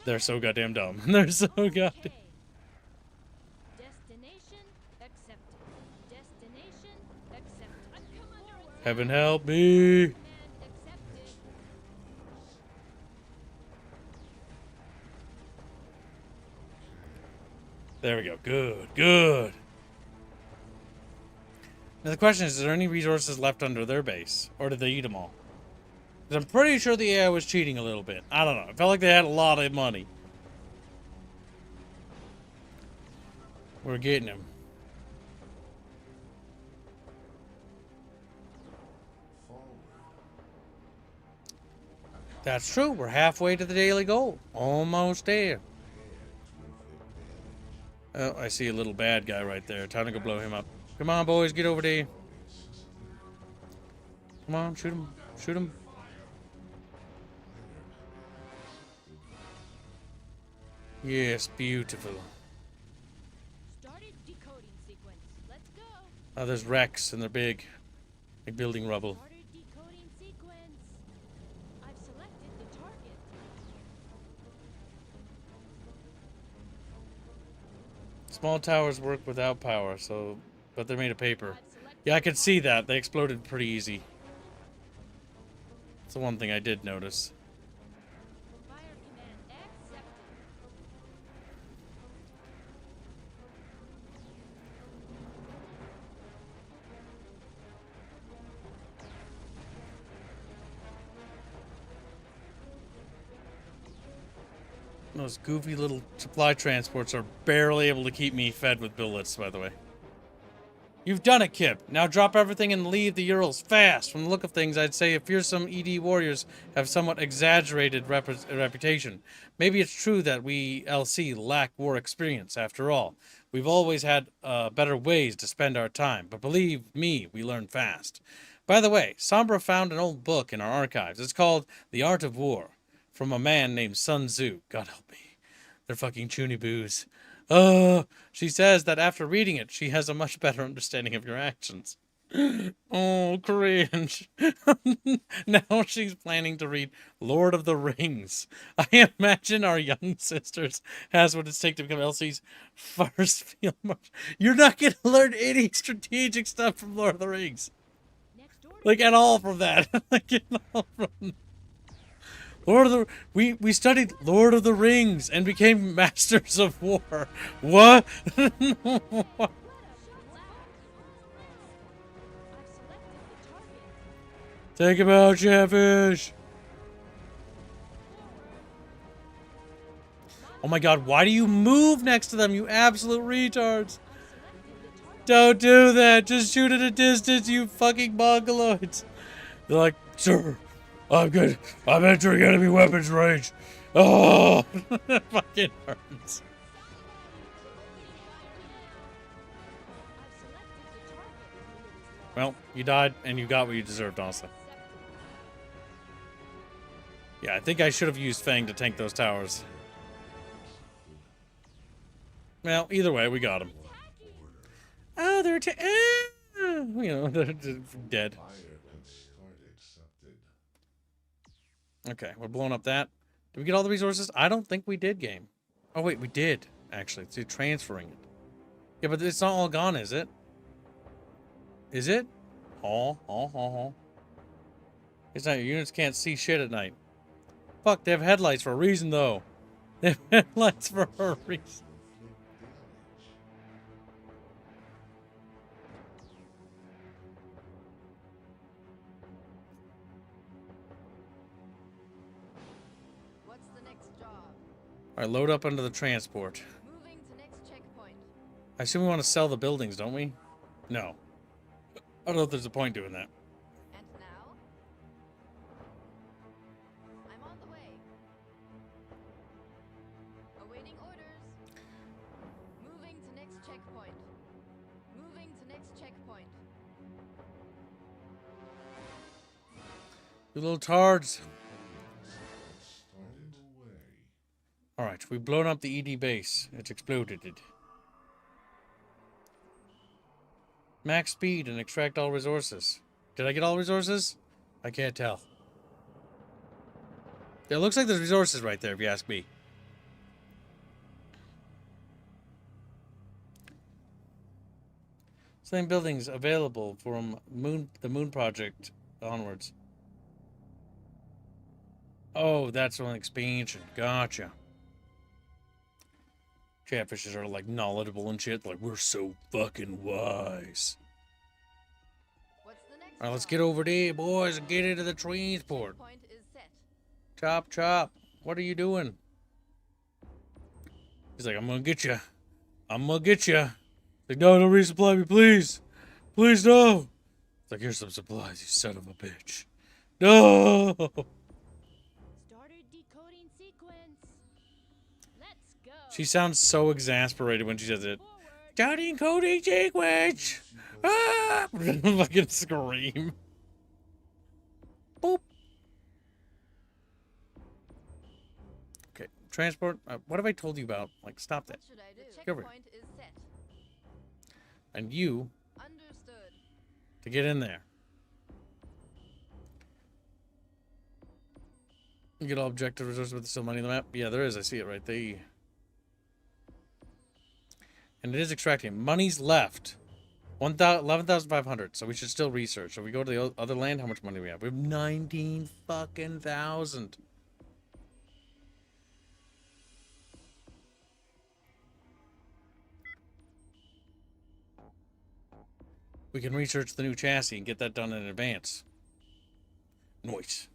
They're so goddamn dumb. They're so goddamn... Okay. Destination accepted. Destination accepted. I've come under attack. Heaven help me. Command accepted. There we go. Good, good. Now the question is there any resources left under their base? Or did they eat them all? 'Cause I'm pretty sure the AI was cheating a little bit. I don't know. I felt like they had a lot of money. We're getting him. That's true. We're halfway to the daily goal. Almost there. Oh, I see a little bad guy right there. Time to go blow him up. Come on, boys. Get over there. Come on. Shoot him. Shoot him. Yes, beautiful. Started decoding sequence. Let's go. Oh, there's wrecks and they're big. Big building rubble. Started decoding sequence. I've selected the target. Small towers work without power, so... But they're made of paper. I've selected Yeah, I could see that. They exploded pretty easy. It's the one thing I did notice. Fire command accepted. Those goofy little supply transports are barely able to keep me fed with billets, by the way. You've done it, Kib. Now drop everything and leave the Urals fast. From the look of things, I'd say fearsome ED warriors have somewhat exaggerated reputation. Maybe it's true that we LC lack war experience, after all. We've always had better ways to spend our time, but believe me, we learn fast. By the way, Sombra found an old book in our archives. It's called The Art of War, from a man named Sun Tzu. God help me. They're fucking chuny boos. She says that after reading it, she has a much better understanding of your actions. Oh, cringe. Now she's planning to read Lord of the Rings. I imagine our young sisters has what it's take to become Elsie's first field marshal. You're not going to learn any strategic stuff from Lord of the Rings. Next order. Like, at all from that. Like, at all from... Lord of the... We studied Lord of the Rings and became masters of war. What? What? Take him out, Chatfish. Oh my god, why do you move next to them, you absolute retards? Don't do that. Just shoot at a distance, you fucking mongoloids. They're like, sir, I'm good. I'm entering enemy weapons range. Oh, that fucking hurts. Well, you died and you got what you deserved, honestly. Yeah, I think I should have used Fang to tank those towers. Well, either way, we got him. Oh, they're you know, they're dead. Fire consort accepted. Okay, we're blowing up that. Did we get all the resources? I don't think we did, game. Oh, wait, we did, actually. So transferring it. Yeah, but it's not all gone, is it? Is it? It's not. Your units can't see shit at night. Fuck, they have headlights for a reason, though. They have headlights for a reason. What's the next job? Alright, load up under the transport. Moving to next checkpoint. I assume we want to sell the buildings, don't we? No. I don't know if there's a point doing that. And now? I'm on the way. Awaiting orders. Moving to next checkpoint. Moving to next checkpoint. You little tards. Started away. Alright, we've blown up the ED base. It's exploded. Max speed and extract all resources. Did I get all resources? I can't tell. Yeah, it looks like there's resources right there, if you ask me. Same buildings available from the Moon Project onwards. Oh, that's an expansion. Gotcha. Chatfishes are like knowledgeable and shit. Like, we're so fucking wise. What's the next Alright, let's job? get over there, boys, and get into the transport. Point is set. Chop, chop. What are you doing? He's like, I'm gonna get you. I'm gonna get you. Like, no, don't resupply me, please. Please, no. It's like, here's some supplies, you son of a bitch. No. Started decoding sequence. Let's go. She sounds so exasperated when she says it. Forward. Starting coding sequence. Ah! Fucking scream. Boop. Okay, transport. What have I told you about? Like, stop that. What should I do? The Go over here. checkpoint is set. And you Understood. to get in there. You get all objective resources with still money on the map? Yeah, there is. I see it right there. And it is extracting. Money's left. 11,500. So we should still research. So we go to the other land. How much money do we have? We have 19 fucking thousand. We can research the new chassis and get that done in advance. Nice.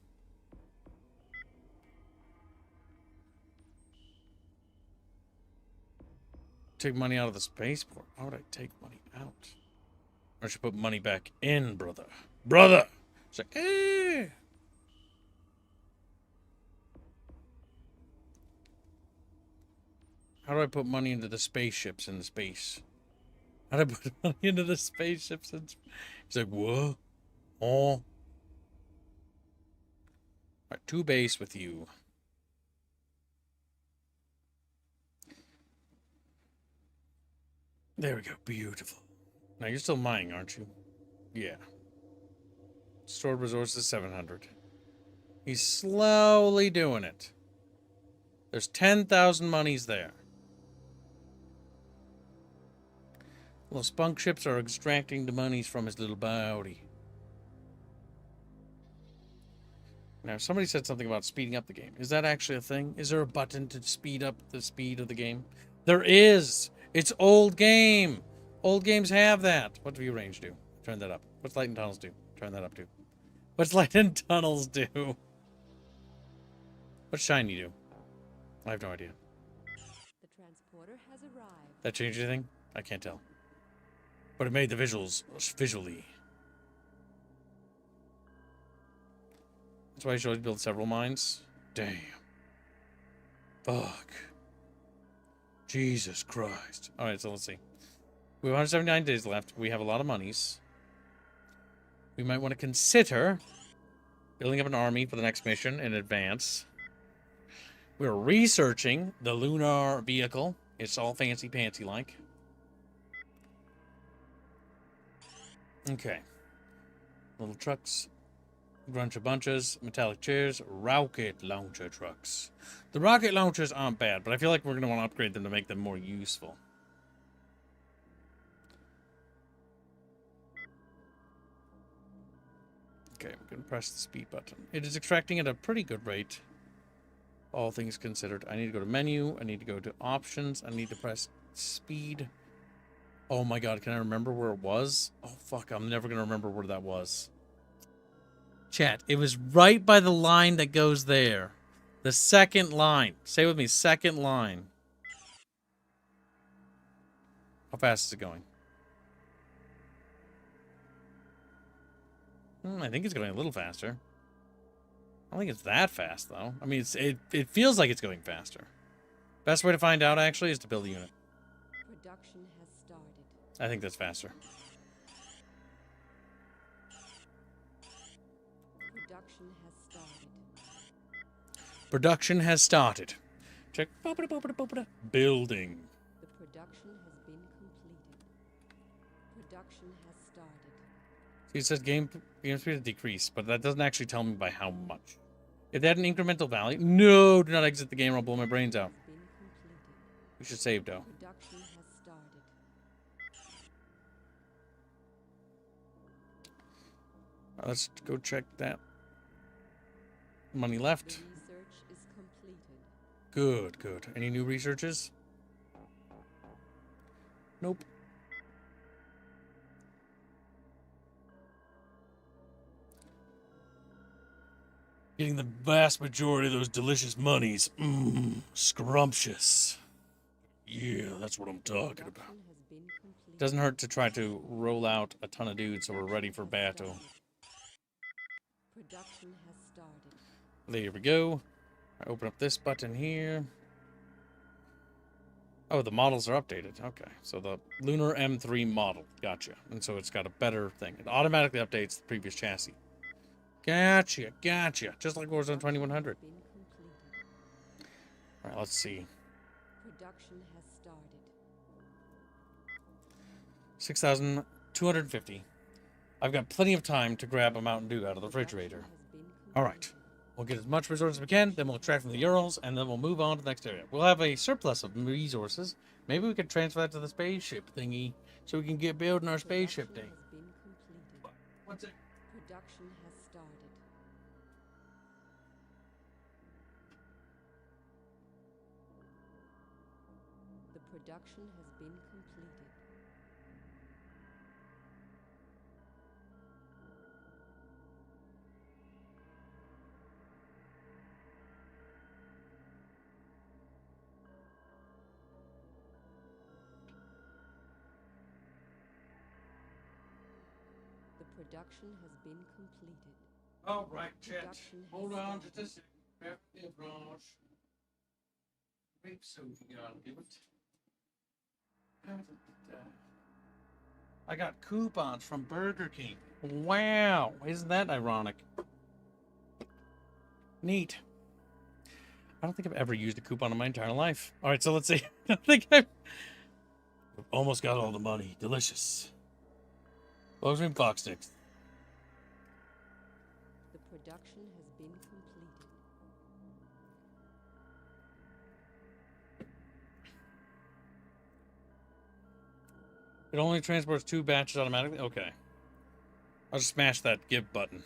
Take money out of the spaceport. Why would I take money out? Or I should put money back in, brother. Brother! It's like, eh. How do I put money into the spaceships in the space? How do I put money into the spaceships in space? He's like, what? Oh. Alright, 2 base with you. There we go. Beautiful. Now, you're still mining, aren't you? Yeah. Stored resources, 700. He's slowly doing it. There's 10,000 monies there. Little spunk ships are extracting the monies from his little body. Now, somebody said something about speeding up the game. Is that actually a thing? Is there a button to speed up the speed of the game? There is! It's old game. Old games have that. What view range do? Turn that up. What's light and tunnels do? Turn that up too. What's light and tunnels do? What's shiny do? I have no idea. The transporter has arrived. That changed anything? I can't tell. But it made the visuals visually. That's why I showed you build several mines. Damn. Fuck. Jesus Christ. Alright, so let's see. We have 179 days left. We have a lot of monies. We might want to consider building up an army for the next mission in advance. We're researching the lunar vehicle. It's all fancy-pantsy like. Okay. Little trucks. Bunch of bunches. Metallic chairs. Rocket launcher trucks. The rocket launchers aren't bad, but I feel like we're going to want to upgrade them to make them more useful. Okay, we're going to press the speed button. It is extracting at a pretty good rate. All things considered. I need to go to menu. I need to go to options. I need to press speed. Oh my god, can I remember where it was? Oh fuck, I'm never going to remember where that was. Chat, it was right by the line that goes there. The second line. Say with me, second line. How fast is it going? I think it's going a little faster. I don't think it's that fast, though. I mean, it feels like it's going faster. Best way to find out, actually, is to build a unit. Production has started. I think that's faster. Production has started. Production has started. Check. Building. The production has been completed. Production has started. See, it says game speed has decreased, but that doesn't actually tell me by how much. If they had an incremental value... No, do not exit the game or I'll blow my brains out. Has been completed. We should save, though. Production has started. Let's go check that. Money left. The research is completed. Good, good. Any new researches? Nope. Getting the vast majority of those delicious monies. Scrumptious. Yeah, that's what I'm talking about. Production has been completed. Doesn't hurt to try to roll out a ton of dudes so we're ready for battle. Production has started. There we go. I open up this button here. Oh, the models are updated. Okay, so the Lunar M3 model. Gotcha. And so it's got a better thing. It automatically updates the previous chassis. Gotcha, gotcha. Just like Warzone 2100. Been completed. All right, let's see. Production has started. 6,250. I've got plenty of time to grab a Mountain Dew out of the refrigerator. Production has been completed. All right. We'll get as much resources as we can, then we'll extract from the Urals, and then we'll move on to the next area. We'll have a surplus of resources. Maybe we could transfer that to the spaceship thingy so we can get building our spaceship Production thing. has been completed. What's it? Production has started. The production has been completed. The production has been completed. All right, Chet. Production has Hold on started. just a second. Wait, so you gotta give it. I got coupons from Burger King. Wow, isn't that ironic? Neat. I don't think I've ever used a coupon in my entire life. All right, so let's see. I think I've almost got all the money. Delicious. Loaves me box sticks. The production has been completed. It only transports 2 batches automatically? Okay. I'll just smash that give button.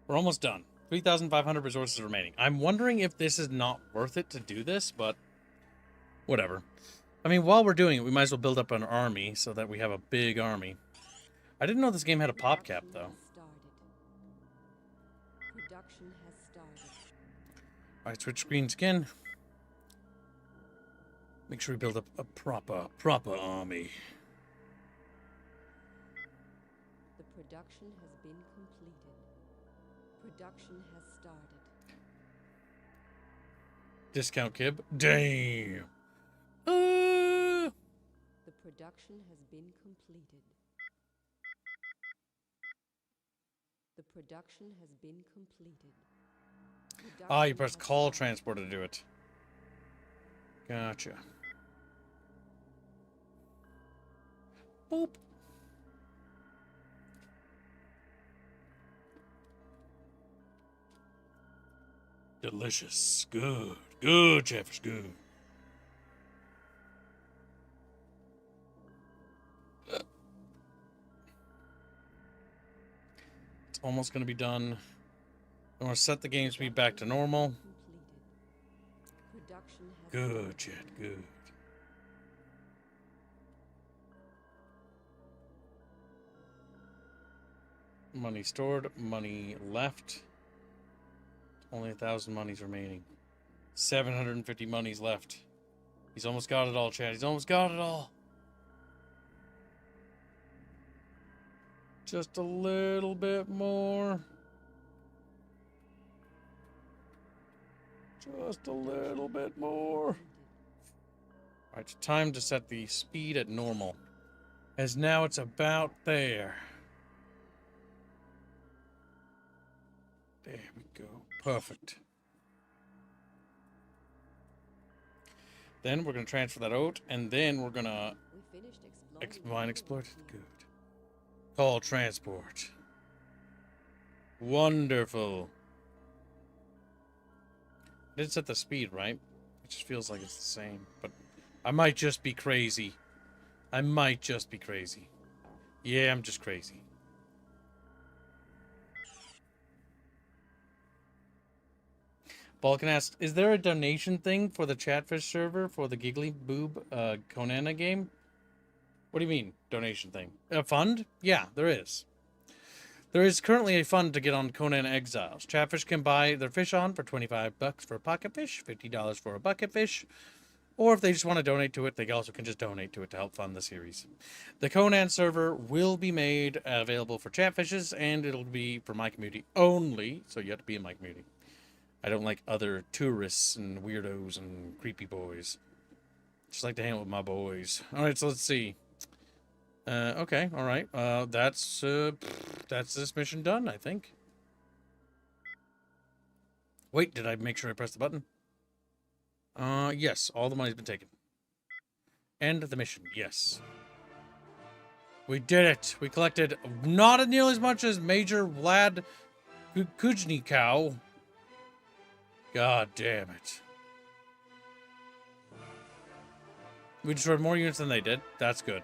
We're almost done. 3,500 resources remaining. I'm wondering if this is not worth it to do this, but whatever. I mean, while we're doing it, we might as well build up an army so that we have a big army. I didn't know this game had a pop cap, though. Production has started. All right, switch screens again. Make sure we build up a proper army. The production has been completed. Production has started. Discount Kib. Damn. The production has been completed. The production has been completed. Ah, you Production press has call started. transporter to do it. Gotcha. Boop. Delicious. Good. Good, Jeffers. Good. It's almost going to be done. I'm going to set the game speed back to normal. Completed. Production has Good, started. Chet. Good. Money stored. Money left. Only 1,000 monies remaining. 750 monies left. He's almost got it all, Chad. He's almost got it all. Just a little bit more. Just a little bit more. All right, it's time to set the speed at normal. As now it's about there. There we go. Perfect. Then we're going to transfer that out, and then we're going to We finished exploring. mine exploited. Good. Call transport. Wonderful. I did set the speed, right? It just feels like it's the same, but I might just be crazy. I might just be crazy. Yeah, I'm just crazy. Balkan asks, is there a donation thing for the Chatfish server for the Giggly Boob Konana game? What do you mean, donation thing? A fund? Yeah, there is. There is currently a fund to get on Conan Exiles. Chatfish can buy their fish on for $25 for a pocket fish, $50 for a bucket fish, or if they just want to donate to it, they also can just donate to it to help fund the series. The Conan server will be made available for Chatfishes, and it'll be for my community only, so you have to be in my community. I don't like other tourists and weirdos and creepy boys. Just like to hang out with my boys. All right, so let's see. Okay, all right. That's this mission done, I think. Wait, did I make sure I pressed the button? Yes, all the money's been taken. End the mission, yes. We did it. We collected not nearly as much as Major Vlad Kujnikow. God damn it. We destroyed more units than they did. That's good.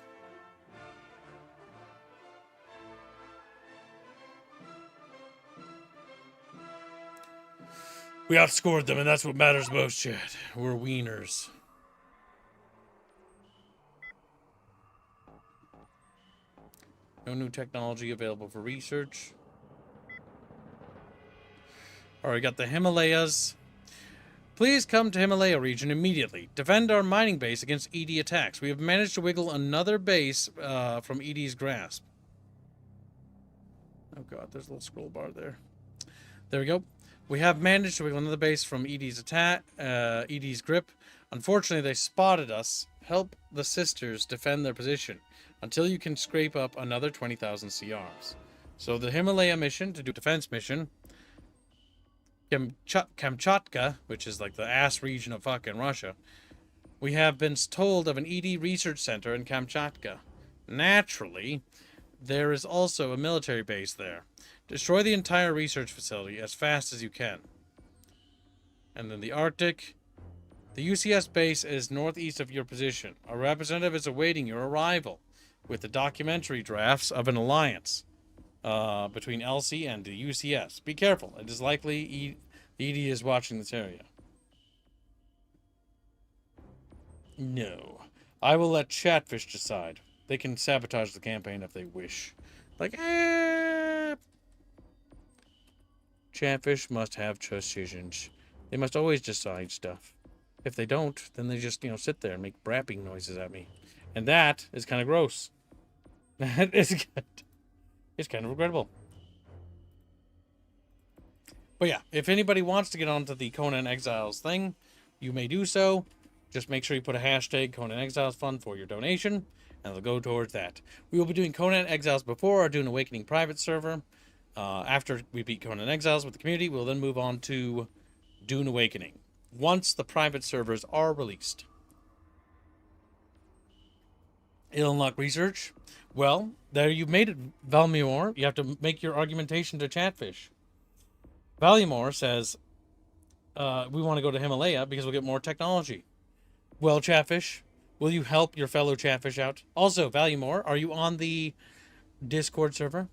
We outscored them, and that's what matters most, chat. We're wieners. No new technology available for research. Alright, got the Himalayas. Please come to Himalaya region immediately. Defend our mining base against ED attacks. We have managed to wiggle another base from ED's grasp. Oh god, there's a little scroll bar there. There we go. We have managed to wiggle another base from ED's attack, ED's grip. Unfortunately, they spotted us. Help the sisters defend their position until you can scrape up another 20,000 CRs. So the Himalaya mission, to do a defense mission, Kamchatka, which is like the ass region of fucking Russia, we have been told of an ED research center in Kamchatka. Naturally, there is also a military base there. Destroy the entire research facility as fast as you can. And then the Arctic. The UCS base is northeast of your position. A representative is awaiting your arrival with the documentary drafts of an alliance between LC and the UCS. Be careful. It is likely ED is watching this area. No. I will let Chatfish decide. They can sabotage the campaign if they wish. Like, Chatfish must have decisions. They must always decide stuff. If they don't, then they just, sit there and make brapping noises at me. And that is kind of gross. That is good. It's kind of regrettable. But yeah, if anybody wants to get onto the Conan Exiles thing, you may do so. Just make sure you put a hashtag Conan Exiles Fund for your donation, and it'll go towards that. We will be doing Conan Exiles before our Dune Awakening private server. After we beat Conan Exiles with the community, we'll then move on to Dune Awakening, once the private servers are released. It'll unlock research. Well, there you've made it, Valmor. You have to make your argumentation to Chatfish. Valmor says, we want to go to Himalaya because we'll get more technology. Well, Chatfish, will you help your fellow Chatfish out? Also, Valmor, are you on the Discord server?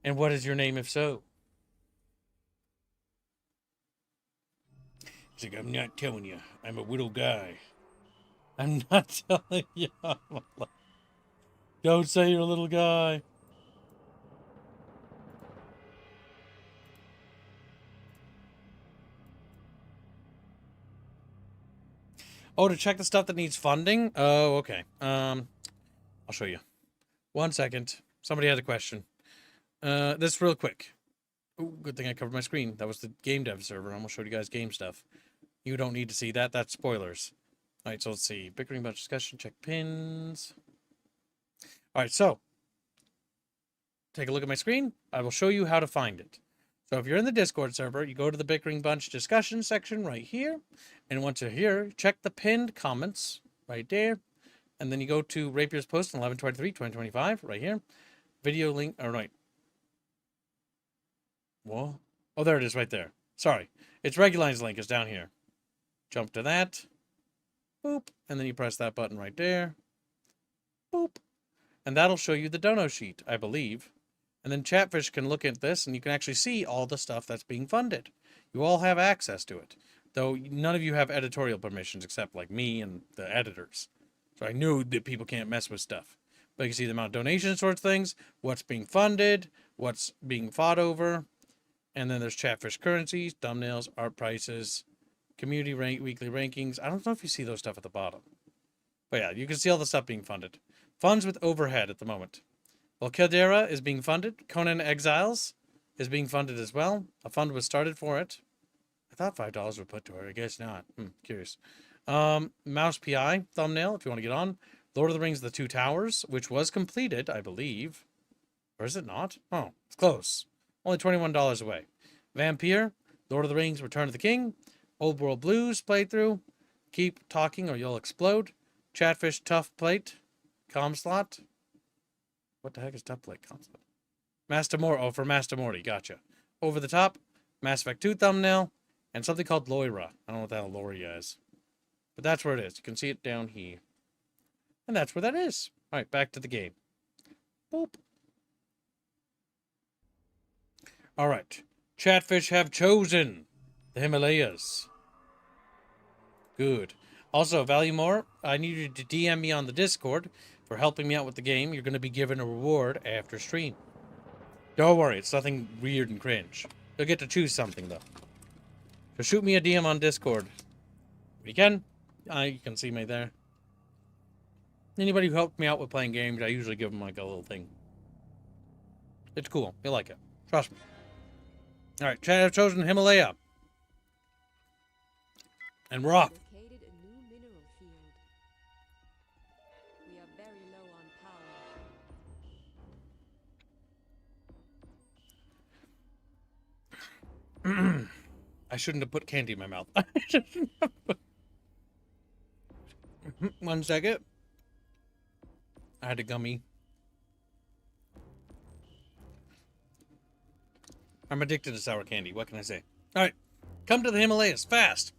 And what is your name if so? He's like, I'm not telling you. I'm a little guy. I'm not telling you. Don't say you're a little guy. Oh, to check the stuff that needs funding? Oh, okay. I'll show you. 1 second. Somebody had a question. This real quick. Ooh, good thing I covered my screen. That was the game dev server. I almost showed you guys game stuff. You don't need to see that. That's spoilers. All right, so let's see. Bickering bunch discussion. Check pins. All right, so take a look at my screen. I will show you how to find it. So if you're in the Discord server, you go to the Bickering Bunch discussion section right here. And once you're here, check the pinned comments right there. And then you go to Rapier's post on 11/23/2025 right here. Video link, all right. Whoa. Oh, there it is right there. Sorry. It's Reguline's link is down here. Jump to that. Boop. And then you press that button right there. Boop. And that'll show you the dono sheet, I believe. And then Chatfish can look at this and you can actually see all the stuff that's being funded. You all have access to it. Though none of you have editorial permissions except like me and the editors. So I knew that people can't mess with stuff. But you can see the amount of donations towards things, what's being funded, what's being fought over. And then there's Chatfish currencies, thumbnails, art prices, community weekly rankings. I don't know if you see those stuff at the bottom. But yeah, you can see all the stuff being funded. Funds with overhead at the moment. Well, Caldera is being funded. Conan Exiles is being funded as well. A fund was started for it. I thought $5 were put to it. I guess not. Curious. Mouse PI thumbnail, if you want to get on. Lord of the Rings, The Two Towers, which was completed, I believe. Or is it not? Oh, it's close. Only $21 away. Vampire, Lord of the Rings, Return of the King. Old World Blues playthrough. Keep talking or you'll explode. Chatfish Tough Plate. Com slot. What the heck is Tough Plate? Com slot. Master Morty. Oh, for Master Morty. Gotcha. Over the Top. Mass Effect 2 thumbnail. And something called Loira. I don't know what the hell Loira is. But that's where it is. You can see it down here. And that's where that is. All right, back to the game. Boop. All right. Chatfish have chosen The Himalayas. Good. Also, Value More, I need you to DM me on the Discord for helping me out with the game. You're going to be given a reward after stream. Don't worry, it's nothing weird and cringe. You'll get to choose something, though. So shoot me a DM on Discord. If you can. You can see me there. Anybody who helped me out with playing games, I usually give them like a little thing. It's cool. You'll like it. Trust me. Alright, Chad, I've chosen Himalaya. And we're off. Located a new mineral field. We are very low on power. I shouldn't have put candy in my mouth. 1 second. I had a gummy. I'm addicted to sour candy. What can I say? All right. Come to the Himalayas fast.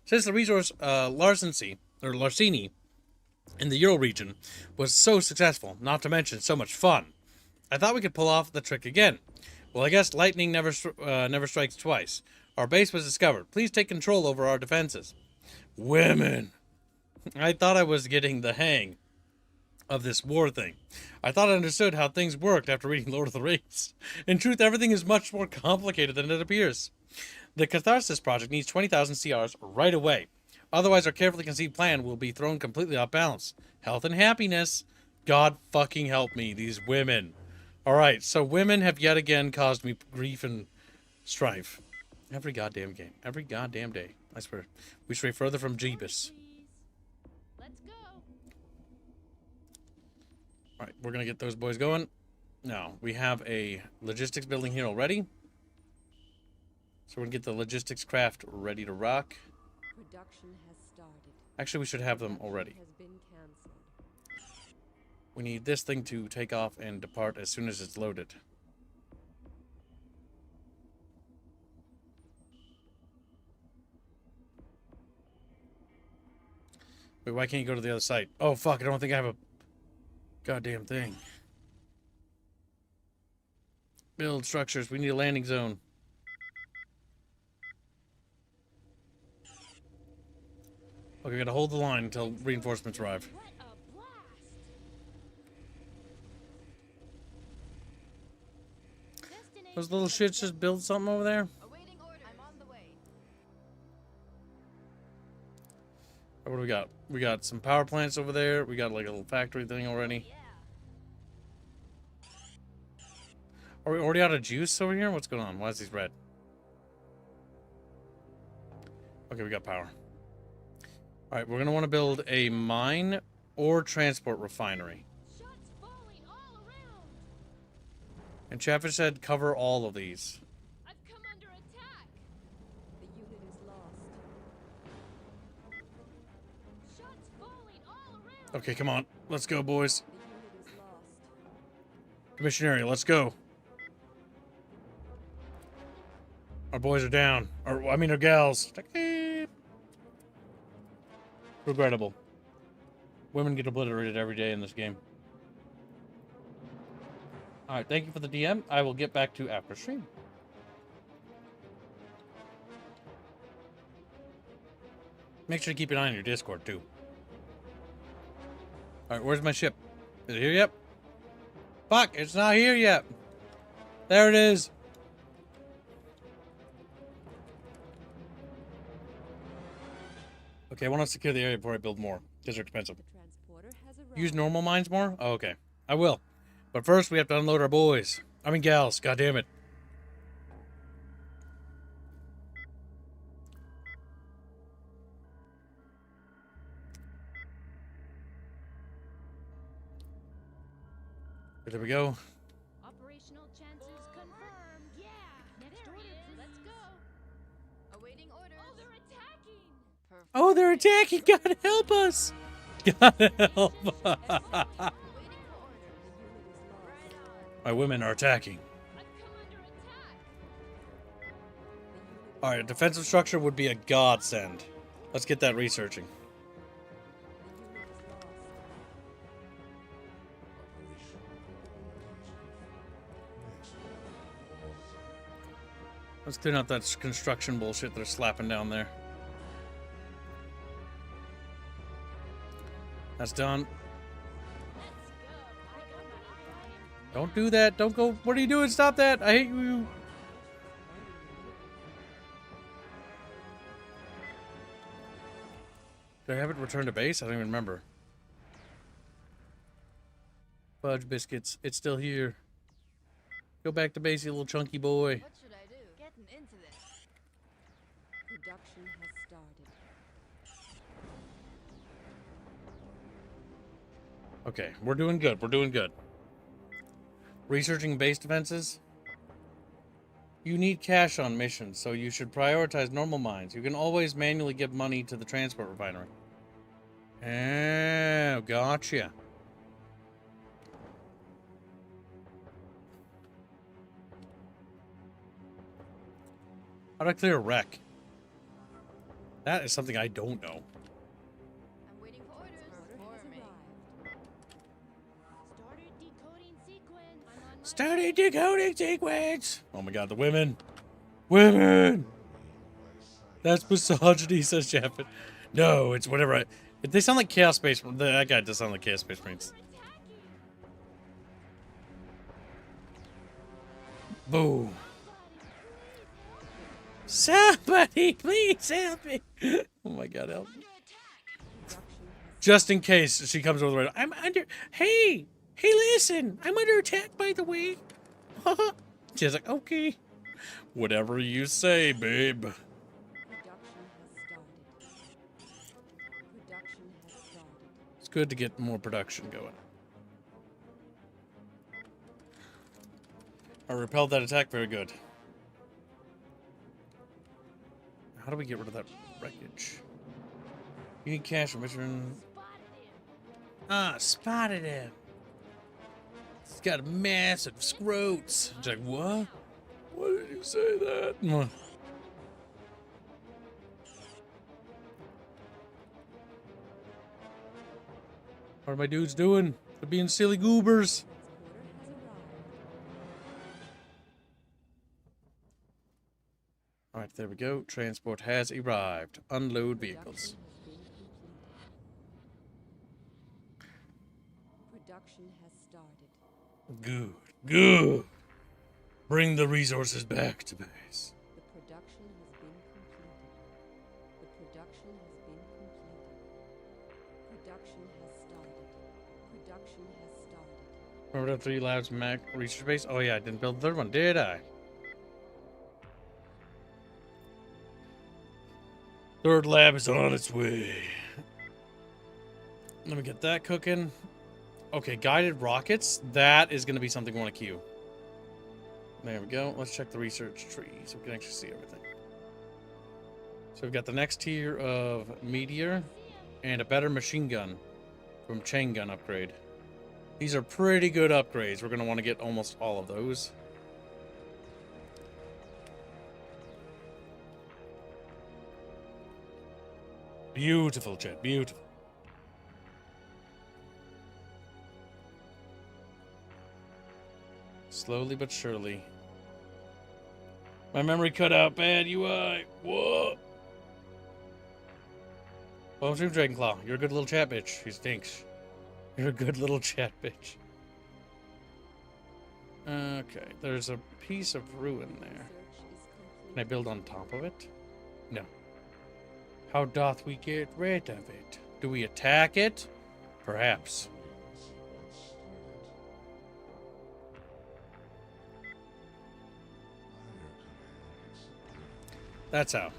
Since the resource larceny in the Euro region was so successful, not to mention so much fun, I thought we could pull off the trick again. Well, I guess lightning never strikes twice. Our base was discovered. Please take control over our defenses. Women. I thought I was getting the hang of this war thing. I thought I understood how things worked after reading Lord of the Rings. In truth, everything is much more complicated than it appears. The Catharsis project needs 20,000 CRs right away. Otherwise, our carefully conceived plan will be thrown completely off balance. Health and happiness. God fucking help me, these women. Alright, so women have yet again caused me grief and strife. Every goddamn game. Every goddamn day. I swear. We stray further from Jeebus. Let's go. Alright, we're gonna get those boys going. Now, we have a logistics building here already. So we're gonna get the logistics craft ready to rock. Production has started. Actually, we should have them already. Has been cancelled. We need this thing to take off and depart as soon as it's loaded. Wait, why can't you go to the other side? Oh, fuck, I don't think I have a goddamn thing. Build structures. We need a landing zone. Okay, we gotta hold the line until reinforcements arrive. What a blast. Those little shits just build something over there? Awaiting order. I'm on the way. What do we got? We got some power plants over there. We got like a little factory thing already. Yeah. Are we already out of juice over here? What's going on? Why is these red? Okay, we got power. Alright, we're going to want to build a mine or transport refinery. Shots falling all around. And Chatfish said cover all of these. I've come under attack. The unit is lost. Shots falling all around. Okay, come on. Let's go, boys. The unit is lost. Commission area, let's go. Our boys are down. Or, I mean, our gals. Regrettable. Women get obliterated every day in this game. Alright, thank you for the DM. I will get back to after stream. Make sure to keep an eye on your Discord, too. Alright, where's my ship? Is it here yet? Fuck, it's not here yet. There it is. Okay, I want to secure the area before I build more, because they're expensive. The transporter has arrived. Use normal mines more? Oh, okay. I will. But first, we have to unload our boys. I mean, gals. God damn it. There we go. Operational chances confirmed. Yeah. Next order, please. Let's go. Awaiting orders. Oh, they're attacking. Perfect. Oh, they're attacking. God help us. God help us. Waiting for orders. The unit is lost. My women are attacking. I've come under attack. The unit All right, a defensive structure would be a godsend. Let's get that researching. is lost. Let's clean up that construction bullshit they're slapping down there. That's done. Don't do that. Don't go. What are you doing? Stop that. I hate you. Did I have it return to base? I don't even remember. Fudge biscuits. It's still here. Go back to base, you little chunky boy. What should I do? Getting into this. Production has started. Okay, we're doing good. We're doing good. Researching base defenses. You need cash on missions, so you should prioritize normal mines. You can always manually give money to the transport refinery. Oh, gotcha. How do I clear a wreck? That is something I don't know. I'm waiting for orders. Order has For me. arrived. Started decoding sequence. I'm on my Starting decoding sequence. Oh my god, the women. Women! That's misogyny, says Japhet. No, it's whatever. They sound like Chaos Space. That guy does sound like Chaos Space Marines. Boom. Somebody, please help me. Oh my god, help me. Just in case she comes over the radio. I'm under. Hey, listen. I'm under attack, by the way. She's like, okay. Whatever you say, babe. Production has started. Production has started. It's good to get more production going. I repelled that attack very good. How do we get rid of that wreckage? You need cash for mission. Ah, spotted him. He's got a massive scrotes. It's like, what? Why did you say that? What are my dudes doing? They're being silly goobers. Alright, there we go. Transport has arrived. Unload vehicles. Production has started. Good. Good. Bring the resources back to base. The production has been completed. The production has been completed. Production has started. Production has started. Remember the 3 labs Mac research base? Oh yeah, I didn't build the 3rd one, did I? 3rd lab is on its way. Let me get that cooking. Okay, guided rockets. That is going to be something I want to queue. There we go. Let's check the research tree so we can actually see everything. So we've got the next tier of meteor and a better machine gun from chain gun upgrade. These are pretty good upgrades. We're going to want to get almost all of those. Beautiful, chat. Beautiful. Slowly but surely. My memory cut out bad, UI. Whoa. Bone Stream Dragonclaw, you're a good little chat bitch. He stinks. You're a good little chat bitch. Okay, there's a piece of ruin there. Research is complete. Can I build on top of it? No. How doth we get rid of it? Do we attack it? Perhaps. That's how.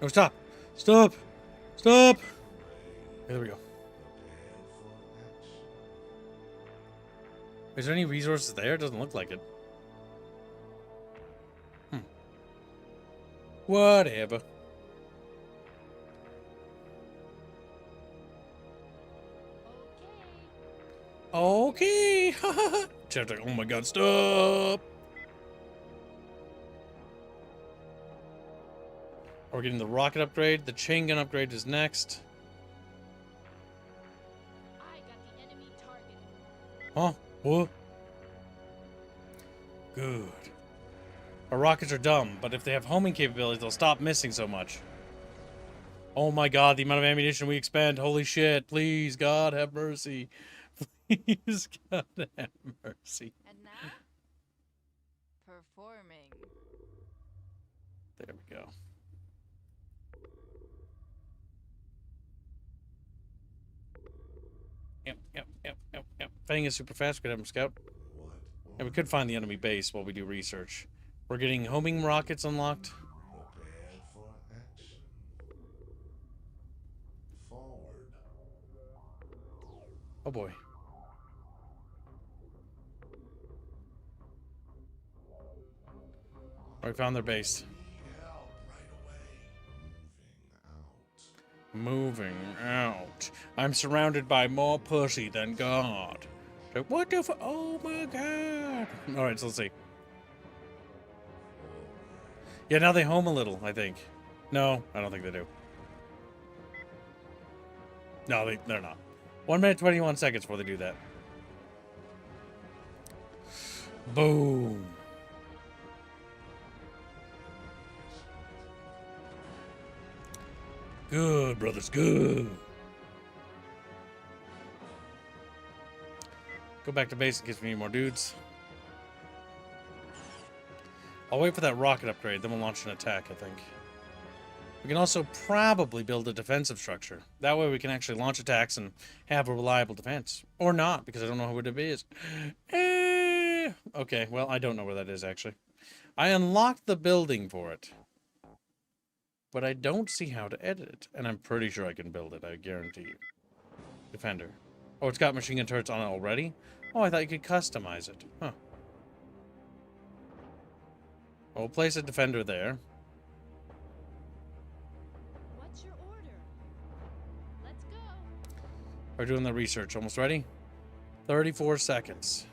No, stop! Stop! Stop! There we go. Is there any resources there? It doesn't look like it. Whatever. Okay. Chat's like, oh my god, stop! We're getting the rocket upgrade. The chain gun upgrade is next. I got the enemy targeted. Huh? What? Good. Our rockets are dumb, but if they have homing capabilities, they'll stop missing so much. Oh my god, the amount of ammunition we expend. Holy shit. Please, God, have mercy. Please, God, have mercy. And now, performing. There we go. Yep. Fang is super fast. Could have him scout. What? And we could find the enemy base while we do research. We're getting homing rockets unlocked. Prepare for action. Forward. Oh boy. We found their base. Help right away. Moving out. I'm surrounded by more pussy than God. So what the oh my god. Alright, so let's see. Yeah, now they home a little, I think. No, I don't think they do. No, they're not. 1 minute, 21 seconds before they do that. Boom. Good, brothers, good. Go back to base in case we need more dudes. I'll wait for that rocket upgrade, then we'll launch an attack, I think. We can also probably build a defensive structure. That way we can actually launch attacks and have a reliable defense. Or not, because I don't know what it is. Okay, well, I don't know where that is, actually. I unlocked the building for it. But I don't see how to edit it. And I'm pretty sure I can build it, I guarantee you. Defender. Oh, it's got machine gun turrets on it already? Oh, I thought you could customize it. Huh. Well, we'll place a defender there. What's your order? Let's go. We're doing the research. Almost ready? 34 seconds.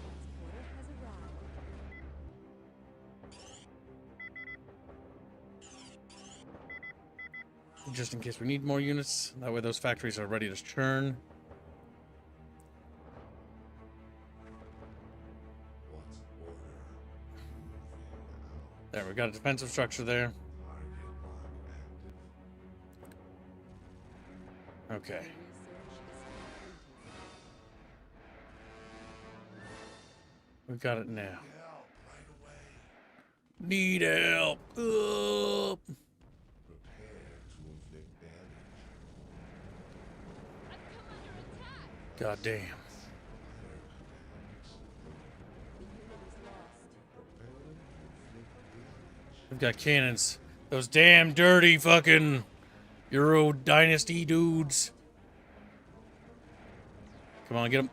Transporter has arrived. Just in case we need more units. That way those factories are ready to churn. What's order? Moving There, we got a defensive structure there. out. Target lock active. Okay. Research is completed. We got it now. Help right away. Need help. Up. Prepare to inflict damage. I've come under attack. God damn. The unit is lost. Preparing to inflict damage. We've got cannons. Those damn dirty fucking Euro Dynasty dudes. Come on, get them.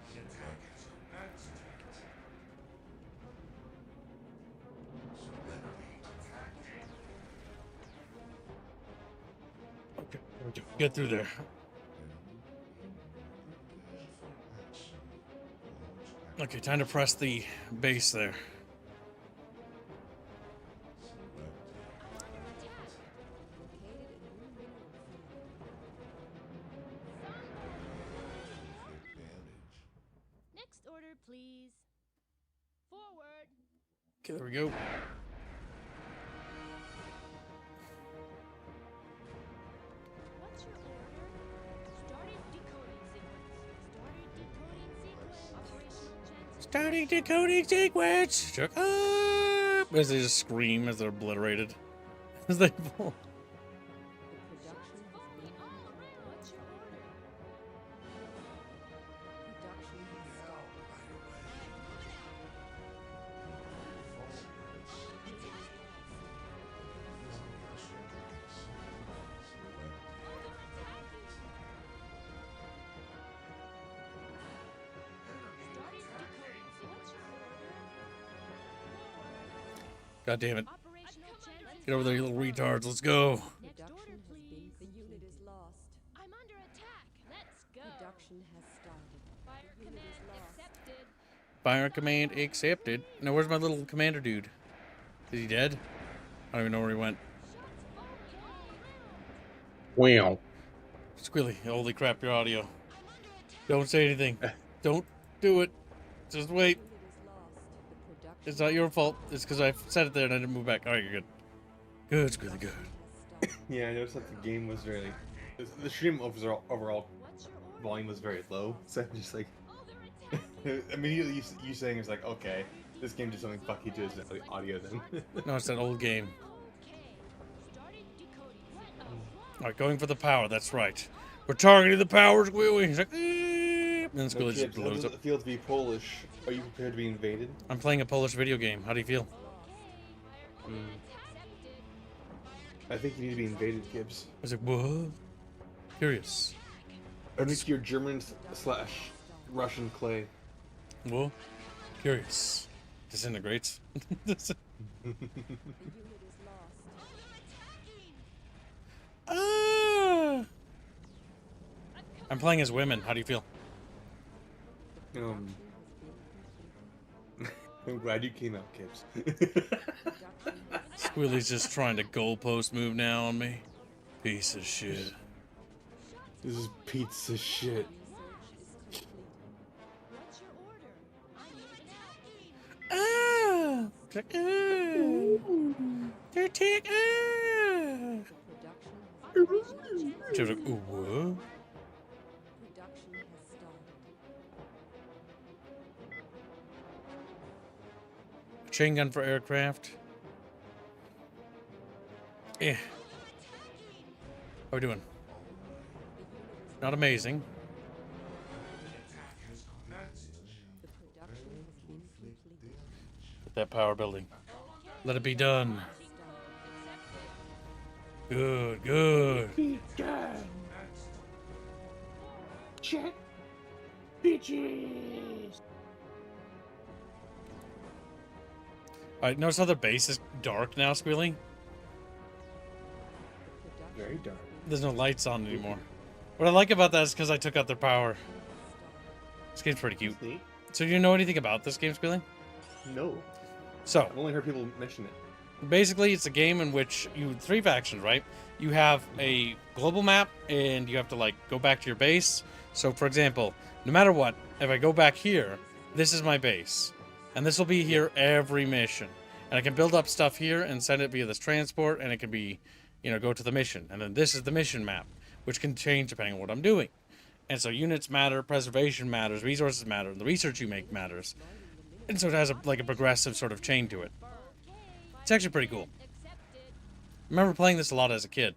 Okay, there we go. Get through there. Okay, time to press the base there. Located a new mineral field. Inflict damage. Next order, please. Forward. Okay, there we go. What's your order? Started decoding sequence. Started decoding sequence. Operational chance. Starting decoding sequence. Shut up! As they just scream as they're obliterated. As they fall. The production has Phony been all around. What's your order? production has Help right away. Started decoding sequence. What's your order? God damn it. Operational chance. Get over there, you little retards. Let's go. Next production order, has been please. the unit is lost. I'm under attack. Let's go. Production has started. Fire The unit is command lost. accepted. Fire command accepted. Now, where's my little commander dude? Is he dead? I don't even know where he went. Shots phony all around. Wow. Squilly, holy crap, your audio. I'm Don't say anything. Don't do it. Just wait. It's not your fault. It's because I set it there and I didn't move back. All right, you're good. Good, it's really good. Yeah, I noticed that the game was very. The stream overall volume was very low, so I'm just like. Immediately you saying it's like, okay, this game did something fucky to its audio then. No, it's that old game. All right, going for the power. That's right. We're targeting the power, Squealy. He's like, and then No, Squealy just Kibs, how blows does up. it feel to be Polish? Are you prepared to be invaded? I'm playing a Polish video game. How do you feel? I think you need to be invaded, Kibs. I was like, what? Curious. Underneath your German / Russian clay. Whoa. Curious. Disintegrates. Ah! I'm playing as women. How do you feel? I'm glad you came out, Kibs. Squealy's just trying to goalpost move now on me. Piece of shit. This is pizza shit. Ah! They're taking. She was like, ooh, what? Chain gun for aircraft. Yeah. How we doing? Not amazing. Get that power building. Let it be done. Good, good. Be done. Check. Bitches. Alright, notice how the base is dark now, Squealy? Very dark. There's no lights on anymore. What I like about that is because I took out their power. This game's pretty cute. Neat. So do you know anything about this game, Squealy? No. So, I've only heard people mention it. basically, it's a game in which you three factions, right? You have a global map, and you have to like go back to your base. So, for example, no matter what, if I go back here, this is my base, and this will be here every mission. And I can build up stuff here and send it via this transport, and it can be, you know, go to the mission. And then this is the mission map, which can change depending on what I'm doing. And so units matter, preservation matters, resources matter, and the research you make matters. And so it has like a progressive sort of chain to it. It's actually pretty cool. I remember playing this a lot as a kid.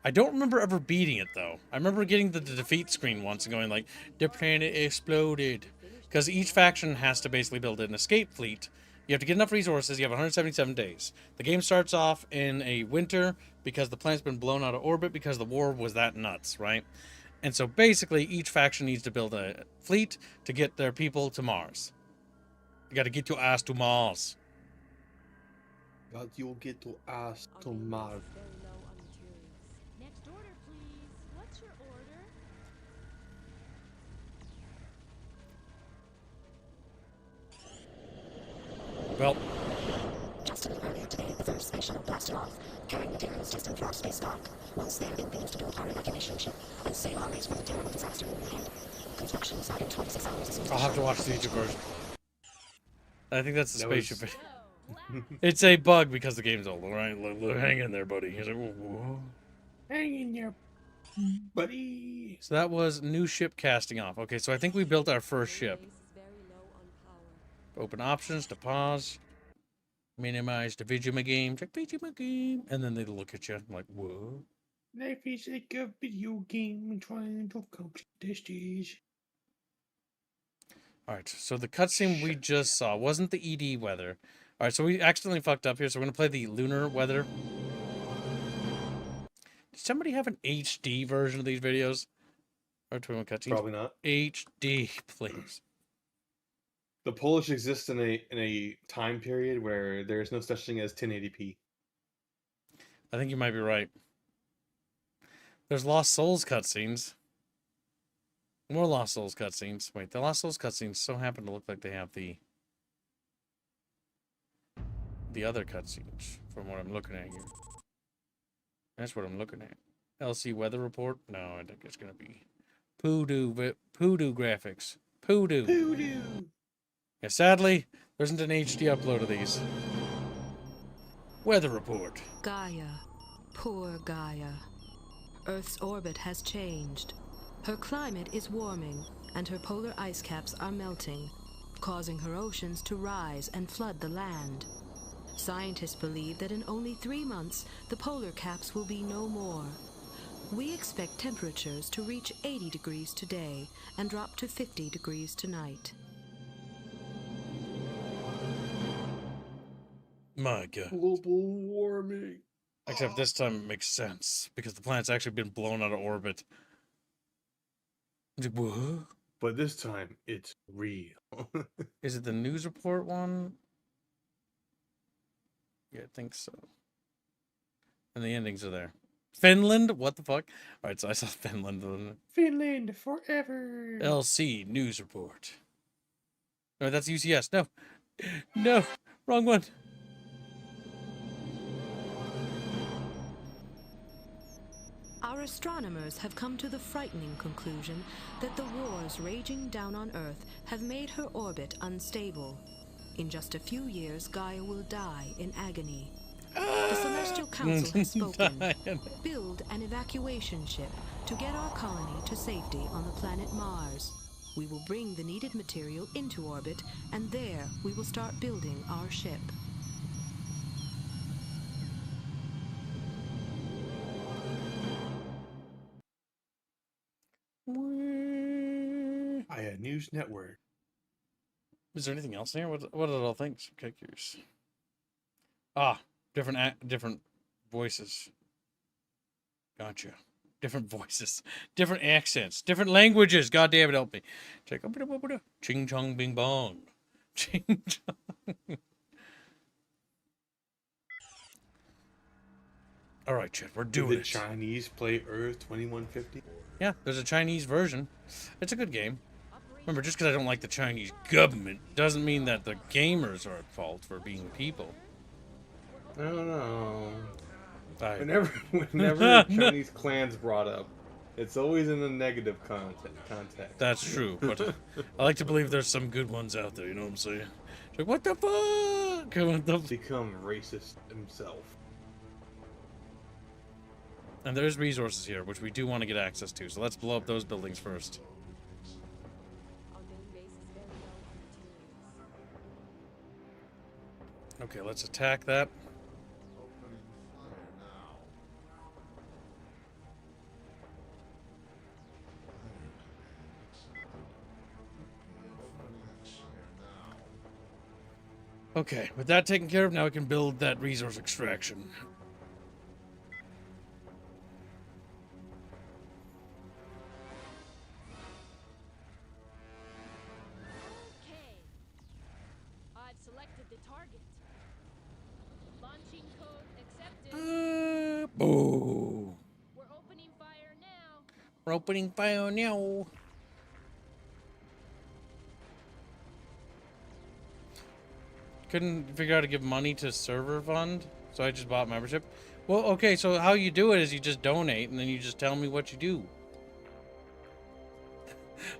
I don't remember ever beating it, though. I remember getting the defeat screen once and going like, the planet exploded. Because each faction has to basically build an escape fleet. You have to get enough resources. You have 177 days. The game starts off in a winter because the planet's been blown out of orbit because the war was that nuts, right? And so basically each faction needs to build a fleet to get their people to Mars. You got to get your ass to Mars. But you'll get to ask to Marv. Next order, please. What's your order? Well, Just a little earlier today, the first spaceship blasted off, carrying materials destined for our space dock. Once there, it begins to build our evacuation ship and sail our race for the terrible disaster in the head. Construction is in 26 hours. I'll have to watch the YouTube version. I think that's the That was- spaceship. It's a bug because the game's old, right? Hang in there, buddy. He's like, whoa. Hang in there, buddy. So that was new ship casting off. Okay, so I think we built our first ship. Open options to pause. Minimize the video game. Check video game. And then they look at you. I'm like, whoa. Life is like a video game trying to complete the stage. Alright, so the cutscene we just saw wasn't the ED weather. Alright, so we accidentally fucked up here, so we're going to play the lunar weather. Did somebody have an HD version of these videos? Or 21 cutscenes? Probably not. HD, please. The Polish exists in a time period where there is no such thing as 1080p. I think you might be right. There's Lost Souls cutscenes. More Lost Souls cutscenes. Wait, the Lost Souls cutscenes so happen to look like they have the other cutscenes from what I'm looking at here. That's what I'm looking at. LC weather report? No, I think it's gonna be Poodoo graphics. Poodoo. Voodoo. Yeah, sadly, there isn't an HD upload of these. Weather report. Gaia. Poor Gaia. Earth's orbit has changed. Her climate is warming, and her polar ice caps are melting, causing her oceans to rise and flood the land. Scientists believe that in only 3 months, the polar caps will be no more. We expect temperatures to reach 80 degrees today and drop to 50 degrees tonight. My God. Global warming. Except this time it makes sense, because the planet's actually been blown out of orbit. It's like, what? But this time, it's real. Is it the news report one? Yeah, I think so. And the endings are there. Finland? What the fuck? Alright, so I saw Finland. Finland forever. LC news report. No, that's UCS. No. No. Wrong one. Our astronomers have come to the frightening conclusion that the wars raging down on Earth have made her orbit unstable. In just a few years, Gaia will die in agony. The Celestial Council has spoken. Build an evacuation ship to get our colony to safety on the planet Mars. We will bring the needed material into orbit, and there we will start building our ship. Aya News Network. Is there anything else in here? What are all things? Okay, curious. Ah, different voices. Gotcha. Different voices, different accents, different languages. God damn it, help me. Check. Ching chong bing bong. Ching chong. All right, Chad, we're doing Did it. the Chinese play Earth 2150? Yeah, there's a Chinese version. It's a good game. Remember, just because I don't like the Chinese government doesn't mean that the gamers are at fault for being people. I don't know. I- Whenever Chinese clans brought up, it's always in a negative context. That's true, but I like to believe there's some good ones out there, you know what I'm saying? It's like, what the fuck? What the Become racist himself. And there's resources here, which we do want to get access to, so let's blow up those buildings first. Our main base is very low on materials. Okay, let's attack that. Opening fire now. Fire command accepted. Prepare for attack now. Okay, with that taken care of, now we can build that resource extraction. Okay. I've selected the target. Launching code accepted. Boo! We're opening fire now. We're opening fire now. Couldn't figure out how to give money to server fund, so I just bought membership. Well, okay, so how you do it is you just donate, and then you just tell me what you do.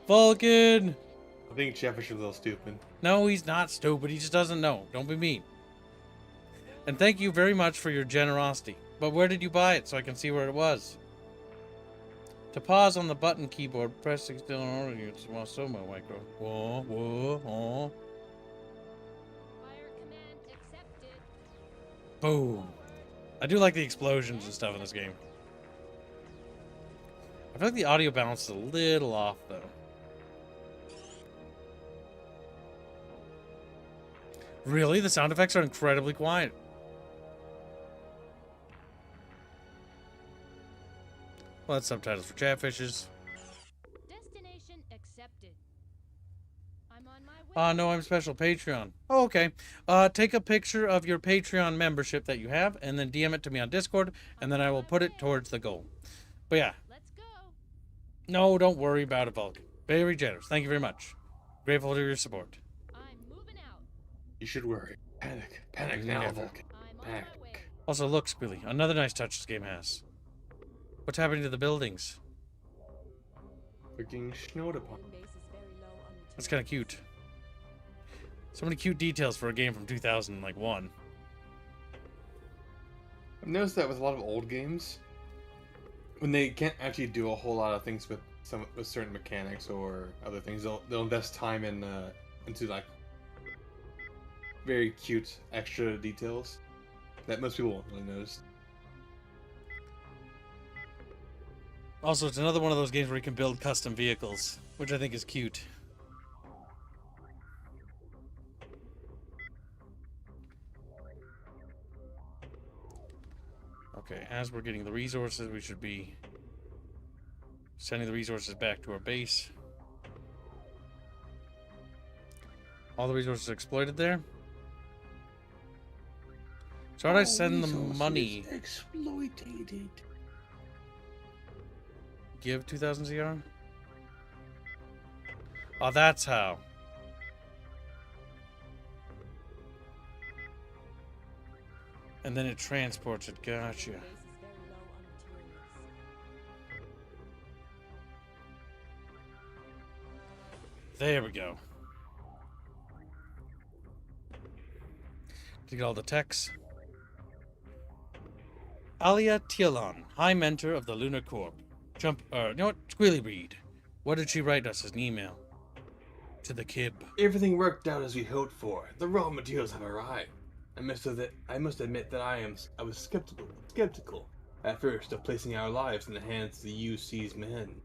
Vulcan! I think Chatfish is a little stupid. No, he's not stupid. He just doesn't know. Don't be mean. And thank you very much for your generosity. But where did you buy it so I can see where it was? To pause on the button keyboard, press still in order to use Wasomo micro. Whoa, whoa, whoa. Fire command accepted. Boom. I do like the explosions and stuff in this game. I feel like the audio balance is a little off, though. Really? The sound effects are incredibly quiet. Well, that's subtitles for Chatfishes. Destination accepted. I'm on my way. No, I'm special Patreon. Oh, okay. Take a picture of your Patreon membership that you have, and then DM it to me on Discord, and then I will put it towards the goal. But yeah, Let's go. no, don't worry about it, Vulcan. Very generous. Thank you very much. Grateful for your support. I'm moving out. You should worry. Panic. Panic now, Never. Vulcan. I'm on Panic. my way. Also, look, Spilly, another nice touch this game has. What's happening to the buildings? Freaking snowed upon. Main base is very low on That's kind of materials. cute. So many cute details for a game from 2001. I've noticed that with a lot of old games, when they can't actually do a whole lot of things with certain mechanics or other things, they'll invest time into like very cute extra details that most people won't really notice. Also, it's another one of those games where you can build custom vehicles, which I think is cute. Okay, as we're getting the resources, we should be sending the resources back to our base. All the resources exploited there. So how do I send the money? Exploited. Give 2,000 CR? Oh, that's how. And then it transports it. Gotcha. Main base is very low on materials. There we go. To get all the techs. Alia Tialon, High Mentor of the Lunar Corp. You know what? Squealy Breed. What did she write us as an email? To the Kib. Everything worked out as we hoped for. The raw materials have arrived. I must admit that I was skeptical at first of placing our lives in the hands of the UC's men.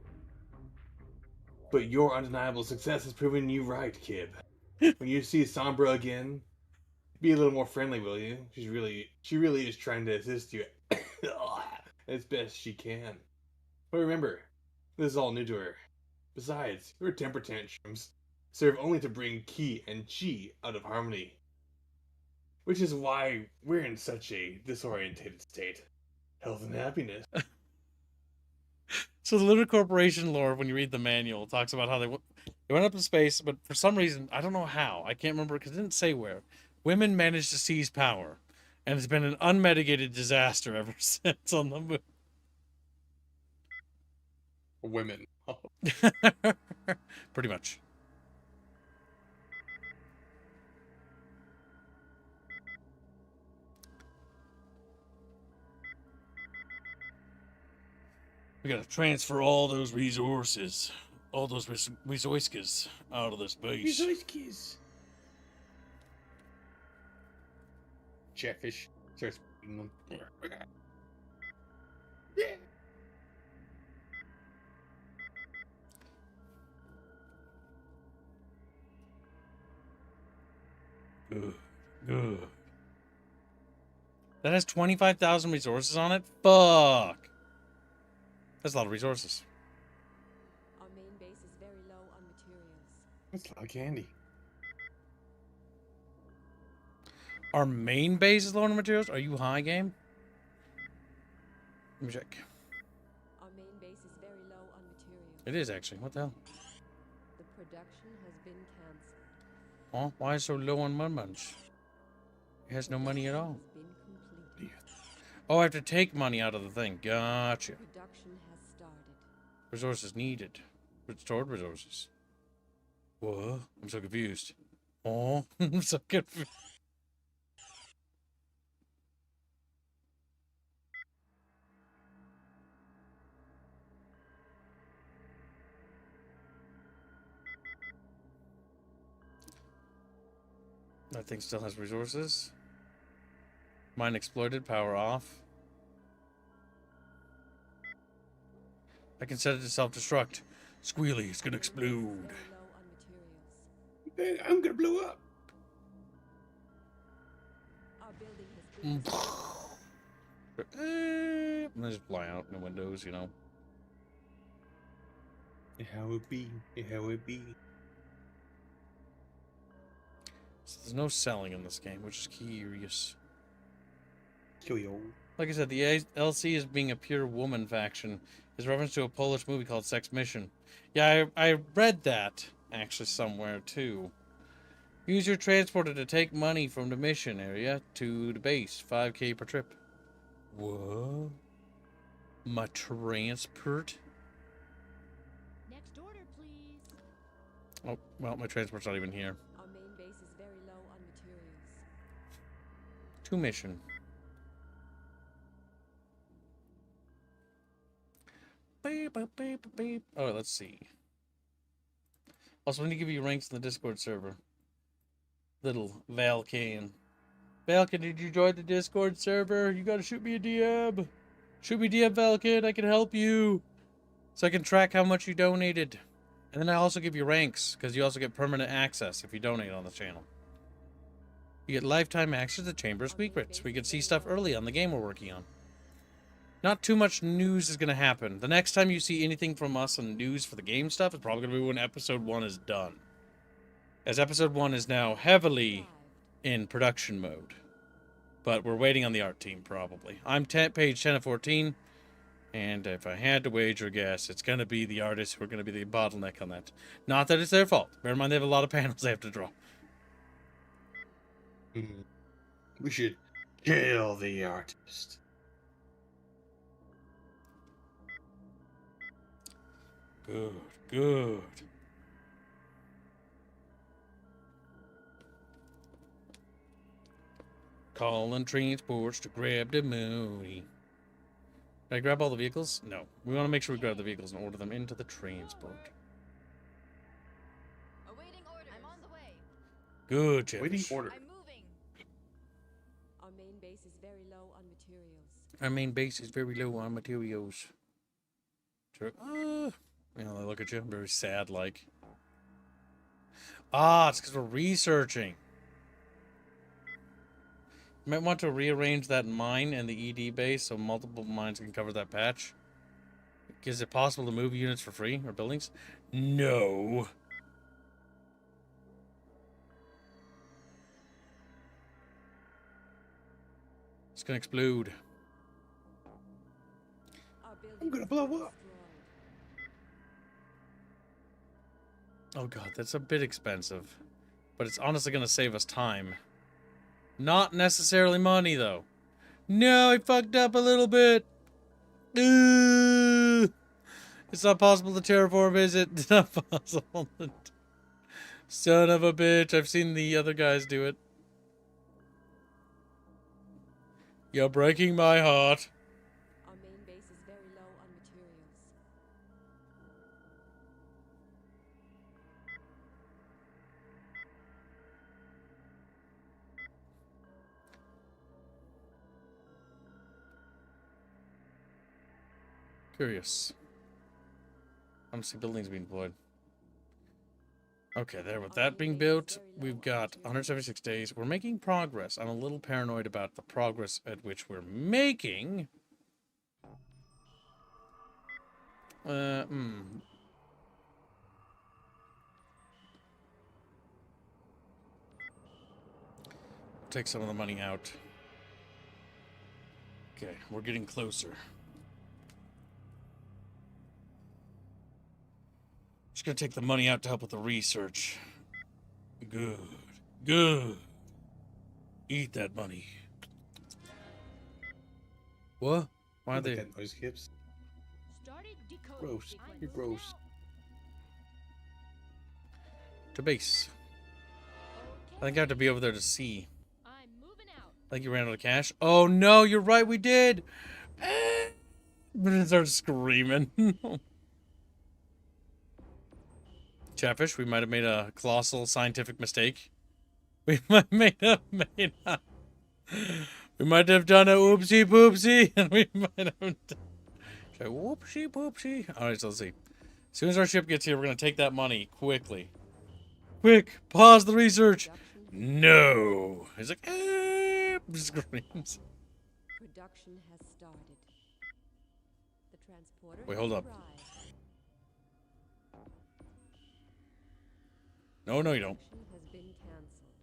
But your undeniable success has proven you right, Kib. When you see Sombra again, be a little more friendly, will you? She really is trying to assist you as best she can. But remember, this is all new to her. Besides, her temper tantrums serve only to bring Ki and Chi out of harmony. Which is why we're in such a disorientated state. Health and happiness. So the Lunar Corporation lore, when you read the manual, talks about how they went up in space, but for some reason, I don't know how, I can't remember because it didn't say where, women managed to seize power. And it's been an unmitigated disaster ever since on the moon. Women. Pretty much. We gotta transfer all those resources, all those resources out of this base. Resources. Chatfish starts eating them. Yeah. Good. Good. That has 25,000 resources on it? Fuck. That's a lot of resources. Our main base is very low on materials. That's a lot of candy. Our main base is low on materials? Are you high, game? Let me check. Our main base is very low on materials. It is actually. What the hell? The production has been cancelled. Oh, why is it so low on Mud Munch? It has no money at all. Has been completed. Oh, I have to take money out of the thing. Gotcha. Production has started. Resources needed. Stored resources. What? I'm so confused. Oh, I'm so confused. That thing still has resources. Mine exploited, power off. I can set it to self-destruct. Squealy, it's gonna explode. Very low on materials. I'm gonna blow up. Our building has been I'm gonna just fly out in the windows, you know. How it be? How it be? So there's no selling in this game, which is curious. Kill you. Like I said, the LC is being a pure woman faction is reference to a Polish movie called Sex Mission. Yeah, I read that actually somewhere too. Use your transporter to take money from the mission area to the base. 5K per trip. What? My transport? Next order, Oh, well, my transport's not even here. Our main base is very low on materials. To mission. Beep, beep, beep, beep. Oh, let's see. Also, I need to give you ranks in the Discord server. Little Valkan. Valkan, did you join the Discord server? You gotta shoot me a DM. Shoot me a DM, Valkan. I can help you. So I can track how much you donated. And then I also give you ranks, because you also get permanent access if you donate on the channel. You get lifetime access to Chamber of Secrets. We can see stuff early on the game we're working on. Not too much news is going to happen. The next time you see anything from us on news for the game stuff is probably going to be when Episode 1 is done. As Episode 1 is now heavily in production mode. But we're waiting on the art team, probably. I'm page 10 of 14. And if I had to wager a guess, it's going to be the artists who are going to be the bottleneck on that. Not that it's their fault. Bear in mind they have a lot of panels they have to draw. We should kill the artist. Good, good. Calling transports to grab the money. Did I grab all the vehicles? No. We want to make sure we grab the vehicles and order them into the transport. Awaiting orders. I'm on the way. Good, Jeff. Waiting order. I'm moving. Our main base is very low on materials. Our main base is very low on materials. Sure. You know, they look at you very sad like. Ah, it's because we're researching. You might want to rearrange that mine and the ED base so multiple mines can cover that patch. Is it possible to move units for free or buildings? No. It's gonna explode. Our I'm buildings gonna are blow up. destroyed. Oh god, that's a bit expensive. But it's honestly gonna save us time. Not necessarily money, though. No, I fucked up a little bit. It's not possible to terraform, is it? It's not possible. Son of a bitch. I've seen the other guys do it. You're breaking my heart. Our main base is very low on materials. Curious. I don't see buildings being deployed. Okay, there. With that being built, we've got 176 days. We're making progress. I'm a little paranoid about the progress at which we're making. Take some of the money out. Okay, we're getting closer. Just gonna take the money out to help with the research. Good. Good. Eat that money. What? Why are Look they... at noise, Kibs. Started decoding Gross. sequence. You're gross. To base. I think I have to be over there to see. I'm moving out. I think you ran out of cash. Oh no, you're right, we did! But it started screaming. Chatfish, we might have made a colossal scientific mistake. We might have done a whoopsie poopsie, and we might have done a whoopsie poopsie. Alright, so let's see. As soon as our ship gets here, we're gonna take that money quickly. Quick, pause the research. No. He's like, screams. Production has started. The transporter Wait, hold has up. arrived. No, no, you don't. Production has been cancelled.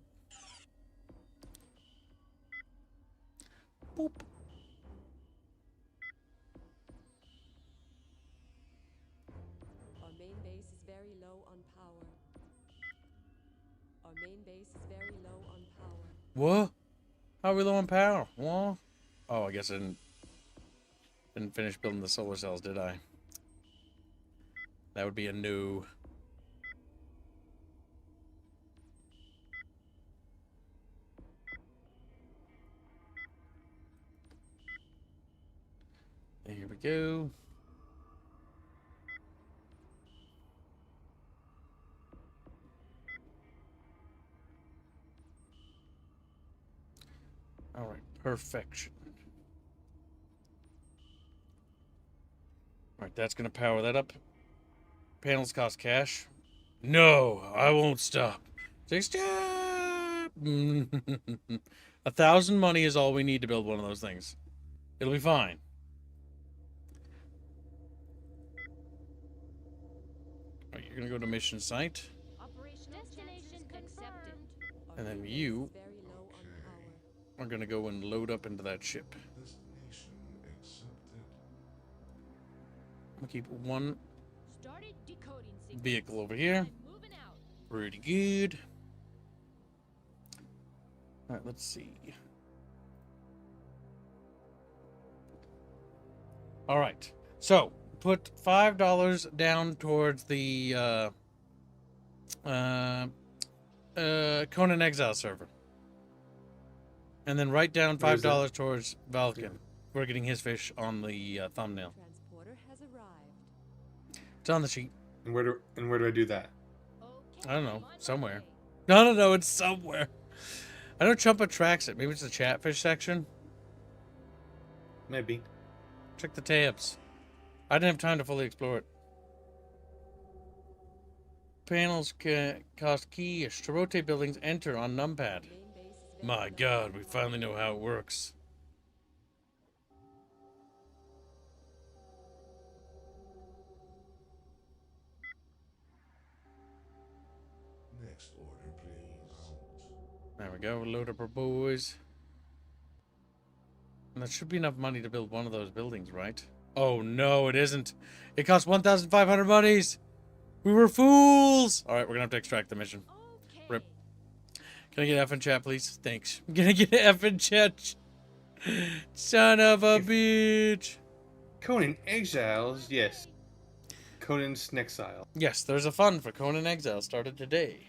Boop. Our main base is very low on power. Our main base is very low on power. What? How are we low on power? What? Oh, I guess I didn't finish building the solar cells, did I? That would be a no. go. All right, perfection. All right, that's going to power that up. Panels cost cash. No, I won't stop. Stop! 1,000 money is all we need to build one of those things. It'll be fine. All right, you're going to go to mission site. Operational destination accepted. And then you Very low on power. are going to go and load up into that ship. Destination accepted. I'm going to keep one Started decoding sequence. vehicle over here. I'm moving out. Pretty good. All right, let's see. All right, so put $5 down towards the Conan Exile server, and then write down $5 towards Valken. We're getting his fish on the thumbnail. Transporter has arrived. It's on the sheet. And where do I do that? Okay, I don't know, I'm on my somewhere. way. No, it's somewhere. I know Chumpa tracks it. Maybe it's the Chatfish section. Maybe. Check the tabs. I didn't have time to fully explore it. Panels cost key. To rotate buildings, enter on numpad. Main base is very My low God, on we power. finally know how it works. Next order, please. There we go. Load up our boys. And that should be enough money to build one of those buildings, right? Oh, no, it isn't. It costs 1,500 monies. We were fools. All right, we're going to have to extract the mission. Okay. Rip. Can I get F in chat, please? Thanks. I'm going to get F in chat. Son of a bitch. Conan Exiles, yes. Conan's Exile. Yes, there's a fund for Conan Exile started today.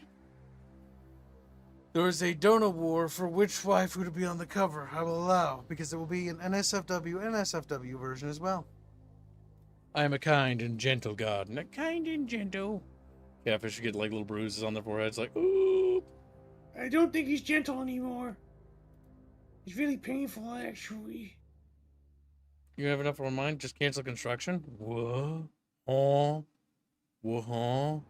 There is a donor war for which waifu to be on the cover. I will allow, because there will be an NSFW version as well. I am a kind and gentle god. And a kind and gentle. Catfish should get like little bruises on their foreheads, like, ooh. I don't think he's gentle anymore. He's really painful, actually. You have enough on mind? Just cancel construction? What? Oh. What?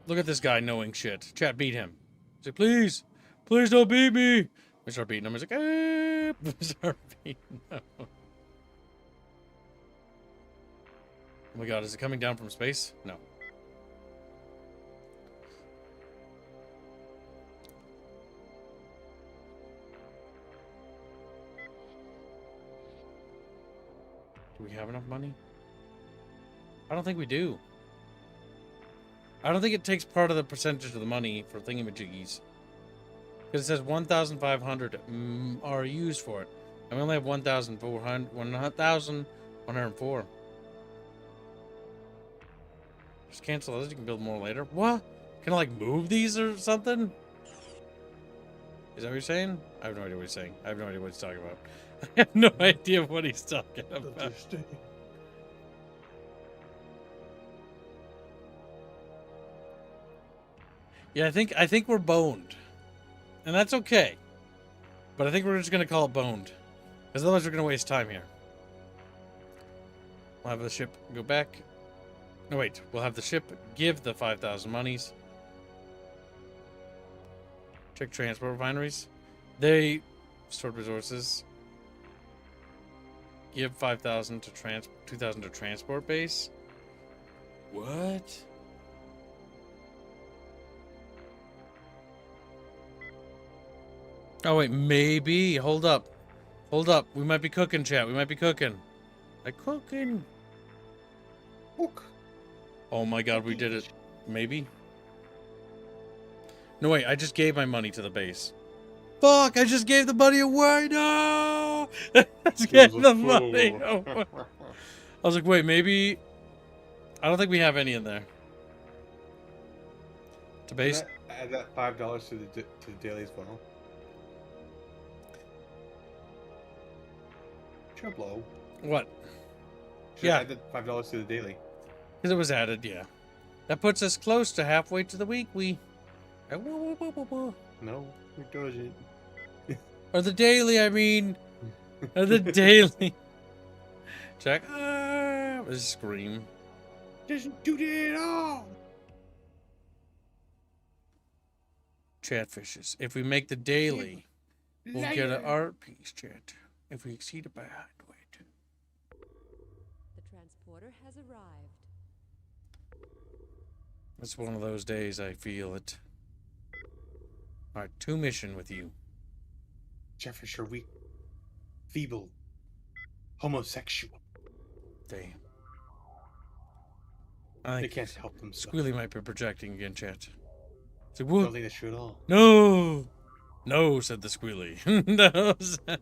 Look at this guy knowing shit. Chat, beat him. Say, please. Please don't beat me. We start beating him. He's like, eh. We start beating him. Oh my God, is it coming down from space? No. Do we have enough money? I don't think we do. I don't think it takes part of the percentage of the money for thingamajiggies. Because it says 1,500 are used for it. And we only have 1,104. Just cancel those. You can build more later. What? Can I like move these or something? Is that what you're saying? I have no idea what he's saying. I have no idea what he's talking about. I have no idea what he's talking about. Yeah, I think we're boned. And that's okay. But I think we're just gonna call it boned. Because otherwise we're gonna waste time here. We'll have the ship go back. No wait, we'll have the ship give the 5,000 monies. Check transport refineries. They stored resources. Give 5,000 to 2,000 to transport base. What? Oh wait, maybe. Hold up. Hold up. We might be cooking, chat. We might be cooking. Like cooking. Cook. Oh my God, we did it. Maybe. No wait, I just gave my money to the base. Fuck! I just gave the money away. No! I just gave the money away. I was like, wait, maybe. I don't think we have any in there. To base. Add that $5 to the daily as well. Chublo. What? Should Yeah. add the $5 to the daily. Because it was added, yeah. That puts us close to halfway to the week. No, it doesn't. Or the daily, I mean. Or the daily. Check. A scream. Doesn't do that at all. Chatfishes. If we make the daily, we'll get an art piece, chat. If we exceed it by height. The transporter has arrived. It's one of those days I feel it. Alright, 2 mission with you. Chatfish are weak, feeble, homosexual. Damn. They can't help themselves. Squealy might be projecting again, chat. So, I don't think that's true at all. No! No, said the Squealy. No.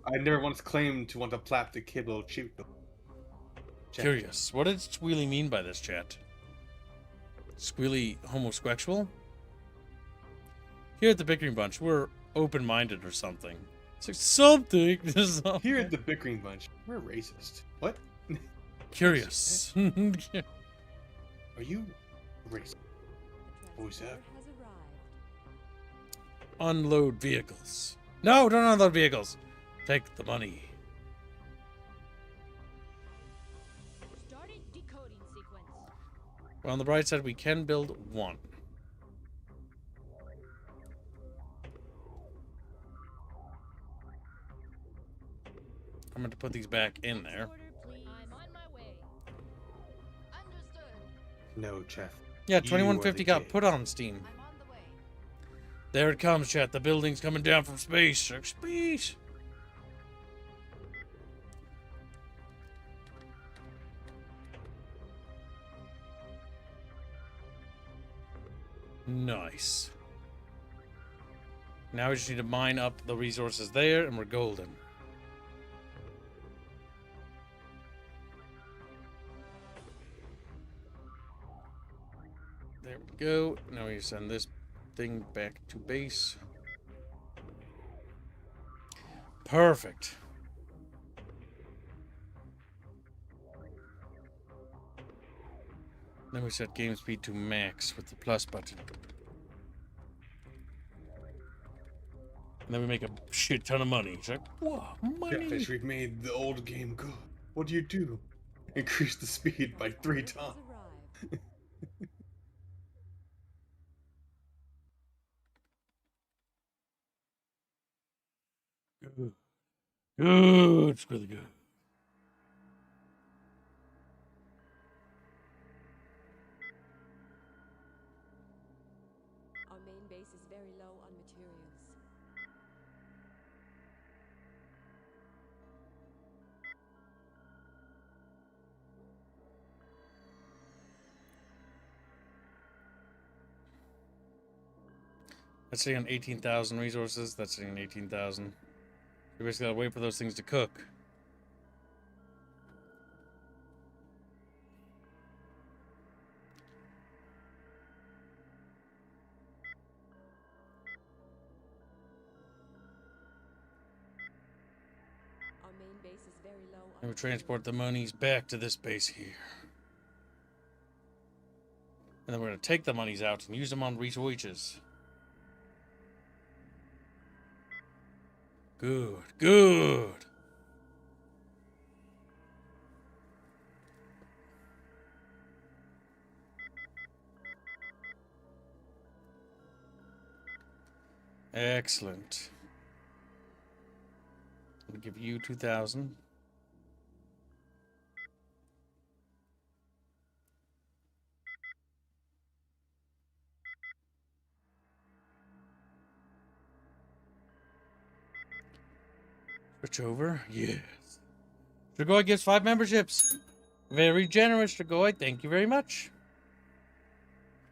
I never once claimed to want to plap the kibble chico. Curious. What did Squealy mean by this, chat? Squealy homosexual? Here at the Bickering Bunch, we're open-minded or something. It's like something. Here at the Bickering Bunch, we're racist. What? Curious. Are you racist? The transporter has arrived. Unload vehicles. No, don't unload vehicles. Take the money. Starting decoding sequence. Well, on the bright side, we can build 1. I'm going to put these back in there. Order, please. I'm on my way. Understood. No, Chef. Yeah, You are 2150 the got king. put on Steam. I'm on the way. There it comes, chat. The building's coming down from space. Space. Nice. Now we just need to mine up the resources there, and we're golden. There we go. Now we send this thing back to base. Perfect. Then we set game speed to max with the plus button. And then we make a shit ton of money. It's like, whoa, money. Chatfish, we've made the old game good. What do? Increase the speed by 3 Has times. arrived. Good. Good. It's really good. Our main base is very low on materials. That's sitting on 18,000 resources. That's sitting on 18,000. We basically gotta wait for those things to cook. Our main base is very low on And we transport the monies back to this base here. And then we're gonna take the monies out and use them on resources. Good, good. Excellent. I'll give you 2,000. Switch over. Yes. Strigoi gives 5 memberships. Very generous, Strigoi. Thank you very much.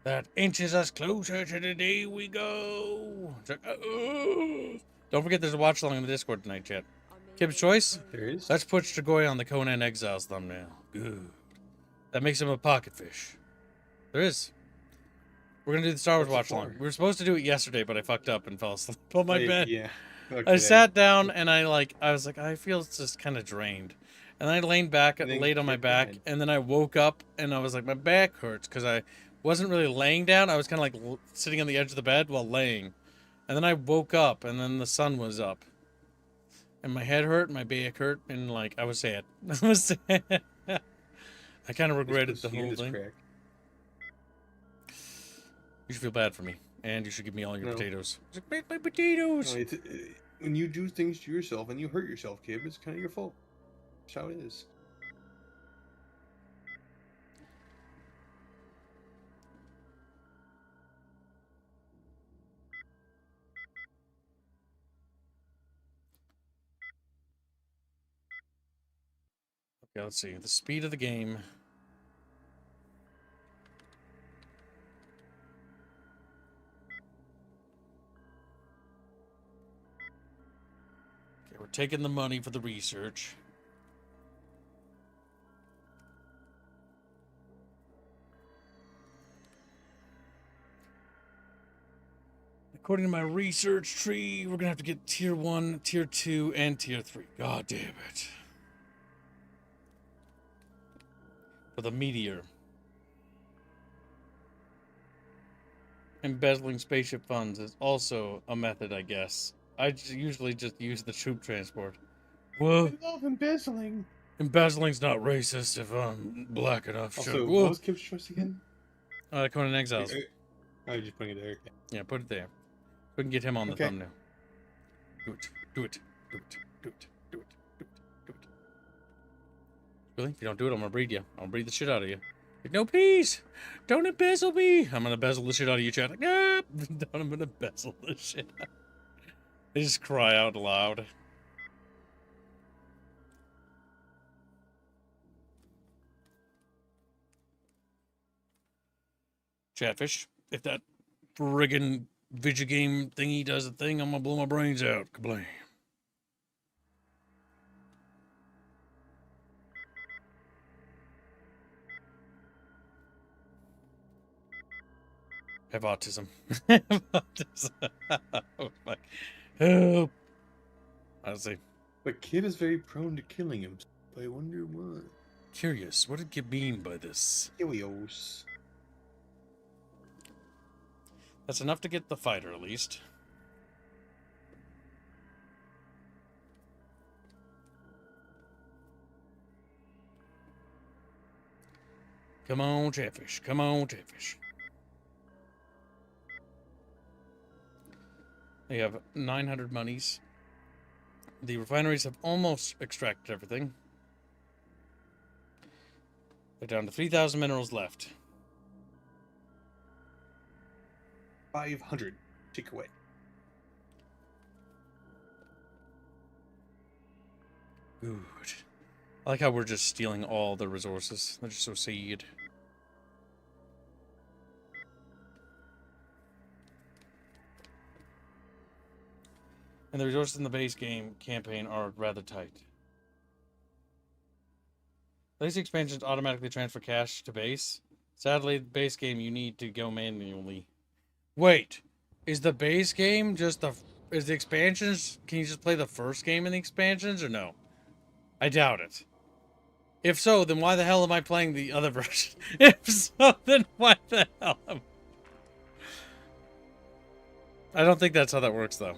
That inches us closer to the day we go. Don't forget there's a watch along in the Discord tonight, chat. Kibs choice? There is? Let's put Strigoi on the Conan Exiles thumbnail. Good. That makes him a pocket fish. There is. We're gonna do the Star Wars watch along. We were supposed to do it yesterday, but I fucked up and fell asleep on my bed. Yeah. I sat down and I was like, I feel just kind of drained. And I laid back, And then laid on my kept back, going. and then I woke up, and I was like, my back hurts, because I wasn't really laying down. I was kind of like sitting on the edge of the bed while laying. And then I woke up, and then the sun was up. And my head hurt, my back hurt, and like, I was sad. I was sad. I kind of regretted the whole thing. Crack. You should feel bad for me. And you should give me all your No. potatoes. Just make my potatoes! No, when you do things to yourself and you hurt yourself, Kib, it's kind of your fault. That's how it is. Okay, let's see. The speed of the game. Okay, we're taking the money for the research. According to my research tree, we're gonna have to get tier 1, tier 2, and tier 3. God damn it. For the meteor. Embezzling spaceship funds is also a method, I guess. I usually just use the troop transport. Well, I love embezzling. embezzling's not racist if I'm black enough. Also, Shut- what was Kib's choice again? Conan Exiles. Oh, you're just putting it there. Okay. Yeah, put it there. We can get him on the Okay. thumbnail. Do it. Do it. Do it. Do it. Do it. Do it. Do it. Really? If you don't do it, I'm gonna breed you. I'll breed the shit out of you. Like, no, please! Don't embezzle me! I'm gonna bezzle the shit out of you, chat. Like, ah! I'm gonna bezzle the shit out. They just cry out loud. Chatfish, if that friggin' video game thingy does a thing, I'm gonna blow my brains out. Kablam. Have autism. Have autism. Oh, fuck. Help. Honestly. But Kib is very prone to killing him. I wonder why. Curious, what did you mean by this? Helios. That's enough to get the fighter, at least. Come on, Chatfish. Come on, Chatfish. They have 900 monies. The refineries have almost extracted everything. They're down to 3,000 minerals left. 500. Take away. Good. I like how we're just stealing all the resources. They're just so sad. And the resources in the base game campaign are rather tight. Legacy expansions automatically transfer cash to base. Sadly, base game you need to go manually. Wait, is the base game just the... Is the expansions... Can you just play the first game in the expansions or no? I doubt it. If so, then why the hell am I playing the other version? If so, then why the hell am I don't think that's how that works, though.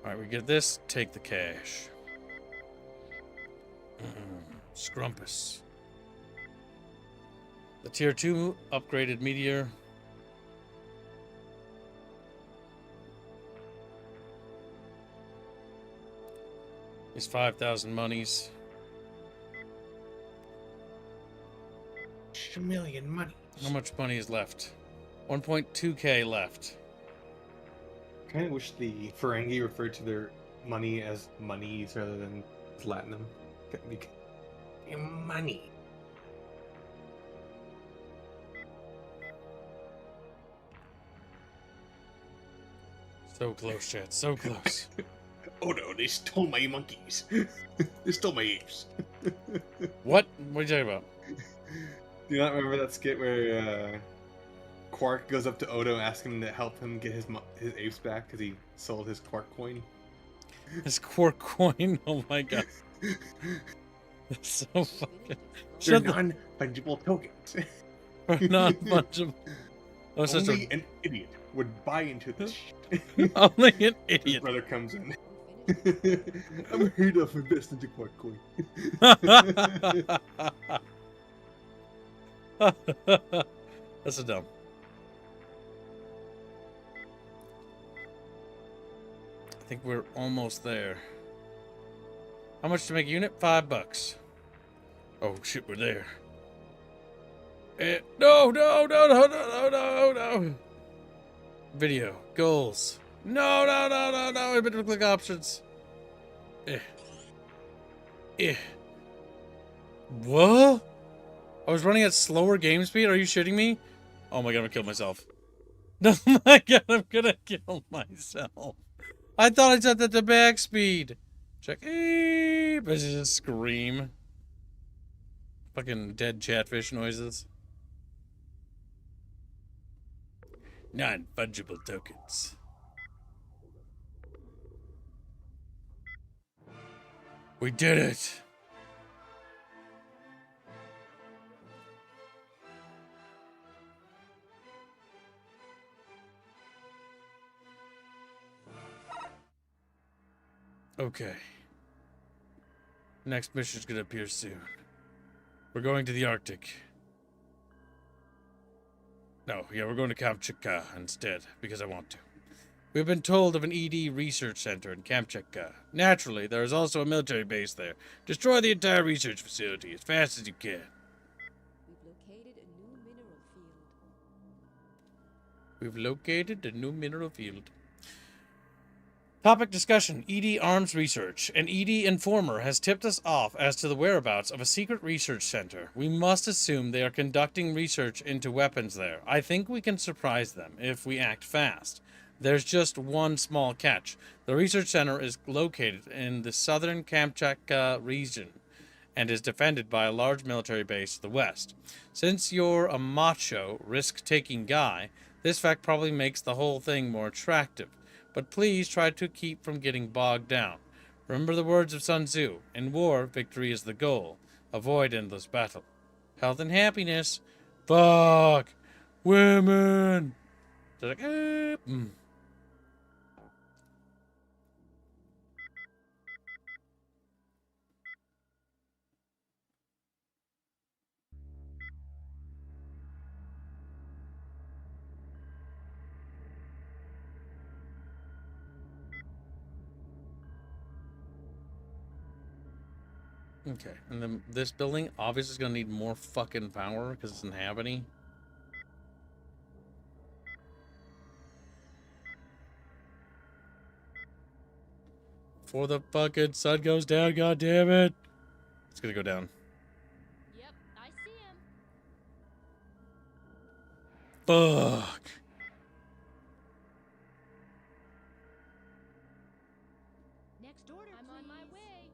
Alright, we get this. Take the cash. Scrumpus. The tier 2 upgraded meteor. Is 5,000 monies. A million money. How much money is left? 1.2k left. I kind of wish the Ferengi referred to their money as monies rather than platinum. Money. So close, chat. So close. Oh no, they stole my monkeys. They stole my apes. What? What are you talking about? Do you not remember that skit where Quark goes up to Odo asking him to help him get his apes back because he sold his Quark coin? This quark coin. Oh my god. That's so fucking. They're Shut the non-fungible tokens. non-fungible. Oh, such Only a an idiot would buy into this shit. only an His idiot. brother comes in. I'm here to invest into Quark Coin. That's so dumb. I think we're almost there. How much to make a unit? $5. Oh shit, we're there. No, no, no, no, no, no, no, no. Video. Goals. No, no, no, no, no. I better click options. What? I was running at slower game speed? Are you shitting me? Oh my god, I'm gonna kill myself. No, my god, I'm gonna kill myself. I thought I set that to back speed. Check. This is a scream. Fucking dead chatfish noises. Non-fungible tokens. We did it. Okay. Next mission's gonna appear soon. We're going to the Arctic. No, yeah, we're going to Kamchatka instead, because I want to. We've been told of an ED research center in Kamchatka. Naturally, there is also a military base there. Destroy the entire research facility as fast as you can. We've located a new mineral field. We've located a new mineral field. Topic discussion. ED arms research. An ED informer has tipped us off as to the whereabouts of a secret research center. We must assume they are conducting research into weapons there. I think we can surprise them if we act fast. There's just one small catch. The research center is located in the southern Kamchatka region and is defended by a large military base to the west. Since you're a macho, risk-taking guy, this fact probably makes the whole thing more attractive. But please try to keep from getting bogged down. Remember the words of Sun Tzu. In war, victory is the goal. Avoid endless battle. Health and happiness. Fuck. Women. They're like, Okay, and then this building obviously is gonna need more fucking power because it doesn't have any. Before the fucking sun goes down, god damn it! It's gonna go down. Yep, I see him. Fuck. Next order, I'm on my way.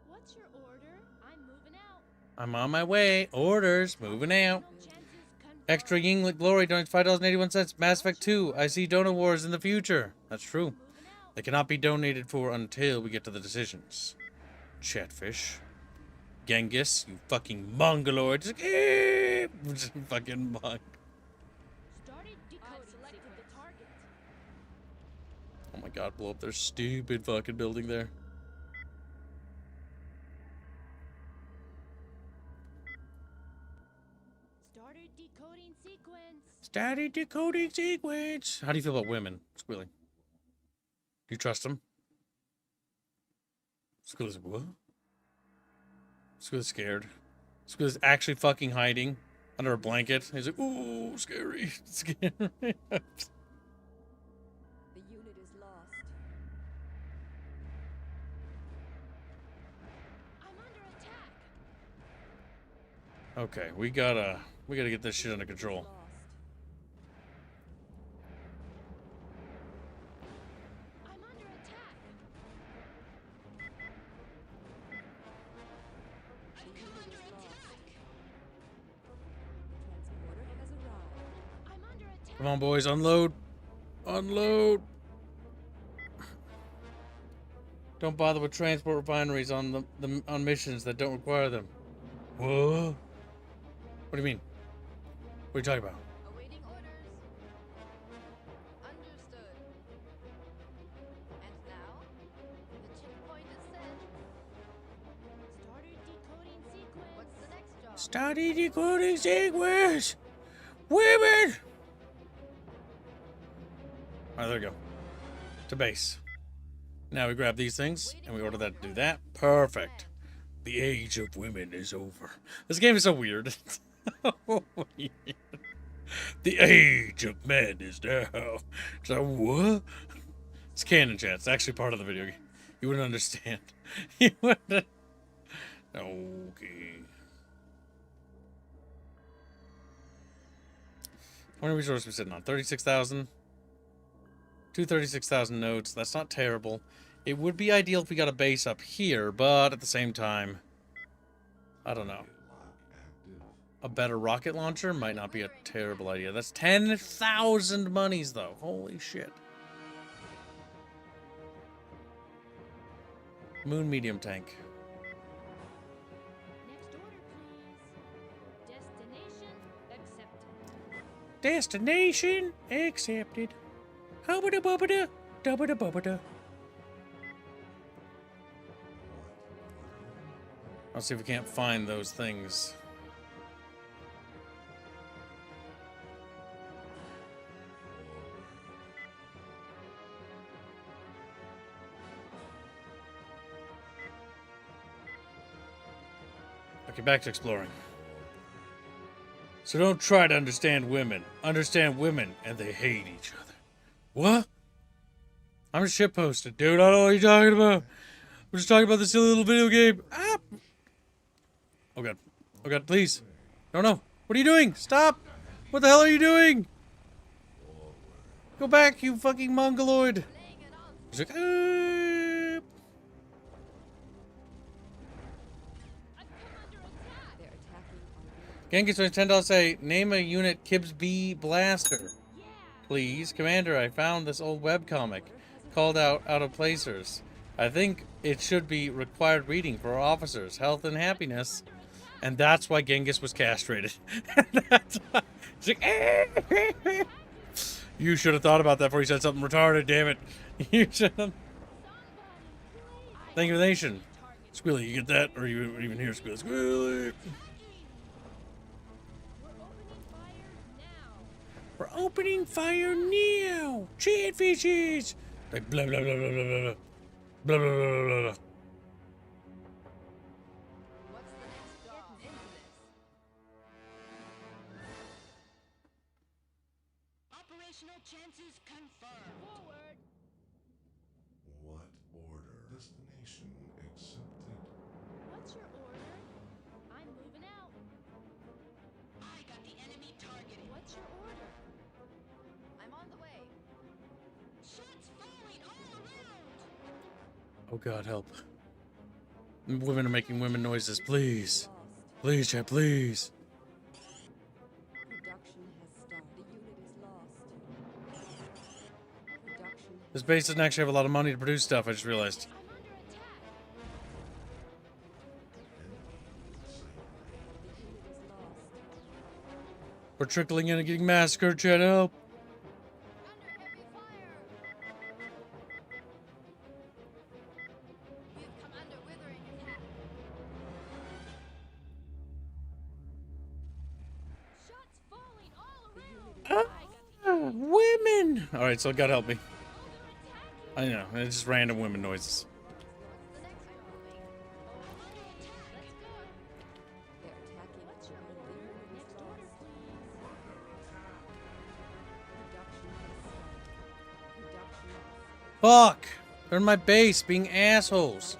What's your order? I'm moving out. I'm on my way. Orders, moving out. No chances, confirmed. Extra Yingling Glory donates $5.81. Mass Effect 2. I see donor wars in the future. That's true. Moving out. They cannot be donated for until we get to the decisions. Chatfish. Genghis, you fucking mongoloid. Just fucking mong. Started decoding. Selected the target. Oh my god, blow up their stupid fucking building there. Started decoding sequence. Started decoding sequence. How do you feel about women squealing? Do you trust them? Squeal's what? Squeal's scared. Squeal's actually fucking hiding under a blanket. He's like, ooh, scary. Scary. The unit is lost. I'm under attack. Okay, we gotta get this shit under control. Lost. I'm under attack. I come under attack. Transporter has arrived. I'm under attack. Come on, boys, unload. Unload. Don't bother with transport refineries on on missions that don't require them. What? What do you mean? What are you talking about? Awaiting orders. Understood. And now, the checkpoint is set. Started decoding sequence. What's the next job? Study decoding sequence! Women! Alright, there we go. To base. Now we grab these things, and we order that to do that. Perfect. The age of women is over. This game is so weird. The age of men is now. So what? It's canon, chat. It's actually part of the video game. You wouldn't understand. You wouldn't. Okay. How many resources are we sitting on? 36,000. 236,000 notes. That's not terrible. It would be ideal if we got a base up here, but at the same time, I don't know. A better rocket launcher might not be a terrible idea. That's 10,000 monies, though. Holy shit. Moon medium tank. Next order, please. Destination accepted. Destination accepted. Hubba bubba da bubba da. I'll see if we can't find those things. Okay, back to exploring. So don't try to understand women. Understand women, and they hate each other. What? I'm a shit posted, dude. I don't know what you're talking about. We're just talking about this silly little video game. Ah! Oh god. Oh god, please. No, no. What are you doing? Stop! What the hell are you doing? Go back, you fucking mongoloid. He's like, I've come under attack. They're attacking our Genghis for $10 say, name a unit Kibs B Blaster. Yeah. Please. Commander, I found this old webcomic called out of placers. I think it should be required reading for our officers, health and happiness. And that's why Genghis was castrated. That's why. It's like, you should have thought about that before you said something retarded, damn it. You should have. Thank you for the nation. Squealy, you get that? Or you even hear Squealy? Squealy! We're opening fire now! Chatfishes! Like blah blah blah blah blah blah. Blah blah blah blah blah. What's the next job? Into this. Operational chances confirmed. Forward. What order? Destination accepted. What's your order? I'm moving out. I got the enemy targeted. What's your order? I'm on the way. Shots falling all around. Oh god, help. Women are making women noises, please. lost. Please, chat, please. Production has started. The unit is lost. Production This base doesn't actually have a lot of money to produce stuff, I just realized. I'm under attack. the unit is lost. We're trickling in and getting massacred, chat, help. Under heavy fire. We have come under withering attack. Shots falling all around. Ah, women! Alright, so God help me. Oh, they're attacking. I know, it's just random women noises. What's the next job? I'm under attack. Let's go. They're attacking. What's your The order? unit is Next order, lost. please. Production has started. Production Fuck! They're in my base being assholes.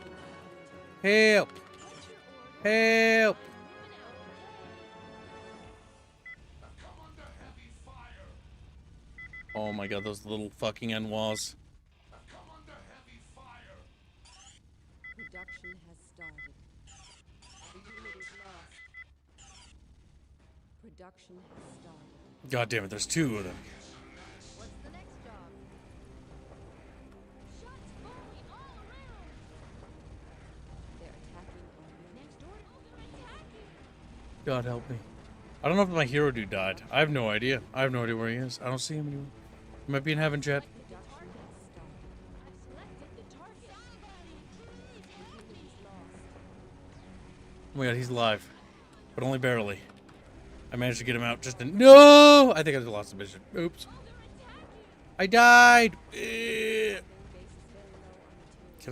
Help! Help! Oh my god, those little fucking NWAs. Production has started. The unit is lost. Production has started. God damn it, there's two of them. What's the next job? Shots falling all around. God help me. I don't know if my hero dude died. I have no idea. I have no idea where he is. I don't see him anymore. He might be in heaven, chat. Oh my god, he's alive. But only barely. I managed to get him out just in... No! I think I just lost the mission. Oops. I died! Can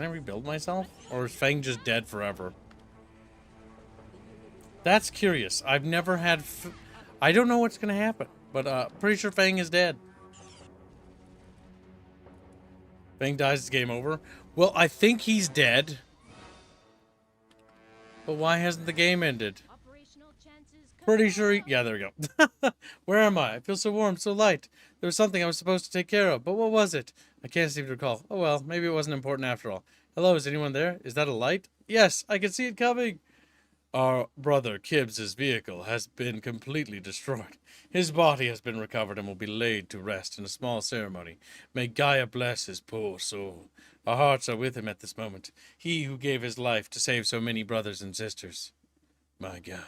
I rebuild myself? Or is Fang just dead forever? That's curious. I've never had... I don't know what's going to happen. But pretty sure Fang is dead. Fang dies, it's game over. Well, I think he's dead. But why hasn't the game ended? Pretty sure he... Yeah, there we go. Where am I? I feel so warm, so light. There was something I was supposed to take care of, but what was it? I can't seem to recall. Oh well, maybe it wasn't important after all. Hello, is anyone there? Is that a light? Yes, I can see it coming. Our brother Kibs' vehicle has been completely destroyed. His body has been recovered and will be laid to rest in a small ceremony. May Gaia bless his poor soul. Our hearts are with him at this moment. He who gave his life to save so many brothers and sisters. My God.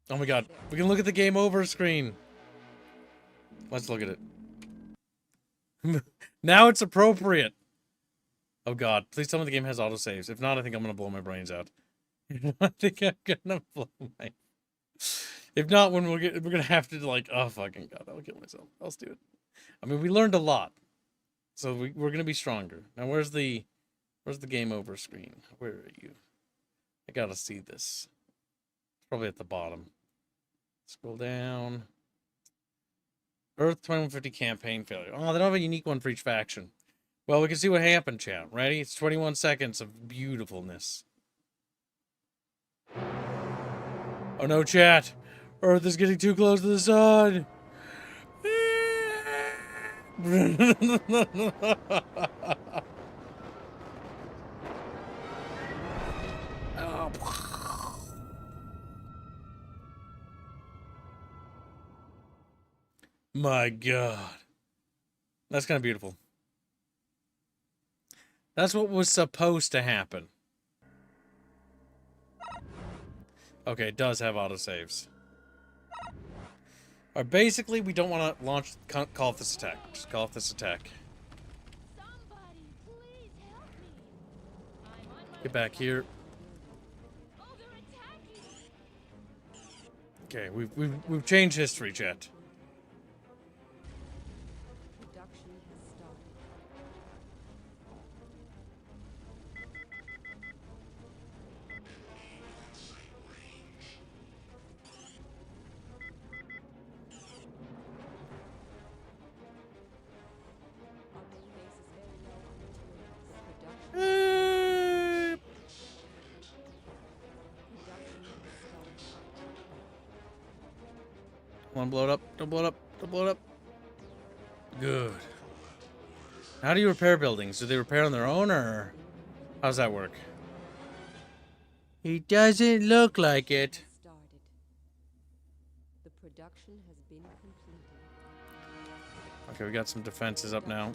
Oh my god. We can look at the game over screen. Let's look at it. Now it's appropriate. Oh god. Please tell me the game has autosaves. If not, I think I'm going to blow my brains out. I think I'm going to blow my... If not, when we're going to have to like... Oh fucking god. I'll kill myself. I'll do it. I mean, we learned a lot. So we're going to be stronger. Now where's the game over screen? Where are you? I got to see this. Probably at the bottom. Scroll down. Earth 2150 campaign failure. Oh, they don't have a unique one for each faction. Well, we can see what happened, chat. Ready? It's 21 seconds of beautifulness. Oh no, chat. Earth is getting too close to the sun. My god. That's kind of beautiful. That's what was supposed to happen. Okay, it does have autosaves. Alright, basically, we don't want to launch... Call off this attack. Just call off this attack. Get back here. Okay, we've changed history, chat. Don't blow it up. Don't blow it up. Don't blow it up. Good. How do you repair buildings? Do they repair on their own, or how does that work? He doesn't look like it. The production has been completed. Okay, we got some defenses up now.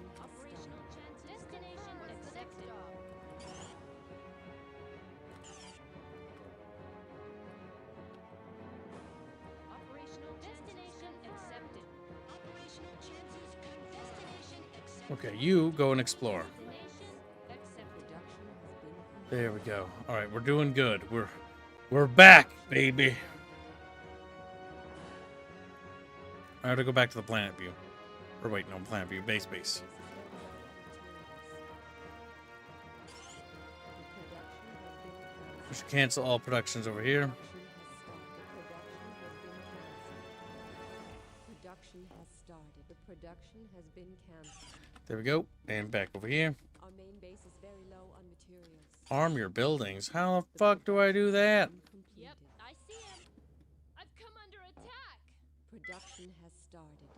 Okay, you go and explore. There we go. All right, we're doing good. We're back, baby. I have to go back to the planet view. Or wait, no, planet view, base. We should cancel all productions over here. Production has started. The production has been cancelled. There we go. And back over here. Our main base is very low on materials. Arm your buildings. How the fuck do I do that? Yep, I see him. I've come under attack. Production has started.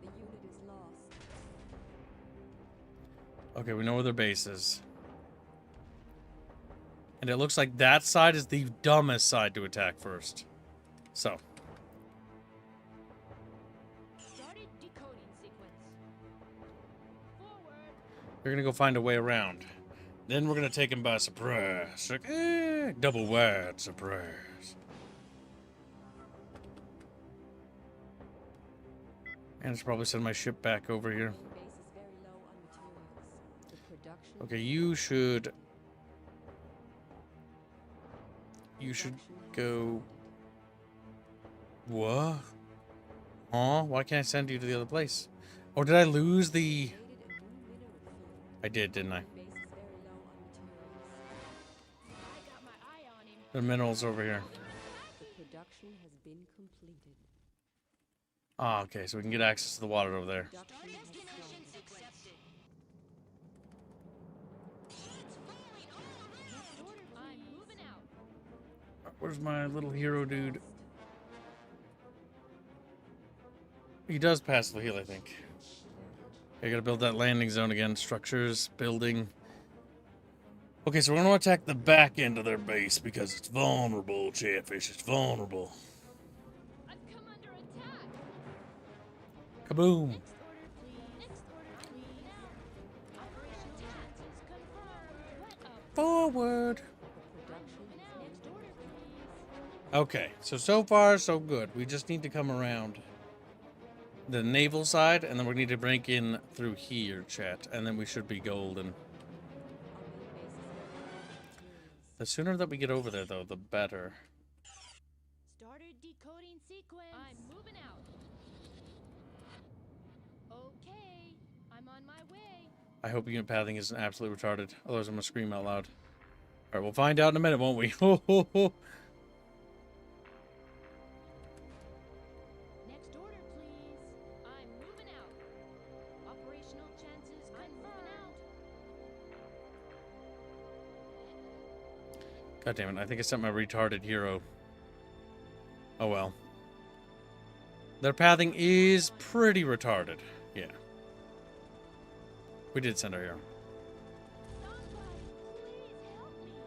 The unit is lost. Okay, we know where their base is. And it looks like that side is the dumbest side to attack first. So. Started decoding sequence. Forward. We're gonna go find a way around. Then we're gonna take him by surprise. Like, double wide surprise. And it's probably send my ship back over here. Base is very low on materials. The production Okay, you should go. What? Huh? Why can't I send you to the other place? Or did I lose the? created a new mineral field. I did, didn't I? Base is very low on materials. I got my eye on him. The minerals over here. The production has been completed. Ah, okay, so we can get access to the water over there. Production has Destinations started. accepted. Next order, I'm moving out. Where's my little hero dude? He does passively heal, I think. I gotta build that landing zone again. Structures, building. Okay, so we're gonna attack the back end of their base because it's vulnerable, Chatfish. It's vulnerable. I've come under attack. Kaboom! next order, please. Next order, please. Operation chances confirmed. What a Forward! The production has next been order, please. Okay, so far so good. We just need to come around the naval side, and then we need to break in through here, chat, and then we should be golden. Our main base is very low on materials. The sooner that we get over there, though, the better. Started decoding sequence. I'm moving out. Okay, I'm on my way. I hope unit pathing isn't absolutely retarded, otherwise I'm gonna scream out loud. Alright, we'll find out in a minute, won't we? Ho ho ho! Next order, please. I'm moving out. Operational chances confirmed. God damn it, I think I sent my retarded hero. Oh well. Their pathing is pretty retarded. Yeah. We did send our hero. Somebody, please help me.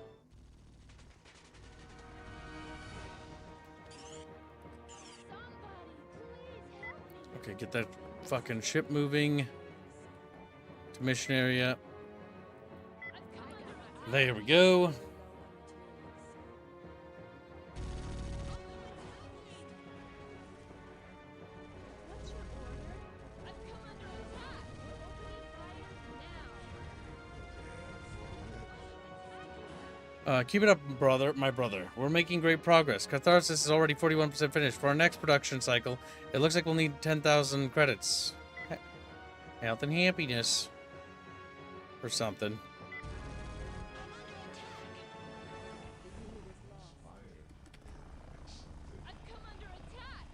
Somebody, please help me. Okay, get that fucking ship moving to mission area. There we go. What's your order? I've come under attack. Opening fire now. Keep it up, brother, my brother. We're making great progress. Catharsis is already 41% finished. For our next production cycle, it looks like we'll need 10,000 credits. Health and happiness. Or something. I've come under attack.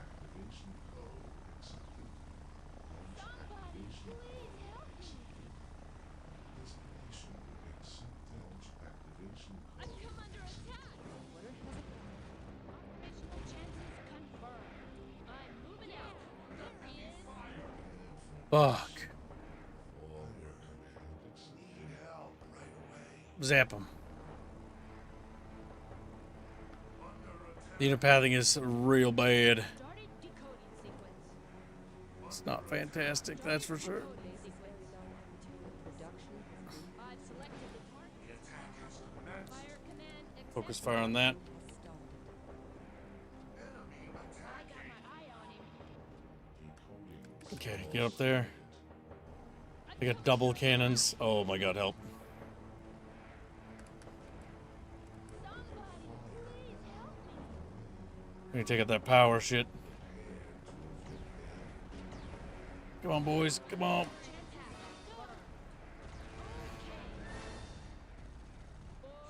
Activation code accepted. Somebody, please help me. Destination accepted. Activation I've come under attack. Operational chances confirmed. I'm moving out. There he is. Fuck. Zap him. The unit pathing is real bad. Started decoding sequence. It's not fantastic, that's for sure. Base is very low on material. Production has been I've selected the target. Fire command accepted. Focus fire on that. has started. I got my eye on him. Okay, get up there. They got double cannons. Oh my god, help. Somebody, please help me. We need to take out that power shit. Come on, boys. Come on.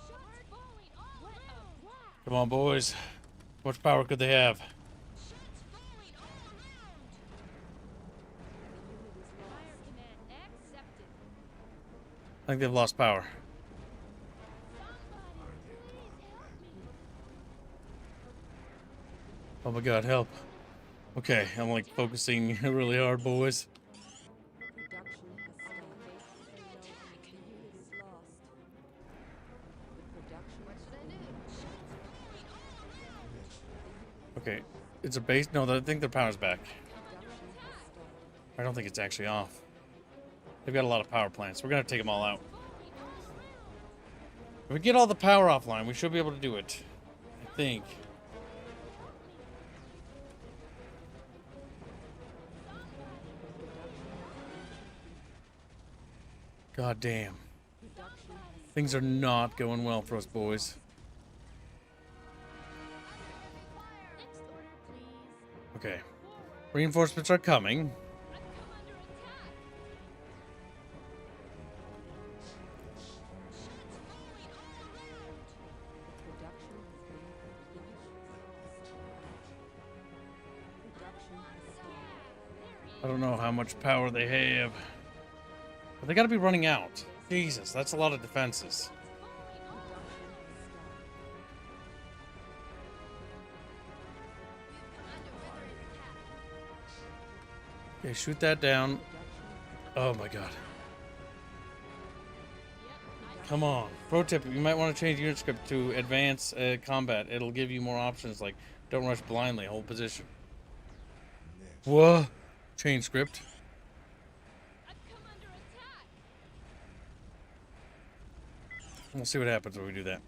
Shots falling all around. Come on, boys. How much power could they have? Shots falling all around. Fire command accepted. I think they've lost power. Somebody, please help me. Oh my god, help. Okay, I'm like focusing really hard, boys. Production has started. The unit is lost. The production. What should I do? Shots falling all around. Okay, it's a base. No, I think their power's back. Production has started. I don't think it's actually off. They've got a lot of power plants. We're gonna take them all out. Falling all If we get all the power offline, we should be able to do it. I think. God damn. Things are not going well for us, boys. Okay. Reinforcements are coming. I don't know how much power they have. But they gotta be running out. Jesus, that's a lot of defenses. Okay, shoot that down. Oh my god. Come on. Pro tip, you might want to change unit script to advance combat. It'll give you more options like don't rush blindly, hold position. Whoa. Change script. We'll see what happens when we do that.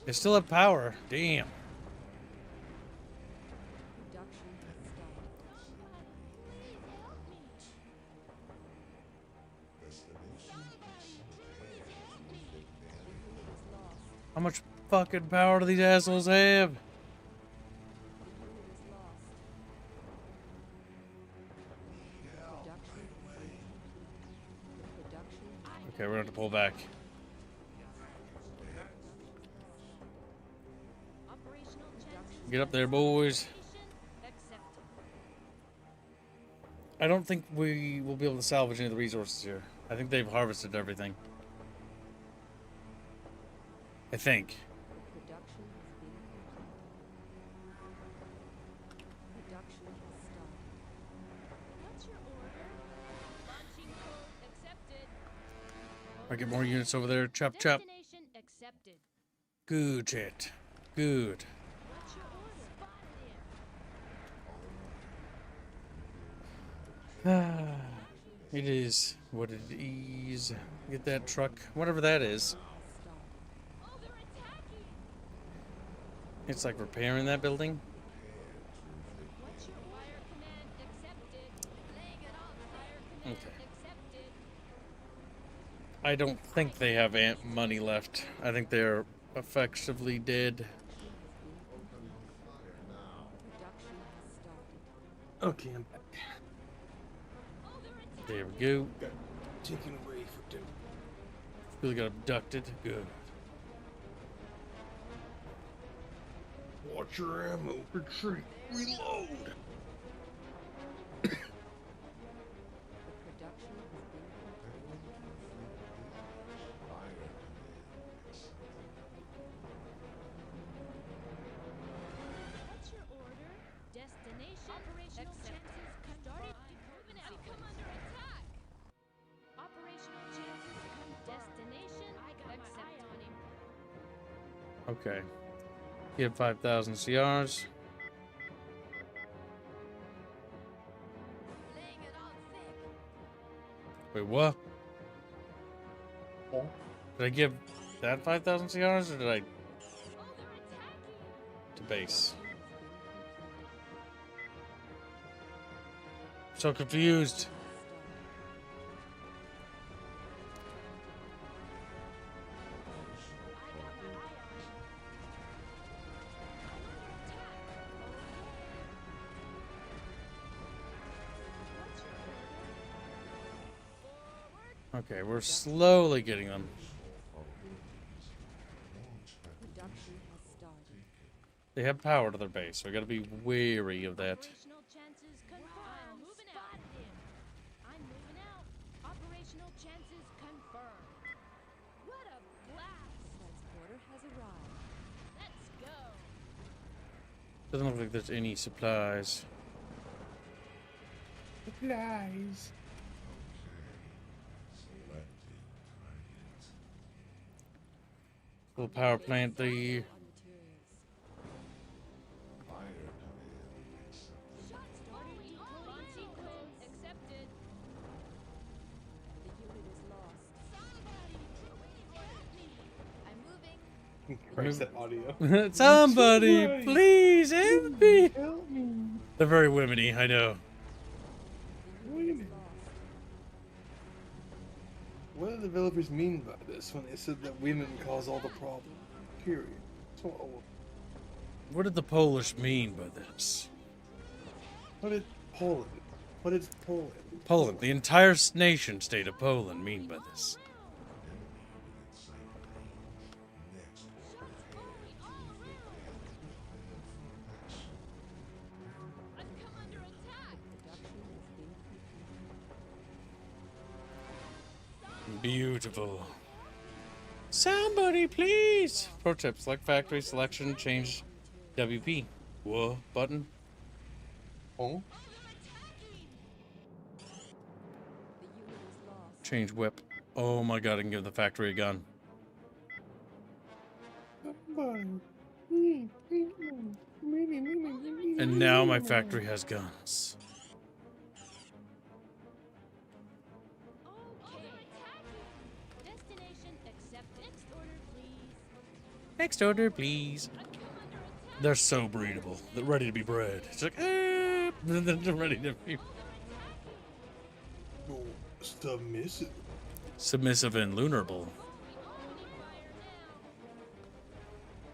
They still have power. Damn. How much fucking power do these assholes have? Okay, we're gonna have to pull back. Get up there, boys. I don't think we will be able to salvage any of the resources here. I think they've harvested everything. I think. I get more units over there. Chop, chop. Good shit. Good. It is what it is. Get that truck, whatever that is. It's like repairing that building. Okay. I don't think they have money left. I think they're effectively dead. Okay, I'm back. There we go. Got taken away for dinner. Really got abducted. Good. Watch your ammo. Retreat. Reload. Okay. You have 5,000 CRs. Wait, what? Oh. Did I give that 5,000 CRs or did I... to base? So confused. Okay, we're slowly getting them. They have power to their base, so we gotta be wary of that. Doesn't look like there's any supplies. Supplies. We'll power plant the... Where's that audio? Somebody, please help me. Help me. They're very womany, I know. Wait a minute. What do the developers mean by this when they said that women cause all the problems? Period. So, What did the Polish mean by this? what did Poland? What is Poland? Poland, the entire nation state of Poland mean by this? Beautiful. Somebody please. Pro tip, select factory selection, change WP. Whoa, button. Oh? Change whip. Oh my god, I can give the factory a gun. And now my factory has guns. Next order, please. They're so breedable. They're ready to be bred. It's like, and then they're ready to be Submissive. submissive and lunarable.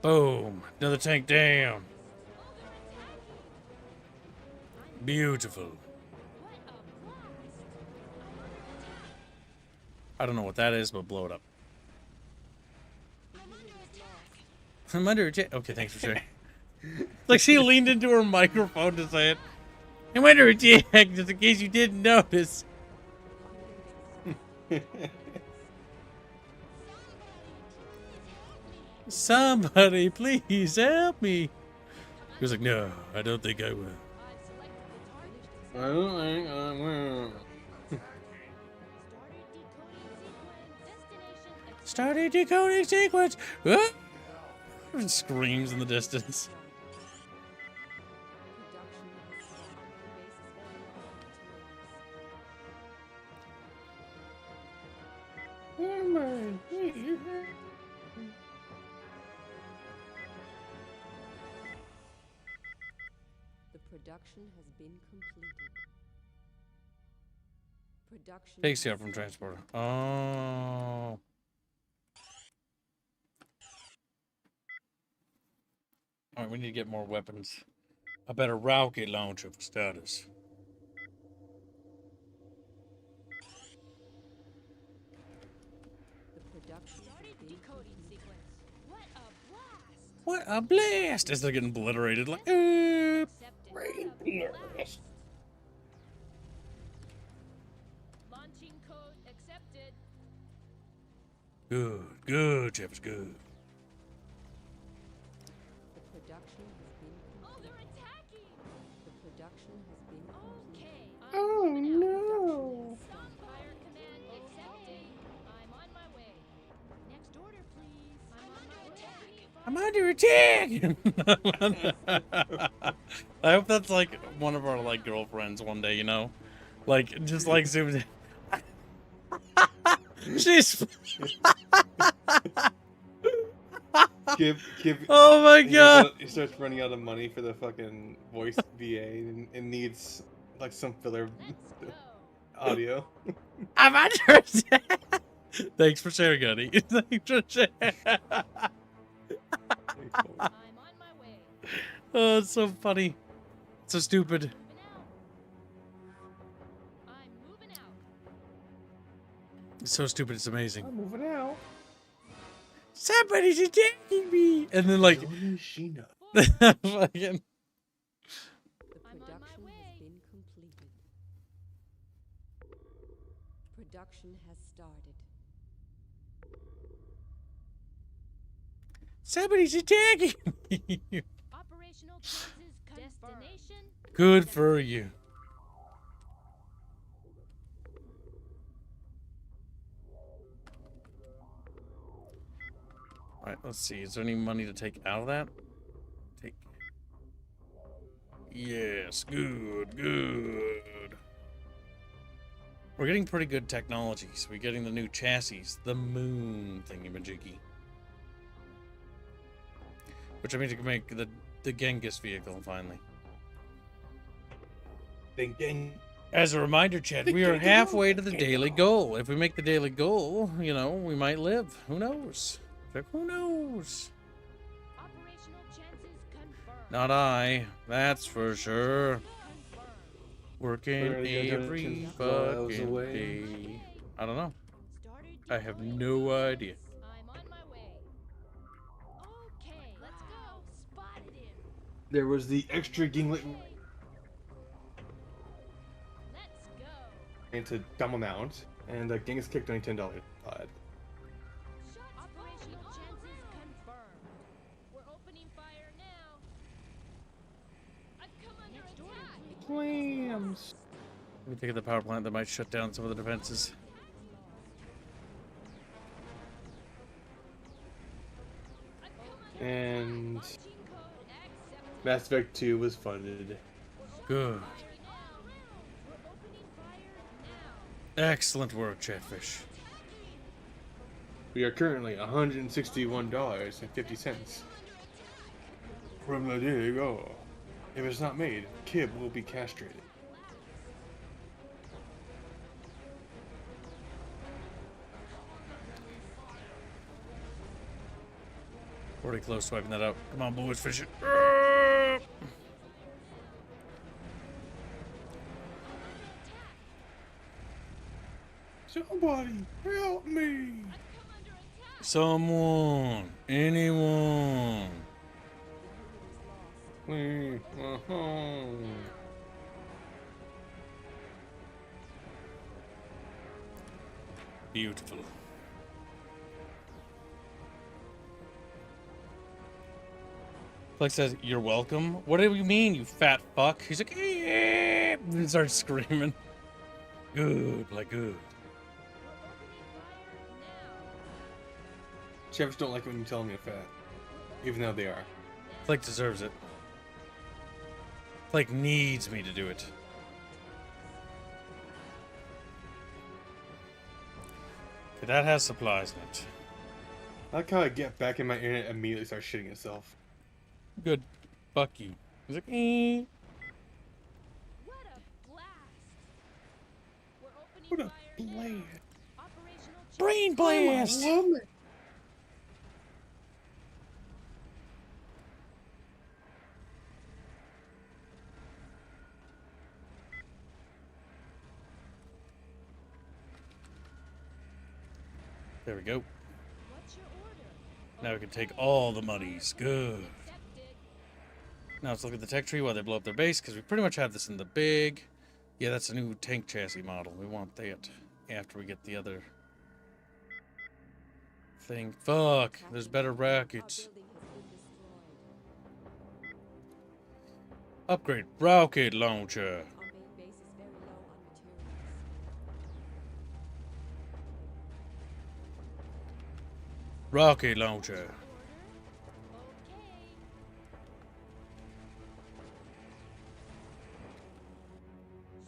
Boom. Another tank down. Beautiful. I don't know what that is, but blow it up. I'm under attack. Okay, thanks for sharing. Like she leaned into her microphone to say it. I'm under attack, just in case you didn't notice. Somebody, please help me. He was like, no, I don't think I will. I don't think I will. Started decoding sequence. Ah! And screams in the distance. The production has been completed. Production Takes you out from transporter. Oh. Alright, we need to get more weapons. A better rocket launcher for starters. the production has been Decoding sequence. What a blast! What a blast! As they're getting obliterated, like, Accepted. Launching code accepted. good, good, Jeff, good. the production has been Oh, completed. they're attacking. The production has been completed. Okay. Oh no. Fire command accepted. I'm on my way. Next order, please. I'm on my way. I'm under attack! I hope that's like one of our like girlfriends one day, you know? Like, just like zooms in. She's. Kib, Oh my god! He starts running out of money for the fucking voice VA and needs like some filler Let's go. audio. I'm under attack! Thanks for sharing, honey. Thanks for sharing. I'm on my way. Oh, it's so funny. So stupid. Moving out. I'm moving out. It's so stupid, it's amazing. I'm moving out. Somebody's attacking me! And then, like, Sheena. fucking. The I'm on my production way. has been completed. Production has started. Somebody's attacking me! Operational closes confirmed. Destination. Good for you. Alright, let's see. Is there any money to take out of that? Take. Yes, good, good. We're getting pretty good technologies. We're getting the new chassis, the moon thingy-majiggy. Which means you can make the Genghis vehicle finally. Thinking. As a reminder, Chad, we are halfway to the daily goal. If we make the daily goal, you know, we might live. Who knows? Who knows? Operational chances confirmed. Not I. That's for sure. Working Where are the other every 10 miles fucking away? day. I don't know. Started I have decoding no idea. I'm on my way. Okay, let's go. Spotted him. There was the extra ginglet Let's go. into dumb amount, and Genghis kicked only $10. Operational chances confirmed. We're opening fire now. I've come under attack. Clams. Let me think of the power plant that might shut down some of the defenses. And Launching code accepted. Mass Effect 2 was funded. Good. Now. We're opening fire now. Excellent work, Chatfish. We are currently $161.50 from the daily goal. If it's not made, Kib will be castrated. Already close to wiping that out. Come on, boys, finish it. Somebody help me! Someone. Anyone. Beautiful. Flex says, "You're welcome." What do you mean, you fat fuck? He's like, "Eh," and he starts screaming. Good, like good. Chefs don't like it when you tell them you're fat, even though they are. Flake deserves it. Flake needs me to do it. Okay, that has supplies in it. I like how I get back in my internet and immediately start shitting itself. Good. Fuck you. He's like, eh. What a blast! We're opening What a fire now. blade! Operational Brain blast! There we go. What's your order? Now we can take all the monies. Good. Accepted. Now let's look at the tech tree while they blow up their base, because we pretty much have this in the big. Yeah, that's a new tank chassis model. We want that after we get the other thing. Fuck, there's better rockets. Upgrade rocket launcher. Our main base is very low on materials. Rocket launcher. Okay.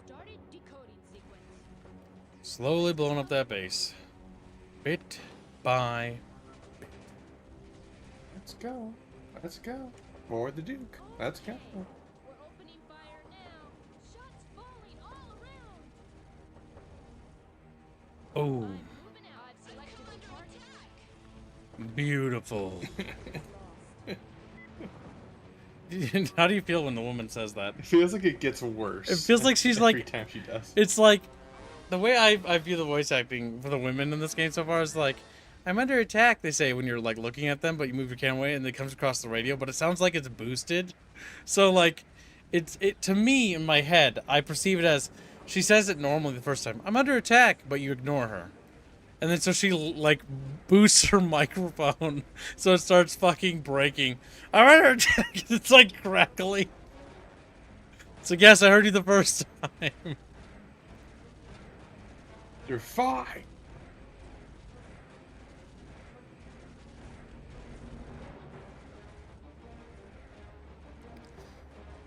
Started decoding sequence. Slowly blowing up that base. Bit by bit. Let's go. Let's go. For the Duke. Let's go. We're opening fire now. Shots falling all around. Oh, Moving out. I've selected the target. beautiful. How do you feel when the woman says that? It feels like it gets worse. It feels like she's every like- time she does. It's like, the way I view the voice acting for the women in this game so far is like, I'm under attack, they say when you're like looking at them, but you move your camera away and it comes across the radio, but it sounds like it's boosted. So like, it to me in my head, I perceive it as, she says it normally the first time, I'm under attack, but you ignore her. And then so she like boosts her microphone so it starts fucking breaking. I'm under attack. It's like crackly. So yes, I heard you the first time. You're fine.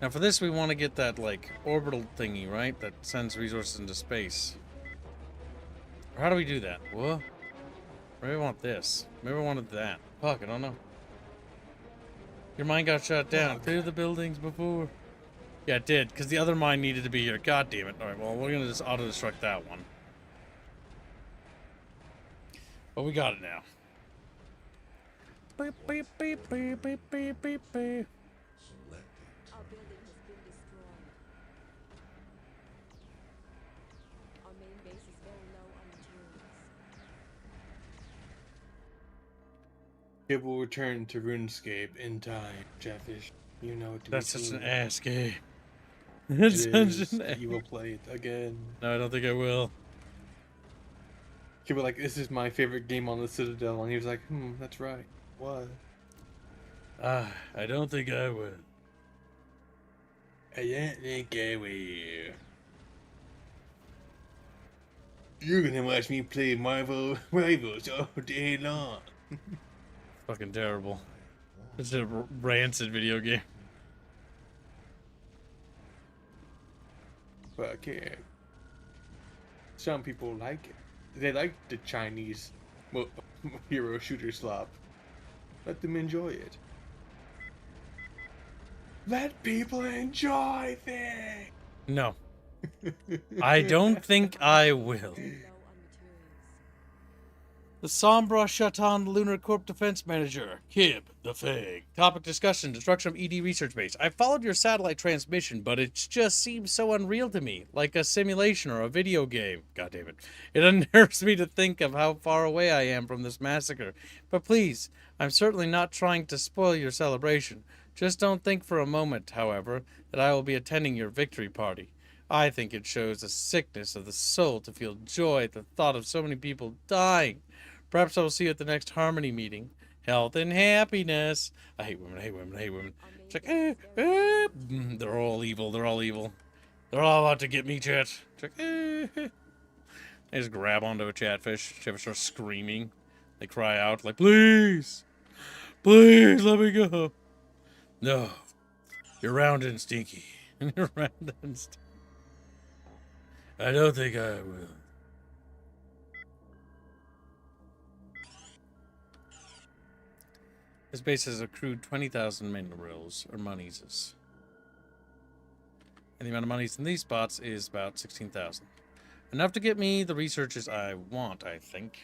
Now for this we want to get that like orbital thingy, right? That sends resources into space. Or how do we do that? What? Maybe I want this. Maybe I wanted that. Fuck, I don't know. Your mine got shut down. Clear the buildings before. Yeah, it did, because the other mine needed to be here. God damn it. Alright, well, we're going to just auto-destruct that one. But we got it now. Beep, beep, beep, beep, beep, beep, beep, beep. Our building has been destroyed. Our main base is very low on materials. It will return to RuneScape in time, Chatfish. You know it to That's be such an true. ass game. It That's such is. an ass. You will play it again. No, I don't think I will. People were like, this is my favorite game on the Citadel, and he was like, that's right. What? I don't think I will. I don't think I will. You're gonna watch me play Marvel Rivals all day long. Fucking terrible. It's a rancid video game. But I can't. Some people like it. They like the Chinese hero shooter slop. Let them enjoy it. Let people enjoy things! No. I don't think I will. Low on materials. The Sombra Shatan Lunar Corp Defense Manager, Kib, the Fang. Topic discussion, destruction of ED research base. I followed your satellite transmission, but it just seems so unreal to me, like a simulation or a video game. God damn it. It unnerves me to think of how far away I am from this massacre. But please, I'm certainly not trying to spoil your celebration. Just don't think for a moment, however, that I will be attending your victory party. I think it shows a sickness of the soul to feel joy at the thought of so many people dying. Perhaps I will see you at the next Harmony meeting. Health and happiness. I hate women, I hate women, I hate women. It's like, they're all evil, they're all evil. They're all out to get me, chat. It's like, They just grab onto a chatfish. Chatfish starts screaming. They cry out, like, please! Please, let me go! No. You're round and stinky. You're round and stinky. I don't think I will. This base has accrued 20,000 minerals, or monies. And the amount of monies in these spots is about 16,000. Enough to get me the researches I want, I think.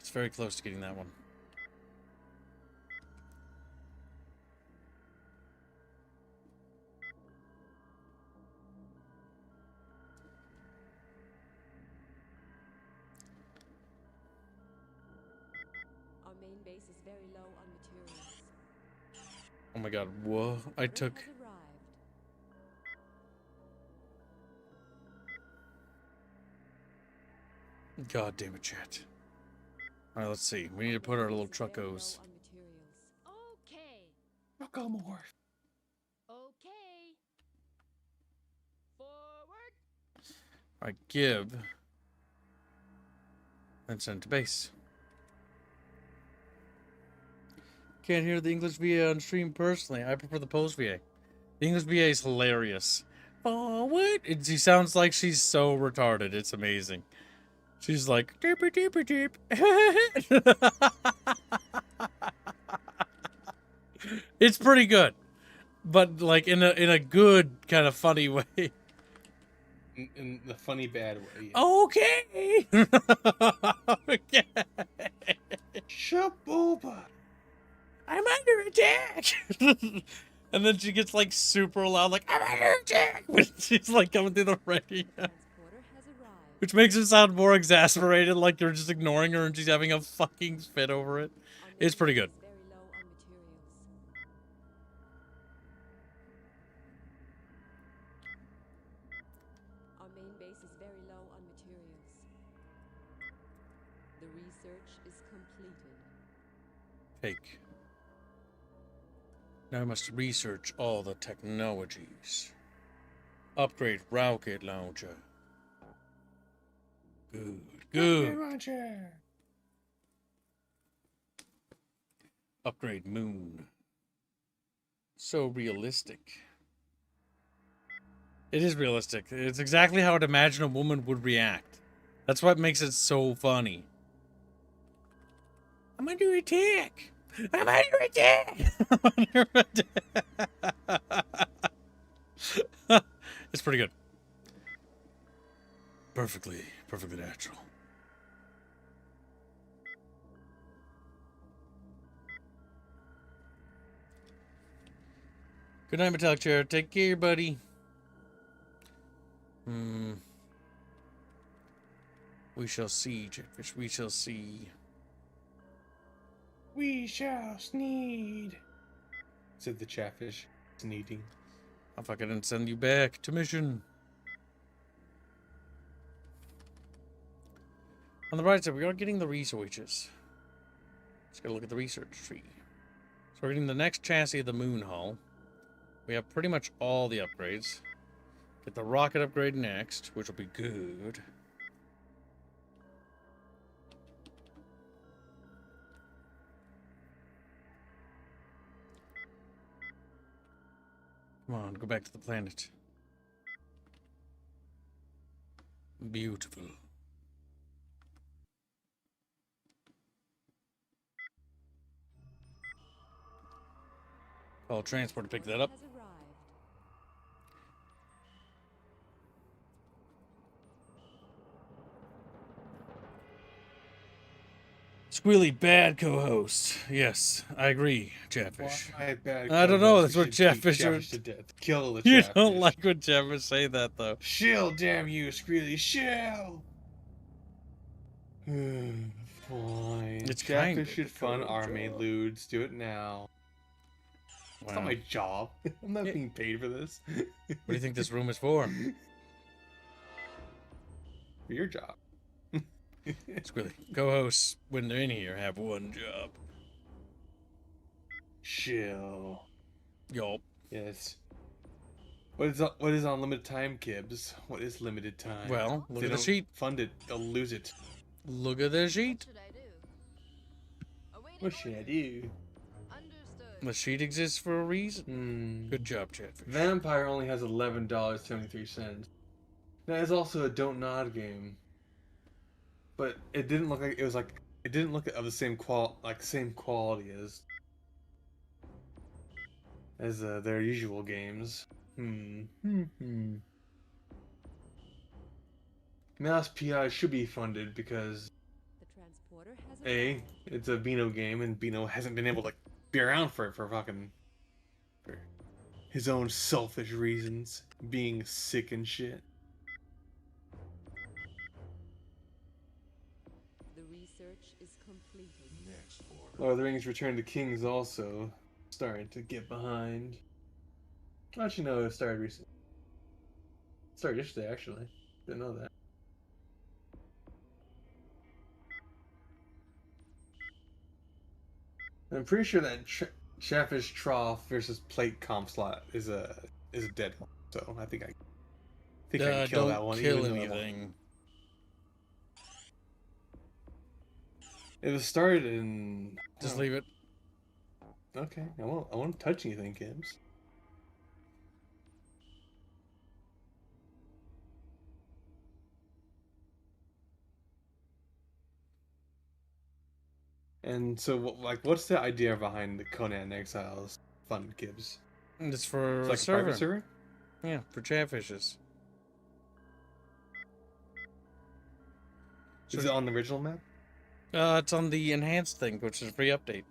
It's very close to getting that one. Our main base is very low on materials. Oh my god, whoa. I took... Has arrived. God damn it, chat. Alright, let's see. We need to put our little truckos. Very low on materials. Okay. Ruckamore. Okay. Forward. Alright, give. And send to base. Can't hear the English VA on stream personally. I prefer the post VA. The English VA is hilarious. Forward. She sounds like she's so retarded. It's amazing. She's like, deeper, deeper, deep. It's pretty good, but like in a good kind of funny way. In the funny bad way. Okay. Okay. Shaboba. I'm under attack. And then she gets like super loud, like I'm under attack. When she's like coming through the radio. Transporter has arrived. Which makes it sound more exasperated, like you're just ignoring her and she's having a fucking fit over it. Our main It's pretty base good. is very low on materials. Our main base is very low on materials. The research is completed. Fake. Now I must research all the technologies. Upgrade rocket launcher. Good, good. Upgrade moon. So realistic. It is realistic. It's exactly how I'd imagine a woman would react. That's what makes it so funny. I'm under attack. I'm under attack. I'm under attack. It's pretty good. Perfectly natural. Good night, Metallic Chair. Take care, buddy. We shall see, Chatfish. We shall see. We shall sneed, said the Chatfish, sneeding. I'll fucking send you back to mission. On the right side, we are getting the resources. Let's go look at the research tree. So we're getting the next chassis of the moon hull. We have pretty much all the upgrades. Get the rocket upgrade next, which will be good. Come on, go back to the planet. Beautiful. Call transport to pick that up. Has arrived. Squealy, bad co-host. Yes, I agree, Chatfish. Why bad I don't know, co-host? that's We what should beat Chatfish are- to death. Kill the You Chatfish. don't like when Chatfish say that, though. Shill, damn you, Squealy, shill! Fine. It's kind Chatfish of should a fund cool army job. loots. Do it now. It's not Wow. my job. I'm not Yeah. being paid for this. What do you think this room is for? For your job. Squealy, co-hosts, when they're in here, have one job. Shill. Yup. Yes. What is on limited time, Kibs? What is limited time? Well, If look they at the don't sheet. Fund it. They'll lose it. Look at the sheet. What should I do? Awaiting What should I orders. do? Understood. The sheet exists for a reason. Good job, Chatfish. Vampire only has $11.73. That is also a don't nod game. But it didn't look like it didn't look of the same quality as their usual games. Mouse PI should be funded because The transporter has A, arrived. it's a Beano game and Beano hasn't been able to be around for his own selfish reasons, being sick and shit. The research is completed. Next order. Lord of the Rings Return to Kings also starting to get behind. Actually, no, it started recently. It started yesterday, actually. Didn't know that. I'm pretty sure that Chatfish Trough versus Plate Comp Slot is a dead one. So I think I can kill Don't that one. kill even though I won't. anything. It was started in. Just leave it. Okay, I won't touch anything, Kibs. And so, what's the idea behind the Conan Exiles fund, Kibs? It's for It's a like a server. private server? Yeah, for Chatfishes. Is it on the original map? It's on the enhanced thing, which is a free update.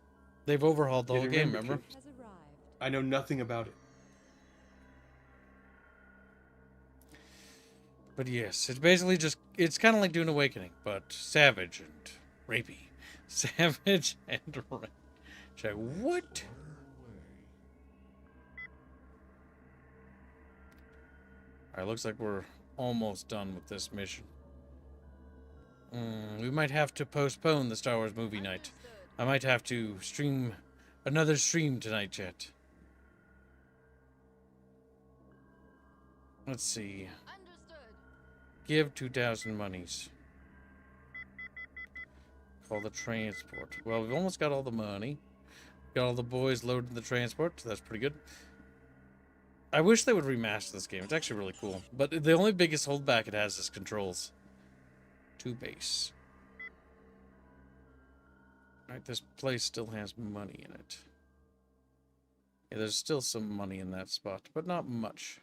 They've overhauled the Yeah, whole I game, remember, remember? Kibs. Has arrived. I know nothing about it. But yes, it's basically just, it's kind of like doing Awakening, but savage and rapey. Savage and rapey. Check, what? Alright, looks like we're almost done with this mission. We might have to postpone the Star Wars movie night. I might have to stream another stream tonight, chat. Let's see. Understood. Give 2,000 monies. Call the transport. Well, we've almost got all the money. Got all the boys loaded in the transport. So that's pretty good. I wish they would remaster this game. It's actually really cool. But the only biggest holdback it has is controls. To base. Alright, this place still has money in it. Yeah, there's still some money in that spot, but not much.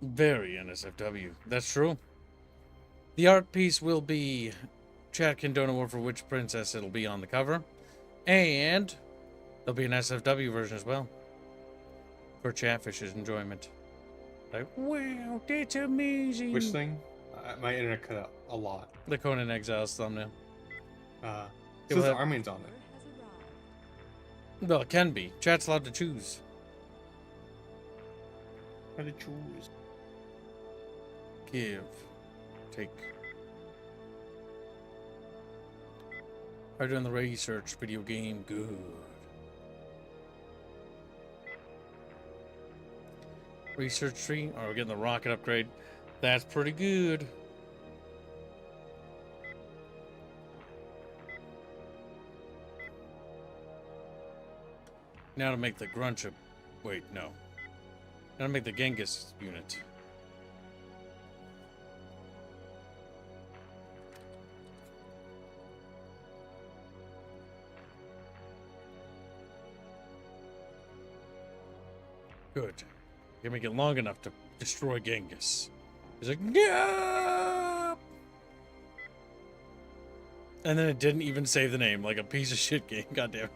Very NSFW. That's true. The art piece will be... Chat can donate more for which princess it'll be on the cover. And there'll be an SFW version as well. For Chatfish's enjoyment. Like, wow, that's amazing. Which thing? My internet cut out a lot. The Conan Exiles thumbnail. So You'll the have- Armin's on it. Has arrived. Well, it can be. Chat's allowed to choose. How to choose? Give. Take. Are doing the research video game good? Research tree. Oh, we're getting the rocket upgrade. That's pretty good. Now to make the Gruncha. Wait, no. Now to make the Genghis unit. Good. You can make it long enough to destroy Genghis. He's like, no! And then it didn't even save the name, like a piece of shit game. Goddamn.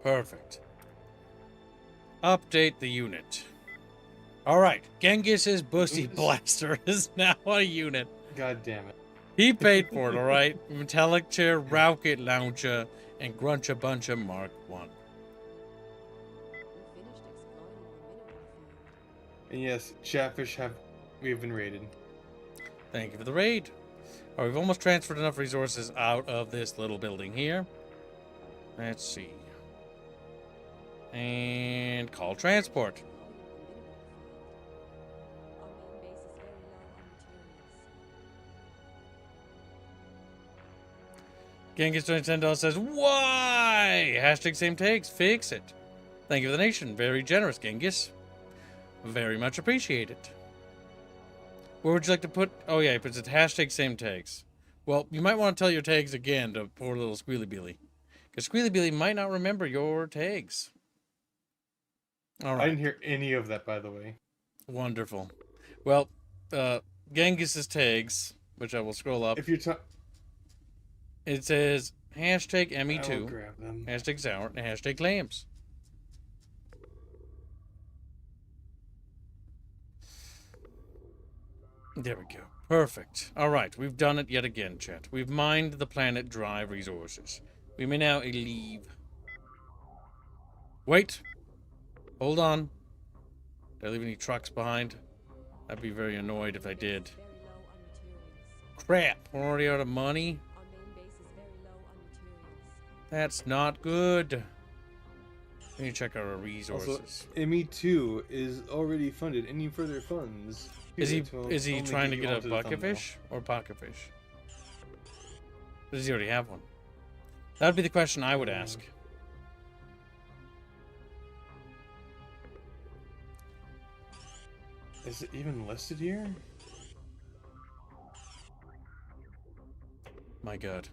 Perfect. Update the unit. Alright, Genghis's Bussy Blaster is now a unit. God damn it. He paid for it, alright? Metallic Chair, Rocket Launcher, and Gruncha Buncha Mark 1. We finished exploring the mineral field. And yes, Chatfish we have been raided. Thank you for the raid. Alright, we've almost transferred enough resources out of this little building here. Let's see. And call transport. Genghis $10 says, why? Hashtag same takes. Fix it. Thank you for the nation. Very generous, Genghis. Very much appreciated. Where would you like to put... Oh, yeah, he puts it hashtag same tags. Well, you might want to tell your tags again to poor little Squealy Beely. Because Squealy Beely might not remember your tags. All right. I didn't hear any of that, by the way. Wonderful. Well, Genghis's tags, which I will scroll up. If you're talking... It says hashtag I will ME2, grab them. hashtag Sour, and hashtag Clams. There we go. Perfect. All right, we've done it yet again, chat. We've mined the planet dry resources. We may now leave. Wait. Hold on. Did I leave any trucks behind? I'd be very annoyed if I did. Very low on materials. Crap, we're already out of money. Our main base is very low on materials. That's not good. We need to check our resources. Also, ME2 is already funded. Any further funds? Is he People trying to only get you a onto the bucket thumbnail. fish or pocket fish? Does he already have one? That would be the question I would ask. Is it even listed here? My God.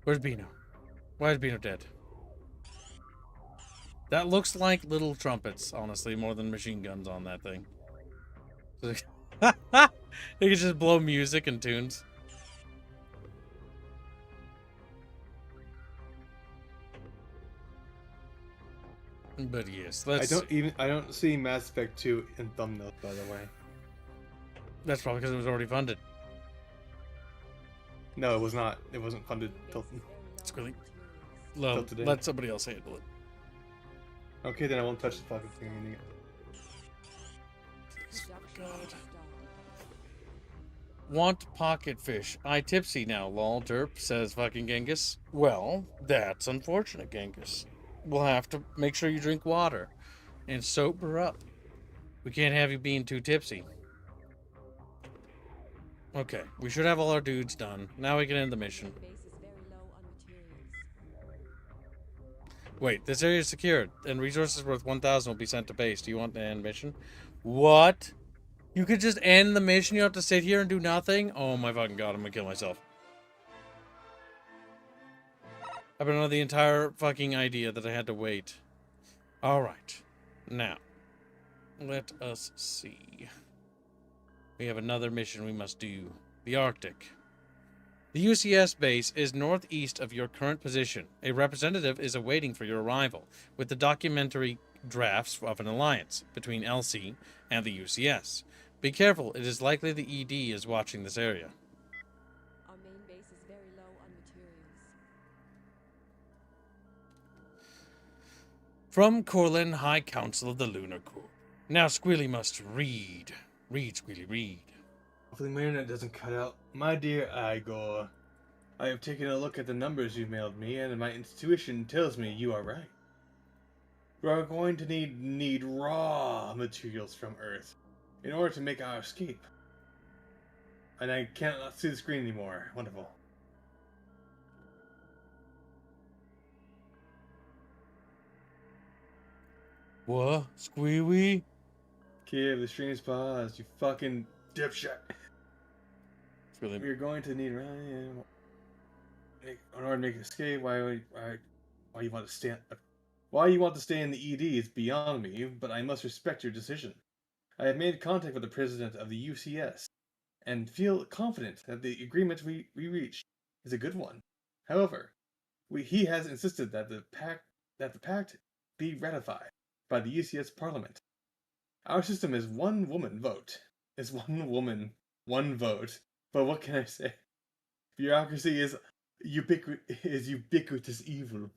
Where's Bino? Why is Bino dead? That looks like little trumpets, honestly, more than machine guns on that thing. They can just blow music and tunes. But yes, let's... I don't see Mass Effect 2 in thumbnails, by the way. That's probably because it was already funded. No, it was not. It wasn't funded till... It's really... Till today. Let somebody else handle it. Okay, then I won't touch the fucking thing. I'm gonna God. Want pocket fish. I tipsy now, lol, derp, says fucking Genghis. Well, that's unfortunate, Genghis. We'll have to make sure you drink water and sober up. We can't have you being too tipsy. Okay, we should have all our dudes done. Now we can end the mission. Base is very low on materials. Wait, this area is secured, and resources worth 1,000 will be sent to base. Do you want to end mission? What? You could just end the mission? You have to sit here and do nothing? Oh my fucking god, I'm gonna kill myself. I've been on the entire fucking idea that I had to wait. Alright. Now, let us see. We have another mission we must do. The Arctic. The UCS base is northeast of your current position. A representative is awaiting for your arrival, with the documentary drafts of an alliance between LC and the UCS. Be careful, it is likely the ED is watching this area. Our main base is very low on materials. From Corlin, High Council of the Lunar Corps. Now Squealy must read. Read, Squealy, read. Hopefully my internet doesn't cut out. My dear Igor, I have taken a look at the numbers you mailed me, and my intuition tells me you are right. We are going to need raw materials from Earth in order to make our escape. And I cannot see the screen anymore. Wonderful. What? Squealy? Kid, the stream's paused. You fucking dipshit. Really... We're going to need in order to make an escape. Why you want to stay? Why you want to stay in the ED is beyond me. But I must respect your decision. I have made contact with the president of the UCS, and feel confident that the agreement we reached is a good one. However, he has insisted that the pact be ratified by the UCS Parliament. Our system is one woman vote. Is one woman, one vote. But what can I say? Bureaucracy is ubiquitous evil.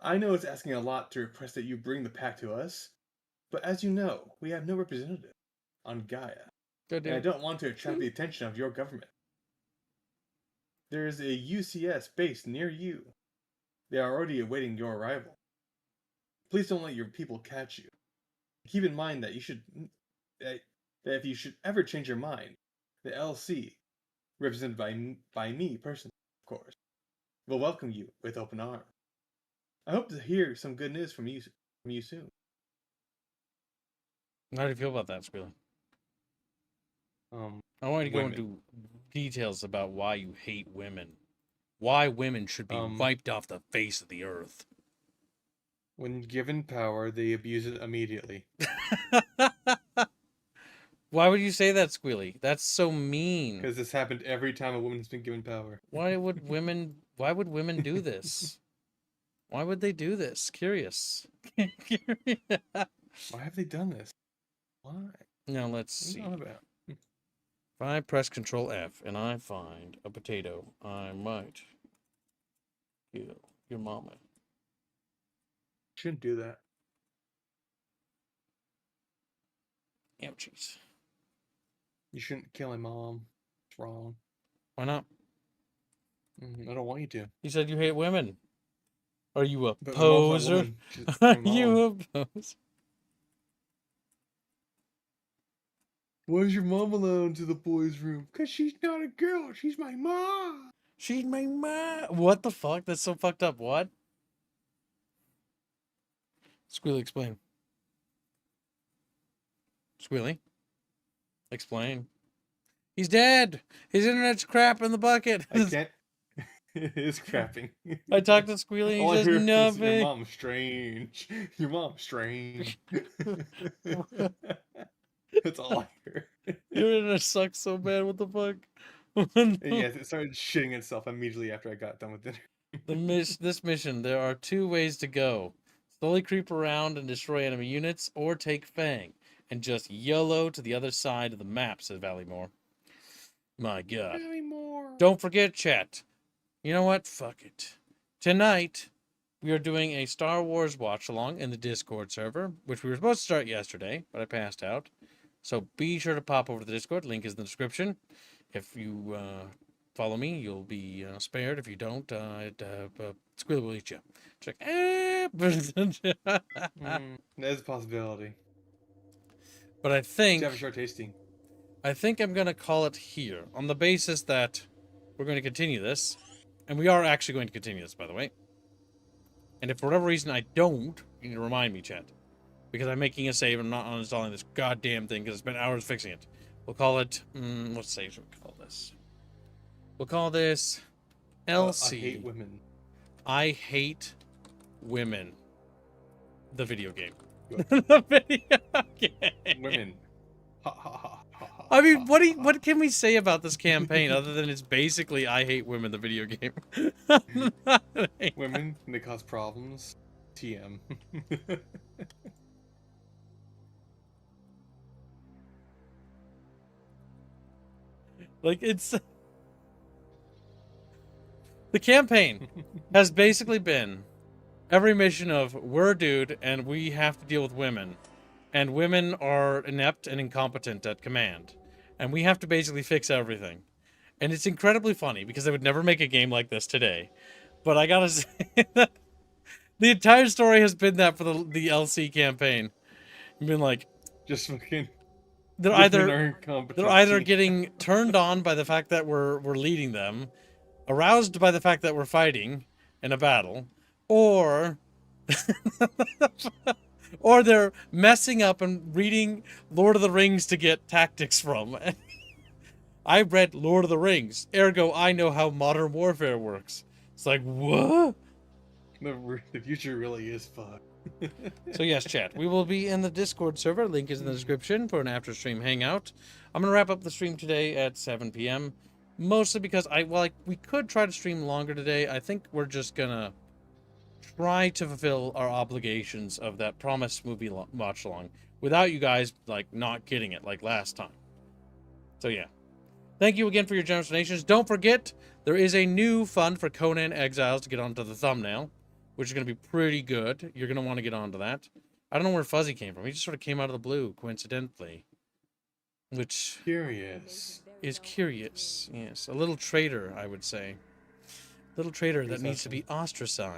I know it's asking a lot to request that you bring the pact to us, but as you know, we have no representative on Gaia. And I don't want to attract the attention of your government. There is a UCS base near you. They are already awaiting your arrival. Please don't let your people catch you. Keep in mind that that if you should ever change your mind, the LC, represented by me personally, of course, will welcome you with open arms. I hope to hear some good news from you soon. How do you feel about that, Squealy? I want you to go into details about why you hate women. Why women should be wiped off the face of the earth. When given power, they abuse it immediately. Why would you say that, Squealy? That's so mean. Because this happened every time a woman has been given power. Why would women do this? Why would they do this? Curious. Why have they done this? Why? Now let's see. If I press Control F and I find a potato, I might kill your mama. Shouldn't do that. Ouchies. You shouldn't kill my mom. It's wrong. Why not? I don't want you to. You said you hate women. Are you a poser? Are you a poser? Why is your mom alone to the boys' room? Because she's not a girl. She's my mom. She's my mom. What the fuck? That's so fucked up. What? Squealy, explain. Squealy, explain. He's dead. His internet's crap in the bucket. I can't. It is crapping. I talked to Squealy and he says nothing. Your mom's strange. Your mom's strange. That's all I heard. Your internet sucks so bad. What the fuck? Yes, it started shitting itself immediately after I got done with dinner. This mission, there are two ways to go. Slowly creep around and destroy enemy units, or take Fang and just YOLO to the other side of the map, said Valleymore. My god. Valleymore. Don't forget, chat. You know what? Fuck it. Tonight, we are doing a Star Wars watch-along in the Discord server, which we were supposed to start yesterday, but I passed out. So be sure to pop over to the Discord. Link is in the description. If you follow me, you'll be spared. If you don't, Squealy will eat you. Check. There's a possibility. But I think... Have a short tasting. I think I'm going to call it here, on the basis that we're going to continue this. And we are actually going to continue this, by the way. And if for whatever reason I don't, you need to remind me, chat. Because I'm making a save and I'm not uninstalling this goddamn thing because it's been hours fixing it. We'll call it, what save should we call this? We'll call this LC. I hate women. I hate women. The video game. The video game. Women. Ha, ha, ha, ha, ha, I mean, ha, what can we say about this campaign other than it's basically I hate women, the video game? Women, they cause problems. TM. Like, it's... The campaign has basically been every mission of, we're a dude, and we have to deal with women. And women are inept and incompetent at command. And we have to basically fix everything. And it's incredibly funny, because I would never make a game like this today. But I gotta say that the entire story has been that for the LC campaign. I've been like... Just fucking... They're either getting turned on by the fact that we're leading them, aroused by the fact that we're fighting in a battle, or or they're messing up and reading Lord of the Rings to get tactics from. I read Lord of the Rings, ergo I know how modern warfare works. It's like, what? The future really is fucked. So yes, chat, we will be in the Discord server. Link is in the description for an after stream hangout. I'm gonna wrap up the stream today at 7 p.m. Mostly because we could try to stream longer today. I think we're just gonna try to fulfill our obligations of that promised movie watch along without you guys like not getting it like last time. So yeah, thank you again for your generous donations. Don't forget there is a new fund for Conan Exiles to get onto the thumbnail, which is going to be pretty good. You're going to want to get onto that. I don't know where Fuzzy came from. He just sort of came out of the blue, coincidentally. Which... Curious. Is curious. Yes. A little traitor, I would say. Little traitor that needs to be ostracized.